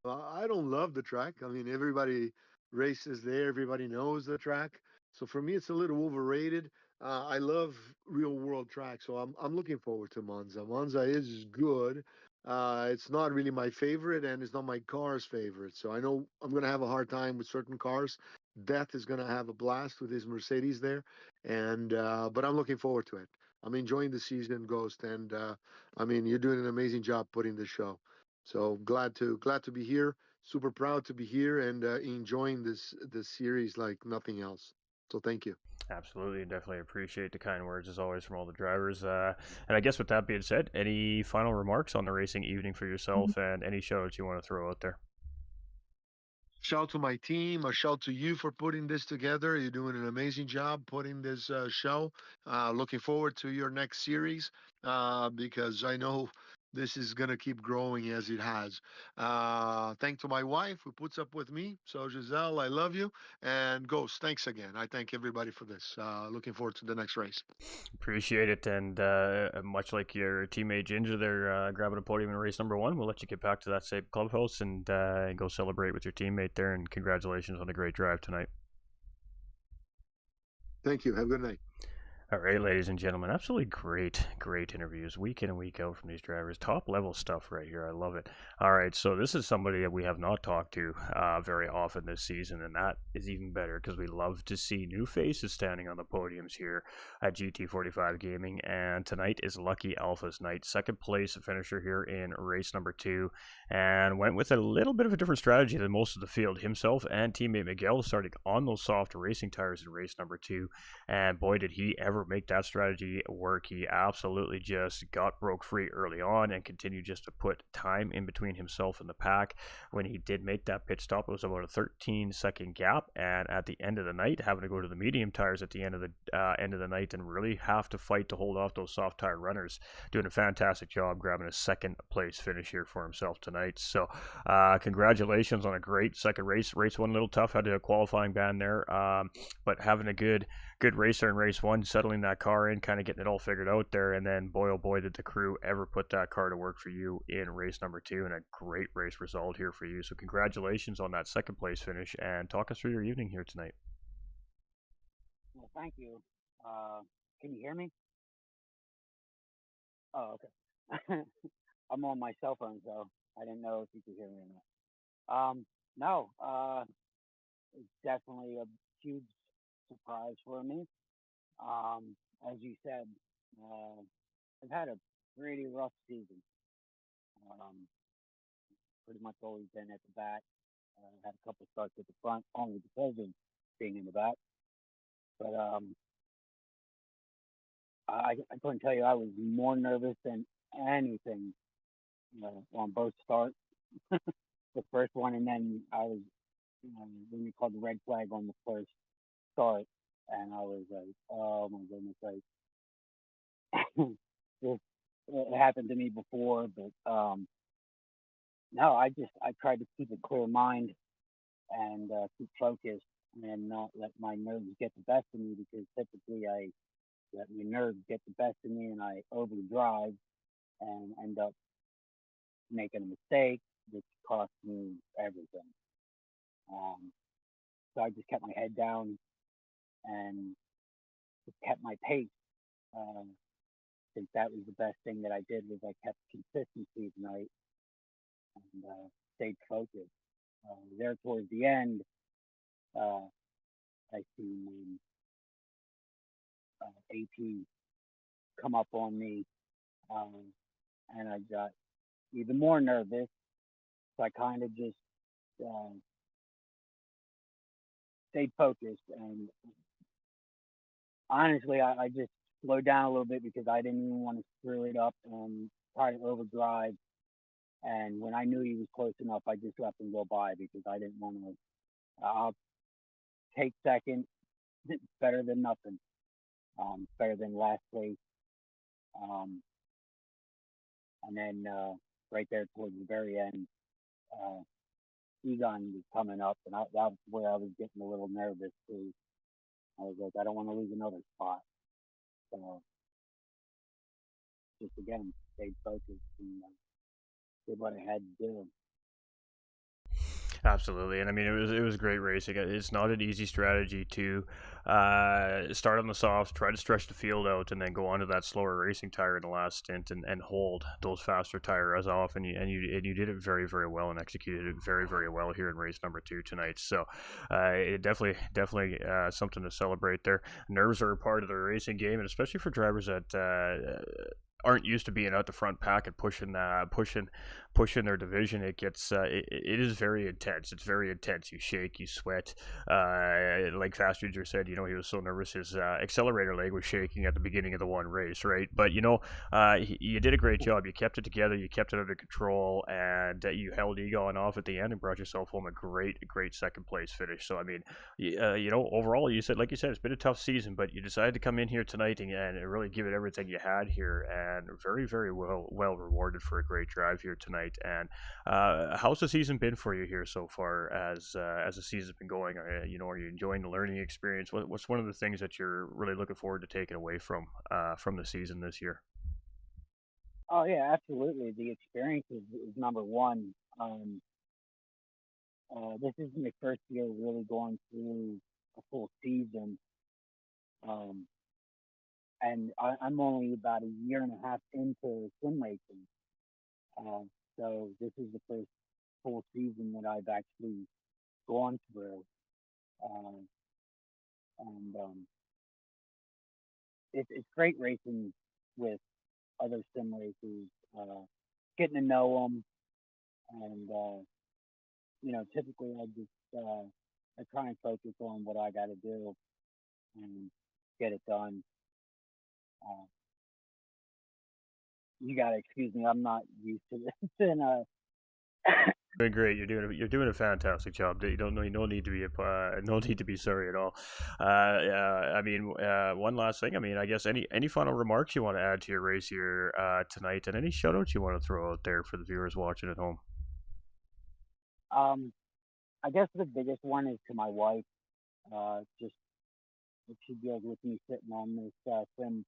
don't love the track. I mean, everybody races there. Everybody knows the track. So for me, it's a little overrated. I love real-world tracks, so I'm looking forward to Monza. Monza is good. It's not really my favorite, and it's not my car's favorite. So I know I'm going to have a hard time with certain cars. Death is going to have a blast with his Mercedes there, and but I'm looking forward to it. I'm enjoying the season, Ghost, and I mean you're doing an amazing job putting this show. So glad to be here. Super proud to be here and enjoying this series like nothing else. So thank you. Absolutely, and definitely appreciate the kind words as always from all the drivers. And I guess with that being said, any final remarks on the racing evening for yourself and any shows you want to throw out there? Shout to my team. A shout to you for putting this together. You're doing an amazing job putting this show. Looking forward to your next series because I know this is going to keep growing as it has. Thank to my wife who puts up with me. So, Giselle, I love you. And Ghost, thanks again. I thank everybody for this. Looking forward to the next race. Appreciate it, and much like your teammate Ginger there grabbing a podium in race number one, we'll let you get back to that same clubhouse and go celebrate with your teammate there. And congratulations on a great drive tonight. Thank you. Have a good night. All right, ladies and gentlemen, absolutely great interviews week in and week out from these drivers. Top level stuff right here. I love it. All right, so this is somebody that we have not talked to very often this season, and that is even better because we love to see new faces standing on the podiums here at GT45 Gaming. And tonight is Lucky Alpha's night, second place finisher here in race number 2, and went with a little bit of a different strategy than most of the field. Himself and teammate Miguel starting on those soft racing tires in race number 2, and boy, did he ever make that strategy work. He absolutely just broke free early on and continued just to put time in between himself and the pack. When he did make that pit stop, it was about a 13-second gap, and at the end of the night, having to go to the medium tires at the end of the night and really have to fight to hold off those soft tire runners. Doing a fantastic job grabbing a second place finish here for himself tonight. So congratulations on a great second race. Race one a little tough, had a qualifying ban there, but having a good good racer in race one, settling that car in, kind of getting it all figured out there, and then boy oh boy did the crew ever put that car to work for you in race number two, and a great race result here for you. So congratulations on that second place finish, and talk us through your evening here tonight. Well, thank you. Can you hear me? Oh, okay. I'm on my cell phone, so I didn't know if you could hear me or not. No, it's definitely a huge surprise for me. As you said, uh, I've had a pretty rough season. Um, pretty much always been at the back. Had a couple starts at the front, only because of being in the back. But I couldn't tell you I was more nervous than anything on both starts. The first one, and then I was when you called the red flag on the first start, and I was like, oh my goodness, like this, it happened to me before, but no, I tried to keep a clear mind and keep focused and not let my nerves get the best of me because typically I let my nerves get the best of me and I overdrive and end up making a mistake, which cost me everything. Um, so I just kept my head down and just kept my pace. Um, I think that was the best thing that I did was I kept consistency tonight and stayed focused. There towards the end, uh, I seen AP come up on me, um, and I got even more nervous. So I kind of just uh, stayed focused, and honestly, I just slowed down a little bit because I didn't even want to screw it up and try to overdrive. And when I knew he was close enough, I just let him go by because I didn't want to. I'll take second. It's better than nothing. Better than last place. Um, and then right there towards the very end, uh, Egon was coming up, and that was where I was getting a little nervous too. I was like, I don't want to lose another spot. So just again, stayed focused and did what I had to do. Absolutely, and I mean it was great racing. It's not an easy strategy to start on the soft, try to stretch the field out, and then go onto that slower racing tire in the last stint and hold those faster tires off. And you did it very very well and executed it very very well here in race number two tonight. So it definitely something to celebrate there. Nerves are a part of the racing game, and especially for drivers that aren't used to being out the front pack and pushing their division. It is very intense. It's very intense. You shake, you sweat. Like Fast Ranger said, he was so nervous his accelerator leg was shaking at the beginning of the one race, right? But you did a great job. You kept it together. You kept it under control, and you held Egon off at the end and brought yourself home a great second place finish. So I mean, overall, like you said, it's been a tough season, but you decided to come in here tonight and really give it everything you had here, and very very well rewarded for a great drive here tonight. And how's the season been for you here so far as the season's been going? Are you enjoying the learning experience? What's one of the things that you're really looking forward to taking away from the season this year? Oh yeah, absolutely. The experience is number one. This is my first year really going through a full season, um, and I'm only about a year and a half into sim racing. Uh, so this is the first full season that I've actually gone through, uh, and it's great racing with other sim racers, getting to know them, and typically I try and focus on what I got to do and get it done. Uh, you got to excuse me, I'm not used to this, and Doing great. You're doing a fantastic job. You don't need to be no need to be sorry at all. I mean, one last thing. I mean, I guess any final remarks you want to add to your race here tonight, and any shoutouts you want to throw out there for the viewers watching at home. um, I guess the biggest one is to my wife. Just if she deals with me sitting on this sim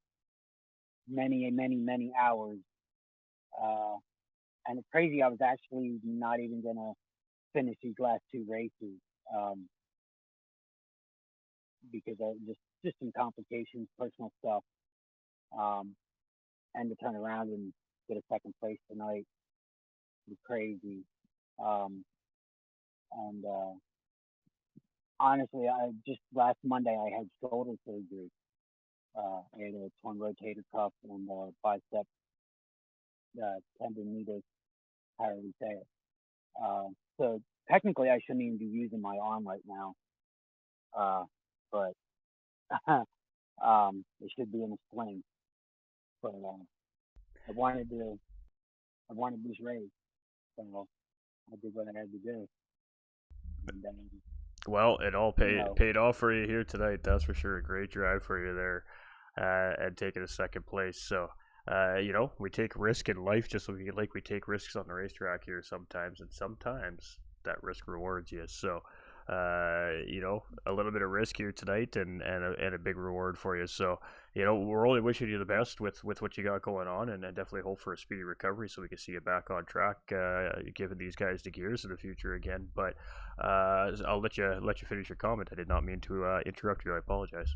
many hours. Uh, and it's crazy. I was actually not even gonna finish these last two races um, because of just some complications, personal stuff, um, and to turn around and get a second place tonight was crazy. Um, and honestly, I just last Monday I had shoulder surgery. I had a torn rotator cuff and bicep tendonitis, however you say it. So technically, I shouldn't even be using my arm right now, but it should be in a sling. But I wanted to, I wanted this race, so I did what I had to do. And Well, it all you know, paid off for you here tonight. That's for sure. A great drive for you there, and taking a second place. So, we take risk in life just like we take risks on the racetrack here sometimes, and sometimes that risk rewards you. So, a little bit of risk here tonight, and a big reward for you. So, we're only wishing you the best with what you got going on, and definitely hope for a speedy recovery so we can see you back on track, giving these guys the gears in the future again. But I'll let you finish your comment. I did not mean to interrupt you. I apologize.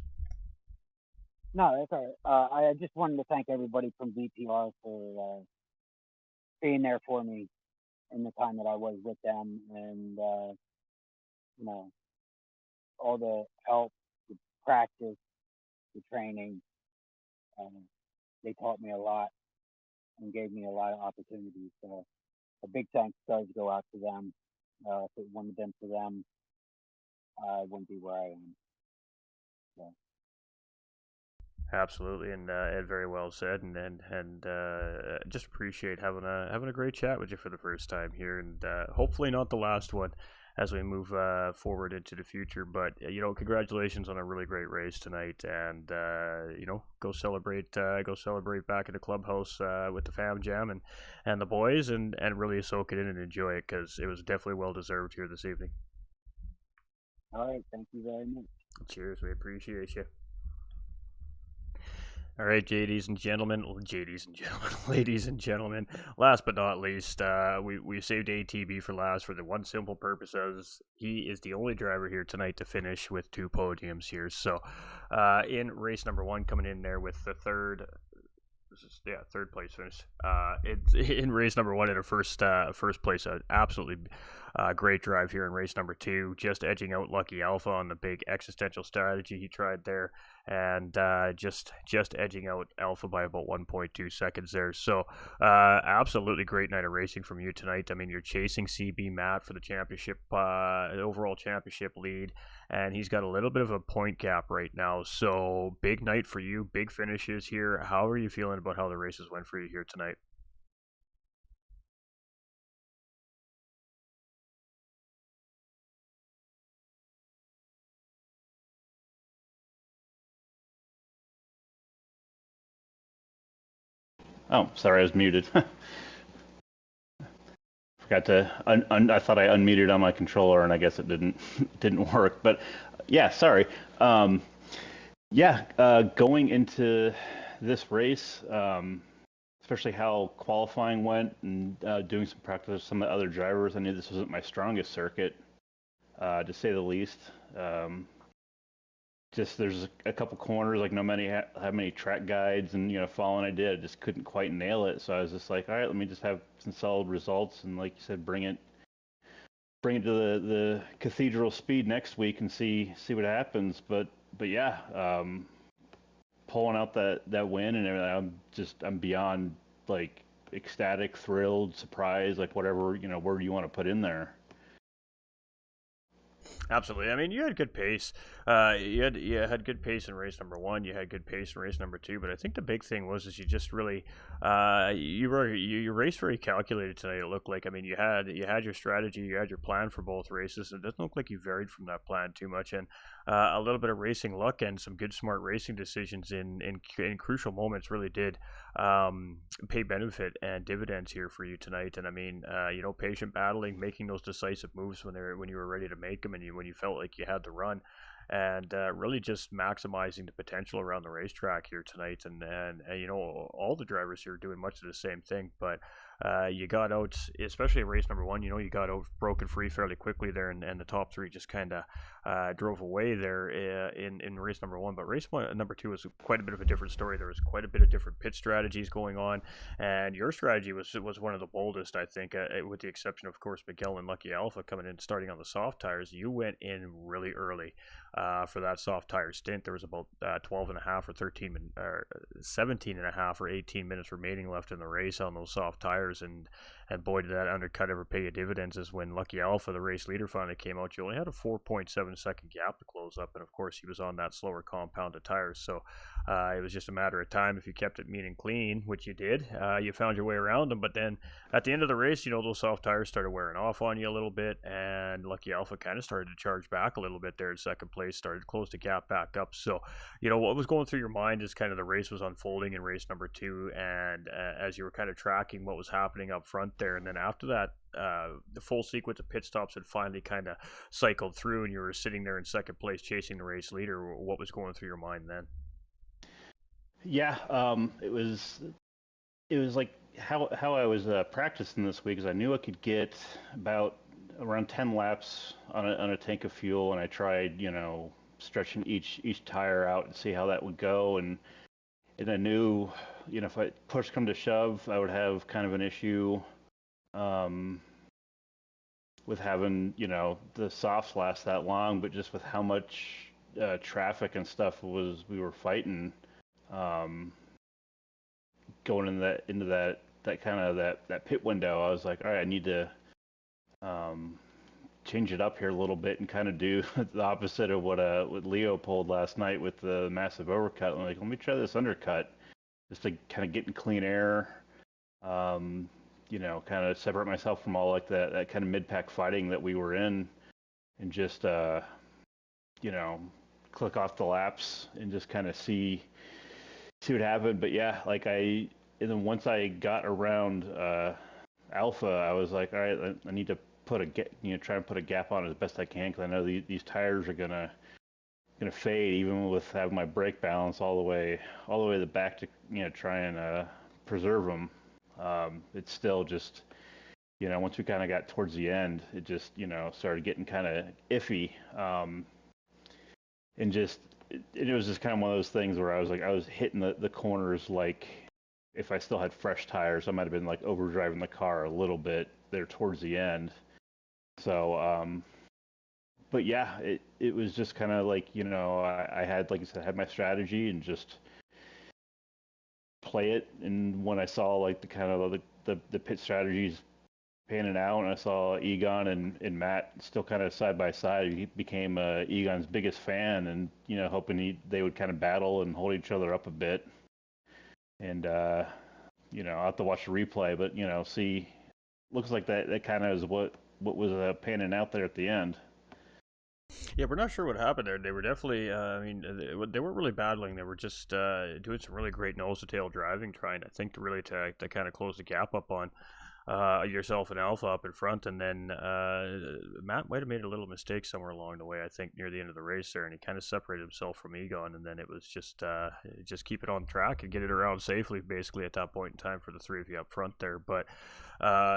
no, that's all right. I just wanted to thank everybody from VPR for being there for me in the time that I was with them, and you know, all the help, the practice, the training. Um, they taught me a lot and gave me a lot of opportunities. So a big thanks does go out to them. If it wouldn't have been for them, I wouldn't be where I am. So, Absolutely, and very well said, and just appreciate having a great chat with you for the first time here, and hopefully not the last one as we move forward into the future. But congratulations on a really great race tonight, and go celebrate back at the clubhouse with the fam jam and the boys, and really soak it in and enjoy it because it was definitely well deserved here this evening. all right, thank you very much. Cheers, we appreciate you. All right, ladies and gentlemen, ladies and gentlemen. Last but not least, we saved ATB for last for the one simple purpose as he is the only driver here tonight to finish with two podiums here. So, in race number one, coming in there with the third place finish. It's in race number one in a first place. Absolutely great drive here in race number two, just edging out Lucky Alpha on the big existential strategy he tried there, and just edging out Alpha by about 1.2 seconds there. So absolutely great night of racing from you tonight. I mean, you're chasing CB Matt for the championship, overall championship lead, and he's got a little bit of a point gap right now. So big night for you, big finishes here. How are you feeling about how the races went for you here tonight? Oh, sorry, I was muted. Forgot to. I thought I unmuted on my controller, and I guess it didn't work. But yeah, sorry. Going into this race, especially how qualifying went, and doing some practice with some of the other drivers, I knew this wasn't my strongest circuit, to say the least. Just there's a couple corners, like no matter how many track guides and following I did, I just couldn't quite nail it. So I was just like, all right, let me just have some solid results, and like you said, bring it to the cathedral speed next week and see what happens. But yeah, pulling out that win and everything, I'm beyond like ecstatic, thrilled, surprised, like whatever word you want to put in there. Absolutely. I mean, you had good pace. You had good pace in race number one. You had good pace in race number two. But I think the big thing was is you just really you raced very calculated tonight. It looked like. I mean, you had your strategy, you had your plan for both races. It doesn't look like you varied from that plan too much, and a little bit of racing luck and some good smart racing decisions in crucial moments really did pay benefit and dividends here for you tonight. And I mean, patient battling, making those decisive moves when you were ready to make them, and when you felt like you had the run. and really just maximizing the potential around the racetrack here tonight. And you know, all the drivers here are doing much of the same thing, but you got out, especially in race number one, you know, you got out broken free fairly quickly there, and the top three just kind of drove away there in race number one. But number two was quite a bit of a different story. There was quite a bit of different pit strategies going on, and your strategy was one of the boldest, I think, with the exception of course Miguel and Lucky Alpha coming in starting on the soft tires. You went in really early for that soft tire stint. There was about 12 and a half or 17 and a half or 18 minutes remaining left in the race on those soft tires, and boy, did that undercut ever pay you dividends. Is when Lucky Alpha, the race leader, finally came out. You only had a 4.7-second gap to close up, and of course he was on that slower compounded tires, so it was just a matter of time. If you kept it mean and clean, which you did, you found your way around them. But then at the end of the race, you know, those soft tires started wearing off on you a little bit, and Lucky Alpha kind of started to charge back a little bit there in second place, started to close the gap back up. So, you know, what was going through your mind as kind of the race was unfolding in race number two, and as you were kind of tracking what was happening up front there, and then after that, the full sequence of pit stops had finally kind of cycled through, and you were sitting there in second place chasing the race leader. What was going through your mind then? Yeah, it was like how I was practicing this week, is I knew I could get about around 10 laps on a tank of fuel, and I tried, you know, stretching each tire out and see how that would go, and I knew, you know, if I push come to shove, I would have kind of an issue with having, you know, the softs last that long, but just with how much traffic and stuff we were fighting, going into that kind of that pit window, I was like, all right, I need to change it up here a little bit and kind of do the opposite of what Leo pulled last night with the massive overcut. I'm like, let me try this undercut just to kind of get in clean air, you know, kind of separate myself from all like that kind of mid-pack fighting that we were in, and just you know, click off the laps and just kind of see what happened. But yeah, like and then once I got around Alpha, I was like, all right, I need to try and put a gap on as best I can, because I know these tires are gonna fade even with having my brake balance all the way to the back to, you know, try and preserve them. It's still just, you know, once we kind of got towards the end, it just, you know, started getting kind of iffy, and just it was just kind of one of those things where I was hitting the corners like if I still had fresh tires, I might have been like overdriving the car a little bit there towards the end. So, but yeah, it was just kind of like, you know, I had, like I said, I had my strategy and just play it. And when I saw like the kind of the pit strategies panning out, and I saw Egon and Matt still kind of side by side, he became Egon's biggest fan, and, you know, hoping they would kind of battle and hold each other up a bit. And you know, I'll have to watch the replay, but, you know, see, looks like that kind of is what was panning out there at the end. Yeah, we're not sure what happened there. They were definitely, I mean, they weren't really battling. They were just doing some really great nose-to-tail driving, trying, I think, to kind of close the gap up on yourself and Alpha up in front. And then Matt might have made a little mistake somewhere along the way, I think, near the end of the race there, and he kind of separated himself from Egon. And then it was just keep it on track and get it around safely, basically, at that point in time for the three of you up front there. But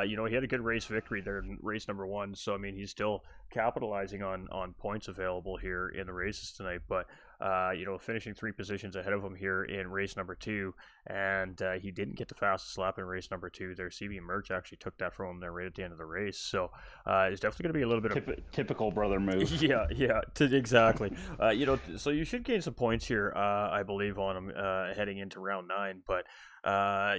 you know, he had a good race victory there in race number one, so I mean, he's still capitalizing on points available here in the races tonight. But you know, finishing 3 positions ahead of him here in race number two, and he didn't get the fastest lap in race number two. Their CB Merch actually took that from him there right at the end of the race, so it's definitely going to be a little bit of typical brother move. Yeah, exactly. You know, so you should gain some points here, I believe, on him heading into round 9. But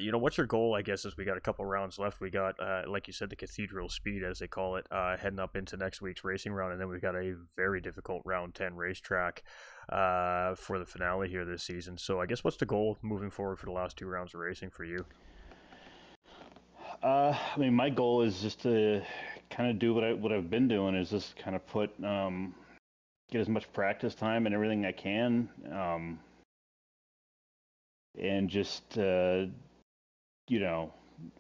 you know, what's your goal? I guess as we got a couple rounds left, we got like you said, the Cathedral Speed, as they call it, heading up into next week's racing round, and then we've got a very difficult round 10 racetrack for the finale here this season. So I guess what's the goal moving forward for the last 2 rounds of racing for you? I mean, my goal is just to kind of do what I've been doing, is just kind of get as much practice time and everything I can, and just you know,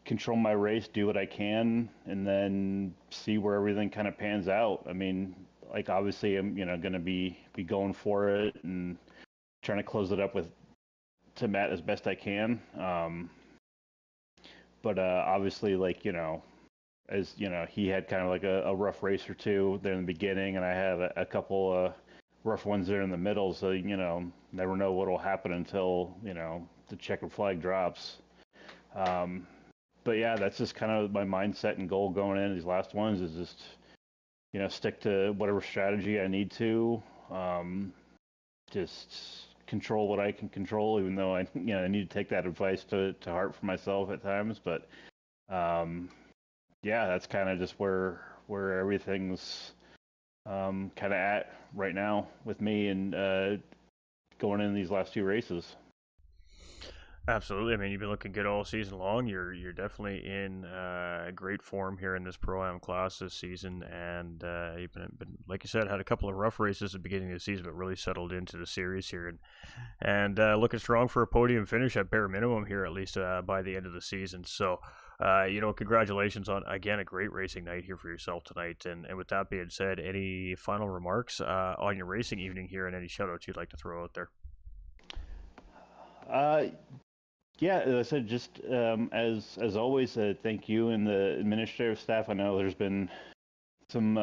control my race, do what I can, and then see where everything kind of pans out. I mean, like obviously I'm going to be going for it and trying to close it up to Matt as best I can. But obviously, like as he had kind of like a rough race or two there in the beginning, and I had a couple rough ones there in the middle. So never know what will happen until the checkered flag drops. But yeah, that's just kind of my mindset and goal going in these last ones is just stick to whatever strategy I need to. Just control what I can control, even though I need to take that advice to heart for myself at times. But yeah, that's kind of just where everything's kind of at right now with me and going in these last two races. Absolutely. I mean, you've been looking good all season long. You're definitely in great form here in this Pro-Am class this season, and you've been, like you said, had a couple of rough races at the beginning of the season, but really settled into the series here, and looking strong for a podium finish at bare minimum here, at least by the end of the season. So, congratulations on, again, a great racing night here for yourself tonight. And with that being said, any final remarks on your racing evening here and any shout-outs you'd like to throw out there? Yeah, as I said, just as always, thank you and the administrative staff. I know there's been some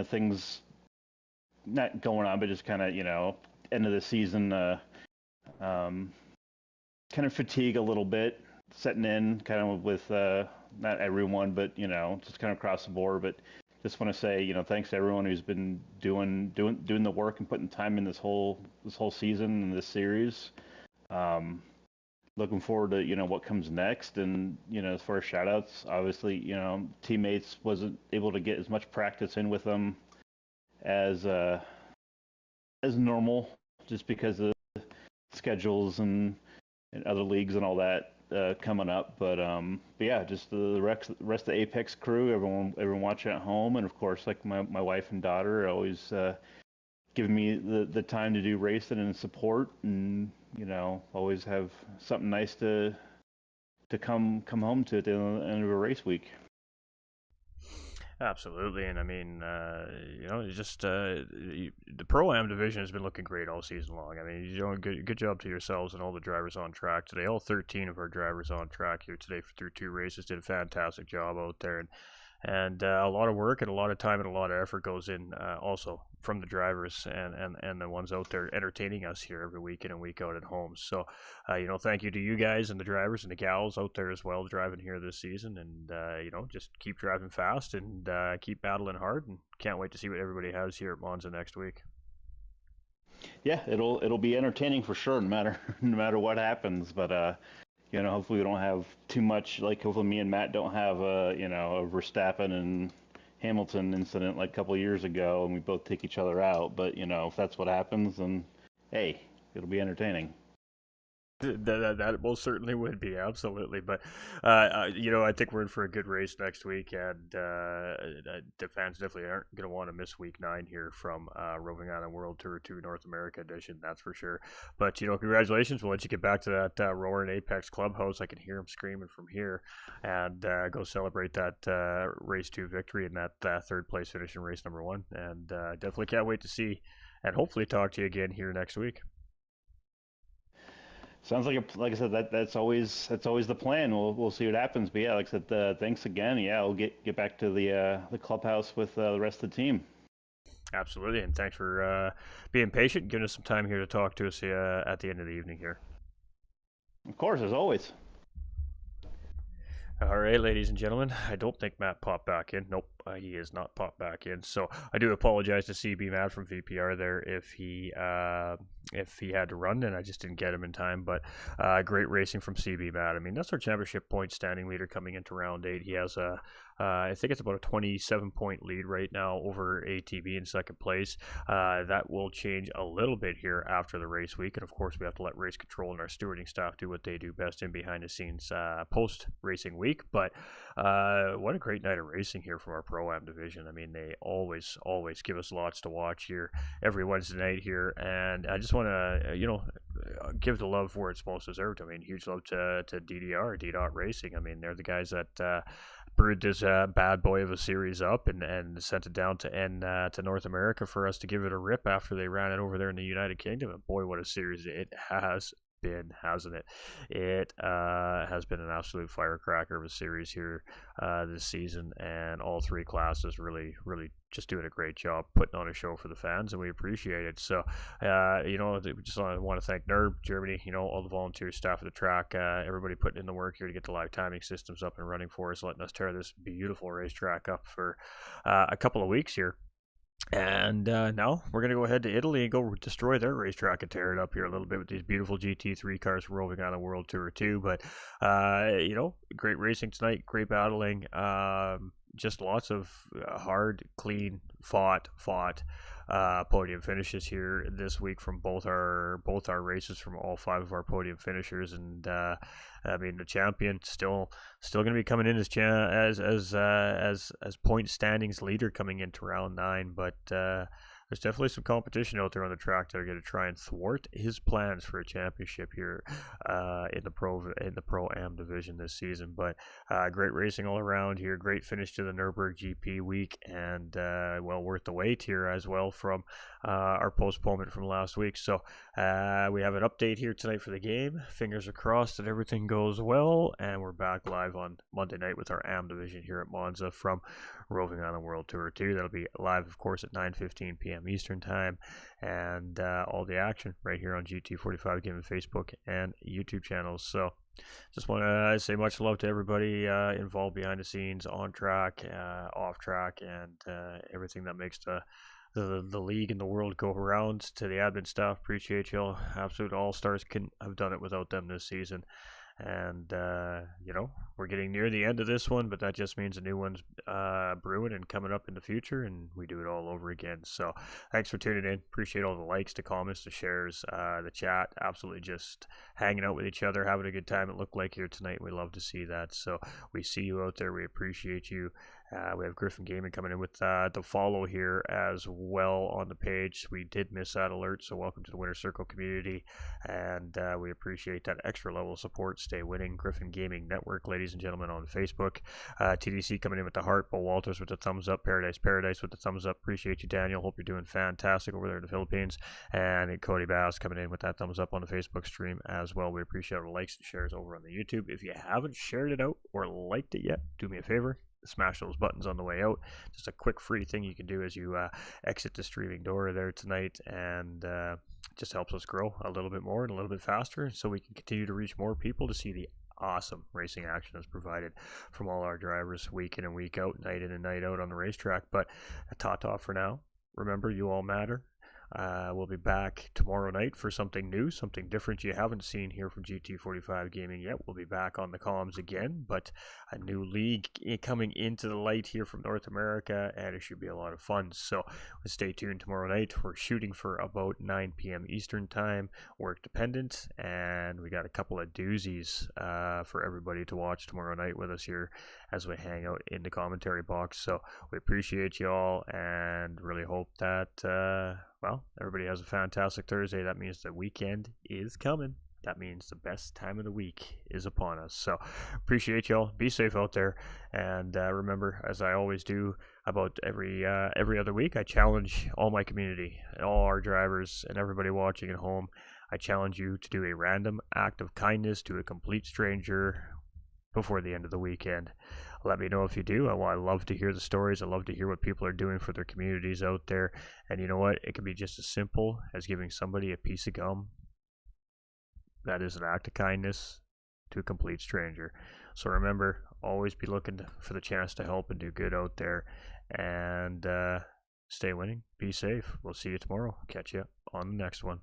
things not going on, but just kind of end of the season kind of fatigue a little bit setting in, kind of with not everyone, but just kind of across the board. But just want to say thanks to everyone who's been doing the work and putting time in this whole season and this series. Looking forward to what comes next, and as far as shout outs, obviously teammates wasn't able to get as much practice in with them as normal just because of schedules and other leagues and all that coming up. But yeah, just the rest of the Apex crew, everyone watching at home, and of course like my wife and daughter are always giving me the time to do racing and support, and always have something nice to come home to at the end of a race week. Absolutely, and I mean, the Pro-Am division has been looking great all season long. I mean, you're doing good job to yourselves and all the drivers on track today. All 13 of our drivers on track here today through two races did a fantastic job out there, and a lot of work and a lot of time and a lot of effort goes in also from the drivers and the ones out there entertaining us here every week in and week out at home. So, thank you to you guys and the drivers and the gals out there as well driving here this season, and just keep driving fast and keep battling hard, and can't wait to see what everybody has here at Monza next week. Yeah, it'll be entertaining for sure, no matter what happens. But hopefully we don't have too much. Like hopefully me and Matt don't have a Verstappen and Hamilton incident like a couple of years ago, and we both take each other out. But if that's what happens, then hey, it'll be entertaining. That most certainly would be, absolutely. But I think we're in for a good race next week, and the fans definitely aren't going to want to miss week 9 here from Roving Island World Tour 2 North America Edition, that's for sure. But congratulations. We'll let you get back to that Roaring Apex clubhouse. I can hear them screaming from here, and go celebrate that race 2 victory and that third place finish in race number 1. And definitely can't wait to see and hopefully talk to you again here next week. Sounds like I said, that's always the plan. We'll see what happens. But yeah, like I said, thanks again. Yeah, we'll get back to the clubhouse with the rest of the team. Absolutely, and thanks for being patient, giving us some time here to talk to us at the end of the evening here. Of course, as always. All right, ladies and gentlemen, I don't think Matt popped back in. Nope, he is not popped back in. So I do apologize to CB Matt from VPR there if he had to run, and I just didn't get him in time. But great racing from CB Matt. I mean, that's our championship point standing leader coming into round 8. He has I think it's about a 27-point lead right now over ATV in second place. That will change a little bit here after the race week, and of course we have to let race control and our stewarding staff do what they do best in behind the scenes post-racing week. But what a great night of racing here from our Pro-Am division. I mean, they always give us lots to watch here every Wednesday night here, and I just want to give the love where it's most deserved. I mean, huge love to DDR, D-Dot Racing. I mean, they're the guys that brewed this bad boy of a series up and sent it down to North America for us to give it a rip after they ran it over there in the United Kingdom. And boy, what a series it has been, hasn't it? It has been an absolute firecracker of a series here this season, and all three classes really just doing a great job putting on a show for the fans, and we appreciate it. So we just want to thank NERB Germany, all the volunteer staff of the track, everybody putting in the work here to get the live timing systems up and running for us, letting us tear this beautiful racetrack up for a couple of weeks here. And now we're going to go ahead to Italy and go destroy their racetrack and tear it up here a little bit with these beautiful GT3 cars roving on the World Tour 2. But, great racing tonight, great battling. Just lots of hard, clean, fought podium finishes here this week from both our races, from all 5 of our podium finishers. And the champion still going to be coming in as point standings leader coming into round 9, but there's definitely some competition out there on the track that are going to try and thwart his plans for a championship here in the Pro-Am division this season. But great racing all around here. Great finish to the Nürburgring GP week, and well worth the wait here as well from our postponement from last week. So we have an update here tonight for the game. Fingers are crossed that everything goes well, and we're back live on Monday night with our AM division here at Monza from Roving on the World Tour 2. That'll be live, of course, at 9:15 p.m. Eastern Time, and all the action right here on GT45 Gaming Facebook and YouTube channels. So just want to say much love to everybody involved behind the scenes, on track, off track, and everything that makes the league and the world go around. To the admin staff, appreciate y'all. Absolute all-stars. Couldn't have done it without them this season. And we're getting near the end of this one, but that just means a new one's brewing and coming up in the future, and we do it all over again. So thanks for tuning in. Appreciate all the likes, the comments, the shares, the chat. Absolutely just hanging out with each other, having a good time. It looked like here tonight. We love to see that. So we see you out there. We appreciate you. We have Griffin Gaming coming in with the follow here as well on the page. We did miss that alert, so welcome to the Winner Circle community, and we appreciate that extra level of support. Stay winning. Griffin Gaming Network, ladies and gentlemen, on Facebook. TDC coming in with the heart. Bo Walters with the thumbs up. Paradise with the thumbs up. Appreciate you, Daniel. Hope you're doing fantastic over there in the Philippines. And Cody Bass coming in with that thumbs up on the Facebook stream as well. We appreciate all the likes and shares over on the YouTube. If you haven't shared it out or liked it yet, do me a favor. Smash those buttons on the way out. Just a quick free thing you can do as you exit the streaming door there tonight, and just helps us grow a little bit more and a little bit faster, so we can continue to reach more people to see the awesome racing action that's provided from all our drivers week in and week out, night in and night out on the racetrack. But ta-ta for now. Remember, you all matter. We'll be back tomorrow night for something new, something different you haven't seen here from GT45 Gaming yet. We'll be back on the comms again, but a new league coming into the light here from North America, and it should be a lot of fun. So stay tuned tomorrow night. We're shooting for about 9 p.m. Eastern Time, work dependent, and we got a couple of doozies for everybody to watch tomorrow night with us here as we hang out in the commentary box. So we appreciate you all, and really hope that everybody has a fantastic Thursday. That means the weekend is coming. That means the best time of the week is upon us. So appreciate y'all. Be safe out there. And remember, as I always do about every other week, I challenge all my community, all our drivers, and everybody watching at home. I challenge you to do a random act of kindness to a complete stranger before the end of the weekend. Let me know if you do. I love to hear the stories. I love to hear what people are doing for their communities out there. And you know what? It can be just as simple as giving somebody a piece of gum. That is an act of kindness to a complete stranger. So remember, always be looking for the chance to help and do good out there. And stay winning. Be safe. We'll see you tomorrow. Catch you on the next one.